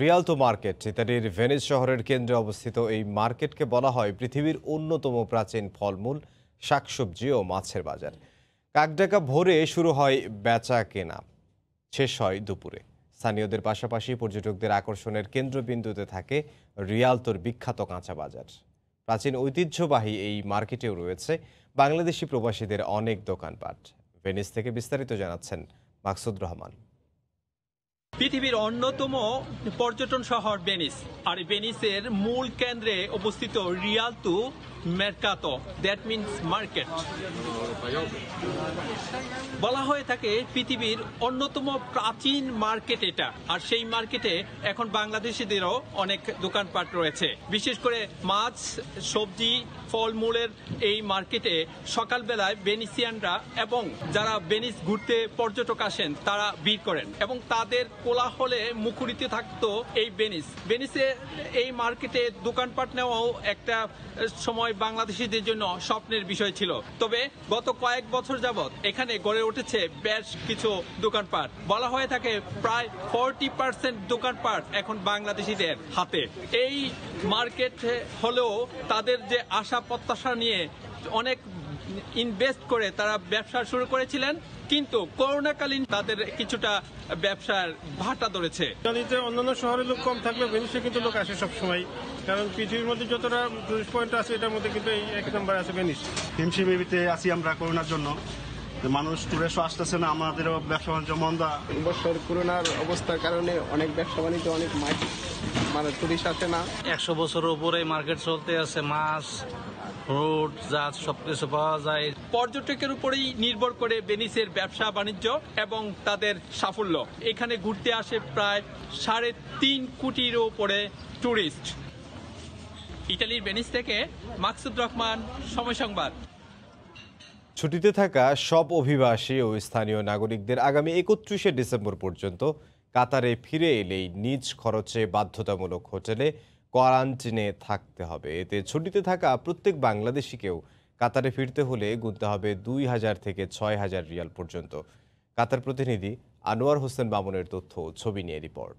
Speaker 1: রিয়ালতো মার্কেট, ইতালির ভেনিস শহরের কেন্দ্রে অবস্থিত এই মার্কেটকে বলা হয় পৃথিবীর অন্যতম প্রাচীন ফলমূল, শাকসবজি ও মাছের বাজার। কাকডাকা ভোরে শুরু হয় বেচা কেনা, শেষ হয় দুপুরে। স্থানীয়দের পাশাপাশি পর্যটকদের আকর্ষণের কেন্দ্রবিন্দুতে থাকে রিয়ালতোর বিখ্যাত কাঁচা বাজার। প্রাচীন ঐতিহ্যবাহী এই মার্কেটেও রয়েছে বাংলাদেশি প্রবাসীদের অনেক দোকানপাট। ভেনিস থেকে বিস্তারিত জানাচ্ছেন মাকসুদ রহমান।
Speaker 16: পৃথিবীর অন্যতম পর্যটন শহর ভেনিস, আর ভেনিসের মূল কেন্দ্রে অবস্থিত রিয়ালতো মেরকাতো, দ্যাট মিনস মার্কেট। বলা হয়ে থাকে পৃথিবীর অন্যতম প্রাচীন মার্কেট এটা, আর সেই মার্কেটে এখন বাংলাদেশিদেরও অনেক দোকানপাট রয়েছে। বিশেষ করে মাছ, সবজি, ফলমূলের এই মার্কেটে সকালবেলায় ভেনিসিয়ানরা এবং যারা ভেনিস ঘুরতে পর্যটক আসেন তারা ভিড় করেন এবং তাদের কোলাহলে মুখরিত থাকতো এই ভেনিসে। এই মার্কেটে দোকানপাট নেওয়াও একটা সময় বাংলাদেশিদের জন্য স্বপ্নের বিষয় ছিল। তবে গত কয়েক বছর যাবৎ এখানে গড়ে উঠেছে বেশ কিছু দোকানপাট। বলা হয়ে থাকে প্রায় 40% দোকানপাট এখন বাংলাদেশিদের হাতে। এই মার্কেট হলেও তাদের যে আশা প্রত্যাশা নিয়ে অনেক ইনভেস্ট করে তারা ব্যবসা শুরু করেছিলেন, কিন্তু করোনাকালীন তাদের কিছুটা ব্যবসার ভাটা ধরেছে।
Speaker 23: ইতালিতে অন্যান্য শহরে লোক কম থাকলেও ভেনিসে কিন্তু লোক আসে সবসময়, কারণ পৃথিবীর মধ্যে যতটা টুরিস্ট পয়েন্ট আছে এটার মধ্যে কিন্তু এই এক নম্বর আছে ভেনিস।
Speaker 24: হিমশিমিতে আছি আমরা করোনার জন্য, মানুষ টুরিস্টও আসতেছে না, আমাদেরও ব্যবসা বাণিজ্য মন্দা।
Speaker 25: বছর করোনার অবস্থার কারণে অনেক ব্যবসা বাণিজ্য অনেক মানে টুরিস্ট আসে না।
Speaker 26: 100 বছরের উপরে মার্কেট চলতে আছে, মাছ, ফ্রুট, জাত সবকিছু পাওয়া যায়।
Speaker 16: পর্যটকের উপরেই নির্ভর করে ভেনিসের ব্যবসা বাণিজ্য এবং তাদের সাফল্য। এখানে ঘুরতে আসে প্রায় 3.5 কোটির উপরে টুরিস্ট। ইতালির ভেনিস থেকে মাকসুদ রহমান, সময় সংবাদ।
Speaker 1: ছুটিতে থাকা সব অভিবাসী ও স্থানীয় নাগরিকদের আগামী 31শে ডিসেম্বর পর্যন্ত কাতারে ফিরে এলেই নিজ খরচে বাধ্যতামূলক হোটেলে কোয়ারেন্টিনে থাকতে হবে। এতে ছুটিতে থাকা প্রত্যেক বাংলাদেশিকেও কাতারে ফিরতে হলে গুনতে হবে 2000 থেকে 6000 রিয়াল পর্যন্ত। কাতার প্রতিনিধি আনোয়ার হোসেন মামুনের তথ্য, ছবি নিয়ে রিপোর্ট।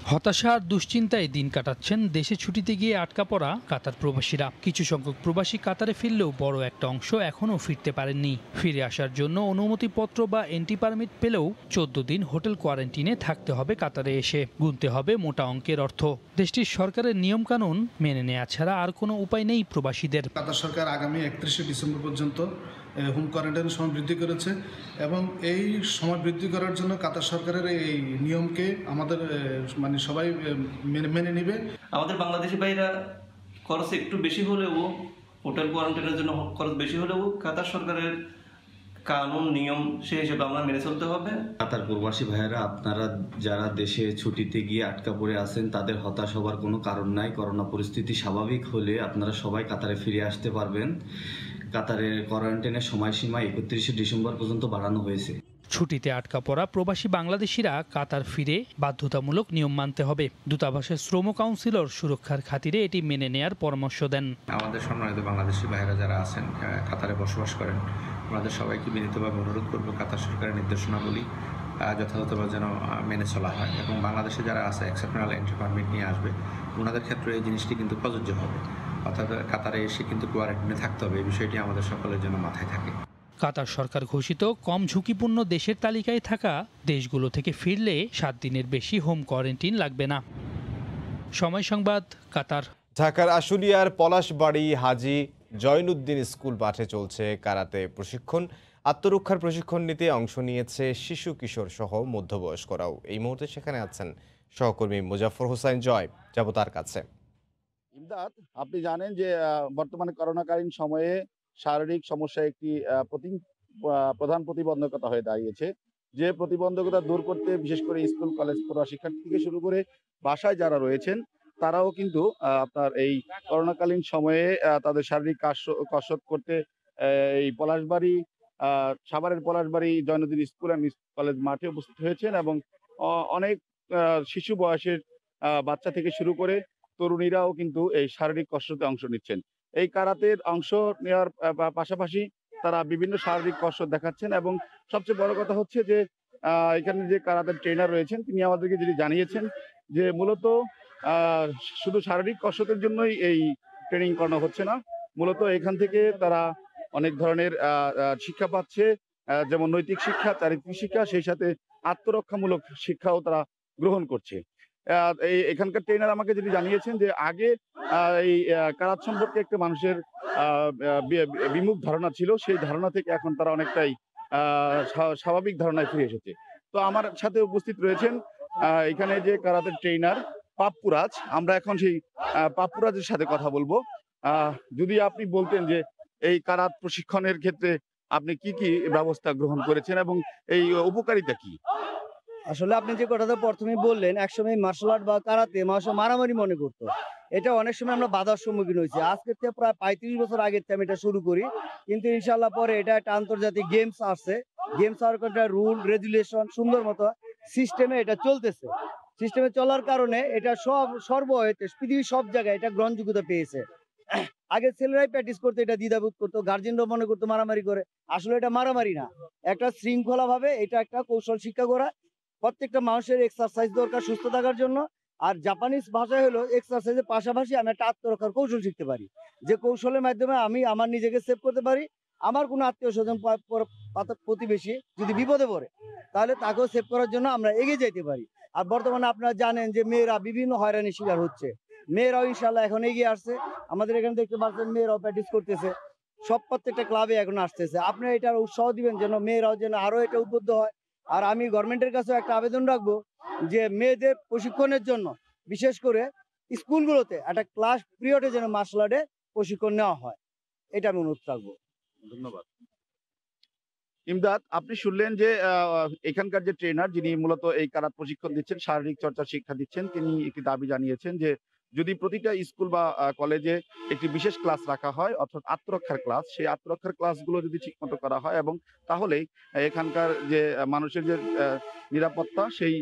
Speaker 27: হতাশা আর দুশ্চিন্তায় দিন কাটাচ্ছেন দেশে ছুটিতে গিয়ে আটকা পড়া কাতার প্রবাসীরা। কিছু সংখ্যক প্রবাসী কাতারে ফিরলেও বড় একটা অংশ এখনও ফিরতে পারেননি। ফিরে আসার জন্য অনুমতিপত্র বা এন্ট্রি পারমিট পেলেও 14 দিন হোটেল কোয়ারেন্টিনে থাকতে হবে। কাতারে এসে গুনতে হবে মোটা অঙ্কের অর্থ। দেশটির সরকারের নিয়মকানুন মেনে নেওয়া ছাড়া আর কোনো উপায় নেই প্রবাসীদের।
Speaker 28: কাতার সরকার আগামী 31শে ডিসেম্বর পর্যন্ত হোম কোয়ারেন্টাইনের সময় বৃদ্ধি করেছে এবং এই সময় বৃদ্ধি করার জন্য কাতার সরকারের এই নিয়মকে আমাদের মানে সবাই মেনে নেবে।
Speaker 29: আমাদের বাংলাদেশি ভাইরা খরচ একটু বেশি হলেও, হোটেল কোয়ারেন্টাইনের জন্য খরচ বেশি হলেও কাতার সরকারের কানুন নিয়ম সেই হিসেবে আমরা মেনে চলতে হবে।
Speaker 30: কাতার প্রবাসী ভাইয়েরা, আপনারা যারা দেশে ছুটিতে গিয়ে আটকা পড়ে আছেন তাদের হতাশ হবার কোনো কারণ নাই। করোনা পরিস্থিতি স্বাভাবিক হলে আপনারা সবাই কাতারে ফিরে আসতে পারবেন। কাতারের কোয়ারেন্টাইনের সময়সীমা 31শে ডিসেম্বর পর্যন্ত বাড়ানো হয়েছে।
Speaker 27: ছুটিতে আটকা পড়া প্রবাসী বাংলাদেশিরা কাতার ফিরে বাধ্যতামূলক নিয়ম মানতে হবে। দূতাবাসের শ্রম কাউন্সিলর সুরক্ষার খাতিরে এটি মেনে নেয়ার পরামর্শ দেন।
Speaker 31: আমাদের সম্মানিত বাংলাদেশি ভাইয়েরা যারা আছেন কাতারে বসবাস করেন, আমাদের সবাইকে বিনীতভাবে অনুরোধ করব কাতার সরকারের নির্দেশনাবলী যথাযথভাবে যেন মেনে চলা হয় এবং বাংলাদেশে যারা আছে এক্সেপশনাল এন্ট্রি পারমিট নিয়ে আসবে ওনাদের ক্ষেত্রে এই জিনিসটি কিন্তু প্রযোজ্য হবে। অর্থাৎ কাতারে এসে কিন্তু কোয়ারেন্টিনে থাকতে হবে, এই বিষয়টি আমাদের সকলের জন্য মাথায় থাকে।
Speaker 27: কাতার সরকার ঘোষিত কম ঝুঁকিপূর্ণ দেশের তালিকায় থাকা দেশগুলো থেকে ফিরলে 7 দিনের বেশি হোম কোয়ারেন্টিন লাগবে না। সময় সংবাদ, কাতার।
Speaker 1: ঢাকার আশুলিয়ার পলাশবাড়ি হাজী জয়নুদ্দিন স্কুল মাঠে চলছে কারাতে প্রশিক্ষণ। আত্মরক্ষার প্রশিক্ষণ নিতে অংশ নিয়েছে শিশু কিশোর সহ মধ্যবয়স্করাও। এই মুহূর্তে সেখানে আছেন সহকর্মী মুজাফর হোসাইন জয়, যাব তার কাছে।
Speaker 32: ইমদাদ, আপনি জানেন যে বর্তমানে করোনাকালীন সময়ে শারীরিক সমস্যা একটি প্রধান প্রতিবন্ধকতা হয়ে দাঁড়িয়েছে। যে প্রতিবন্ধকতা দূর করতে বিশেষ করে স্কুল কলেজ পড়ুয়া শিক্ষার্থী থেকে শুরু করে বাসায় যারা রয়েছেন তারাও কিন্তু আপনার এই করোনাকালীন সময়ে তাদের শারীরিক কসরত করতে এই পলাশবাড়ি সাভারের Palashbari Zainuddin school and college মাঠে উপস্থিত হয়েছেন এবং অনেক শিশু বয়সের বাচ্চা থেকে শুরু করে তরুণীরাও কিন্তু এই শারীরিক কসরতে অংশ নিচ্ছেন। এই কারাতের অংশ নেওয়ার পাশাপাশি তারা বিভিন্ন শারীরিক কসরত দেখাচ্ছেন এবং সবচেয়ে বড় কথা হচ্ছে যে এখানে যে কারাতের ট্রেনার রয়েছেন তিনি আমাদেরকে যেটি জানিয়েছেন যে মূলত শুধু শারীরিক কসরতের জন্যই এই ট্রেনিং করানো হচ্ছে না, মূলত এখান থেকে তারা অনেক ধরনের শিক্ষা পাচ্ছে, যেমন নৈতিক শিক্ষা, চারিত্রিক শিক্ষা, সেই সাথে আত্মরক্ষামূলক শিক্ষাও তারা গ্রহণ করছে। এখানকার ট্রেনার আমাকে যেটি জানিয়েছেন যে আগে এই কারাত সম্পর্কে একটা মানুষের বিমুখ ধারণা ছিল, সেই ধারণা থেকে এখন তারা অনেকটাই স্বাভাবিক ধারণায় ফিরে এসেছে। তো আমার সাথে উপস্থিত রয়েছেন এখানে যে কারাতের ট্রেনার পাপ্পুরাজ, আমরা এখন সেই পাপ্পুরাজের সাথে কথা বলবো। যদি আপনি বলতেন যে এই কারাত প্রশিক্ষণের ক্ষেত্রে আপনি কি কি ব্যবস্থা গ্রহণ করেছেন এবং এই উপকারিতা কি?
Speaker 2: আসলে আপনি যে কথাটা প্রথমে বললেন, একসময় মার্শাল আর্ট বা কারাতে মানুষ মারামারি মনে করতো, এটা অনেক সময় আমরা বাধার সম্মুখীন হয়েছি। আজকের থেকে প্রায় 35 বছর আগের থেকে আমি এটা শুরু করি, কিন্তু ইনশাল্লাহ পরে এটা একটা আন্তর্জাতিক গেমস আসছে, গেমস আর একটা রুল রেগুলেশন সুন্দর মতো সিস্টেমে এটা চলতেছে। সিস্টেমে চলার কারণে এটা সর্বহতে পৃথিবীর সব জায়গায় এটা গ্রহণযোগ্যতা পেয়েছে। আগে ছেলেরাই প্র্যাকটিস করতো, এটা দ্বিধাবোধ করতো, গার্জেনরাও মনে করতো মারামারি করে, আসলে এটা মারামারি না, একটা শৃঙ্খলা ভাবে এটা একটা কৌশল শিক্ষা করা। প্রত্যেকটা মানুষের এক্সারসাইজ দরকার সুস্থ থাকার জন্য। আর জাপানিজ ভাষায় হলো এক্সারসাইজের পাশাপাশি আমি একটা আত্মরক্ষার কৌশল শিখতে পারি, যে কৌশলের মাধ্যমে আমি আমার নিজেকে সেভ করতে পারি, আমার কোনো আত্মীয় স্বজন প্রতিবেশী যদি বিপদে পড়ে তাহলে তাকেও সেভ করার জন্য আমরা এগিয়ে যেতে পারি। আর বর্তমানে আপনারা জানেন যে মেয়েরা বিভিন্ন হয়রানির শিকার হচ্ছে, মেয়েরাও ইনশাল্লাহ এখন এগিয়ে আসছে। আমাদের এখানে দেখতে পাচ্ছেন মেয়েরাও প্র্যাকটিস করতেছে, সব প্রত্যেকটা ক্লাবে এখন আসতেছে। আপনারা এটার উৎসাহ দিবেন যেন মেয়েরাও যেন আরো এটা উদ্বুদ্ধ হয়। আর আমি গভর্নমেন্টের কাছেও একটা আবেদন রাখবো যে মেয়েদের প্রশিক্ষণের জন্য বিশেষ করে স্কুলগুলোতে একটা ক্লাস পিরিয়ডে যেন মার্শাল আর্টে প্রশিক্ষণ নেওয়া হয়, এটা আমি অনুরোধ রাখবো।
Speaker 32: ধন্যবাদ। ইমদাদ, আপনি শুনলেন যে এখানকার যে ট্রেনার যিনি মূলত এই কারাত প্রশিক্ষণ দিচ্ছেন, শারীরিক চর্চার শিক্ষা দিচ্ছেন, তিনি একটি দাবি জানিয়েছেন যে যদি প্রতিটা স্কুল বা কলেজে একটি বিশেষ ক্লাস রাখা হয়, অর্থাৎ আত্মরক্ষার ক্লাস, সেই আত্মরক্ষার ক্লাসগুলো যদি ঠিকমতো করা হয় এবং তাহলেই এখানকার যে মানুষের যে নিরাপত্তা, সেই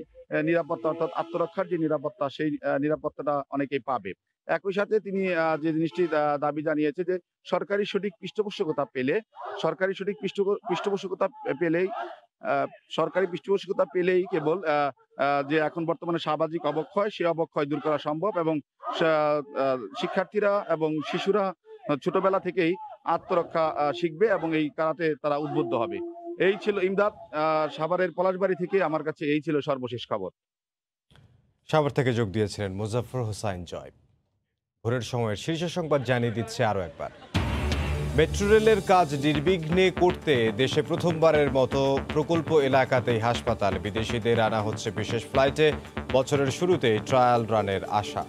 Speaker 32: নিরাপত্তা অর্থাৎ আত্মরক্ষার যে নিরাপত্তা, সেই নিরাপত্তাটা অনেকেই পাবে। একই সাথে তিনি যে জিনিসটি দাবি জানিয়েছে যে সরকারি সঠিক পৃষ্ঠপোষকতা পেলেই কেবল যে এখন বর্তমানে সামাজিক অবক্ষয়, সেই অবক্ষয় দূর করা সম্ভব এবং শিক্ষার্থীরা এবং শিশুরা ছোটবেলা থেকেই আত্মরক্ষা শিখবে এবং এই কারাতে তারা উদ্বুদ্ধ হবে। এই ছিল ইমদাদ, সাভারের পলাশবাড়ি থেকে আমার কাছে এই ছিল সর্বশেষ খবর।
Speaker 1: সাভার থেকে যোগ দিয়েছিলেন মুজাফফর হোসাইন জয়। ভোরের সময়ের শীর্ষ সংবাদ জানিয়ে দিচ্ছে আরও একবার। মেট্রো রেলের কাজ নির্বিঘ্নে করতে দেশে প্রথমবারের মতো প্রকল্প এলাকাতেই হাসপাতাল, বিদেশিদের আনা হচ্ছে বিশেষ ফ্লাইটে, বছরের শুরুতে ট্রায়াল রানের আশা।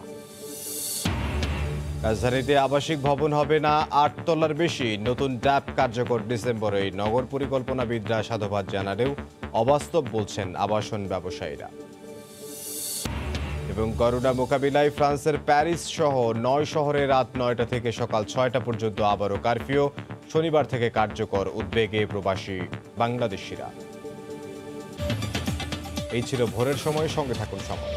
Speaker 1: রাজধানীতে আবাসিক ভবন হবে না 8 তলার বেশি, নতুন ড্যাব কার্যকর ডিসেম্বরে। নগর পরিকল্পনাবিদরা সাধুবাদ জানালেও অবাস্তব বলছেন আবাসন ব্যবসায়ীরা। এবং করোনা মোকাবিলায় ফ্রান্সের প্যারিস সহ 9 শহরে রাত 9টা থেকে সকাল 6টা পর্যন্ত আবারও কারফিউ, শনিবার থেকে কার্যকর, উদ্বেগে প্রবাসী বাংলাদেশিরা। এই ছিল ভোরের সময়, সঙ্গে থাকুন সময়।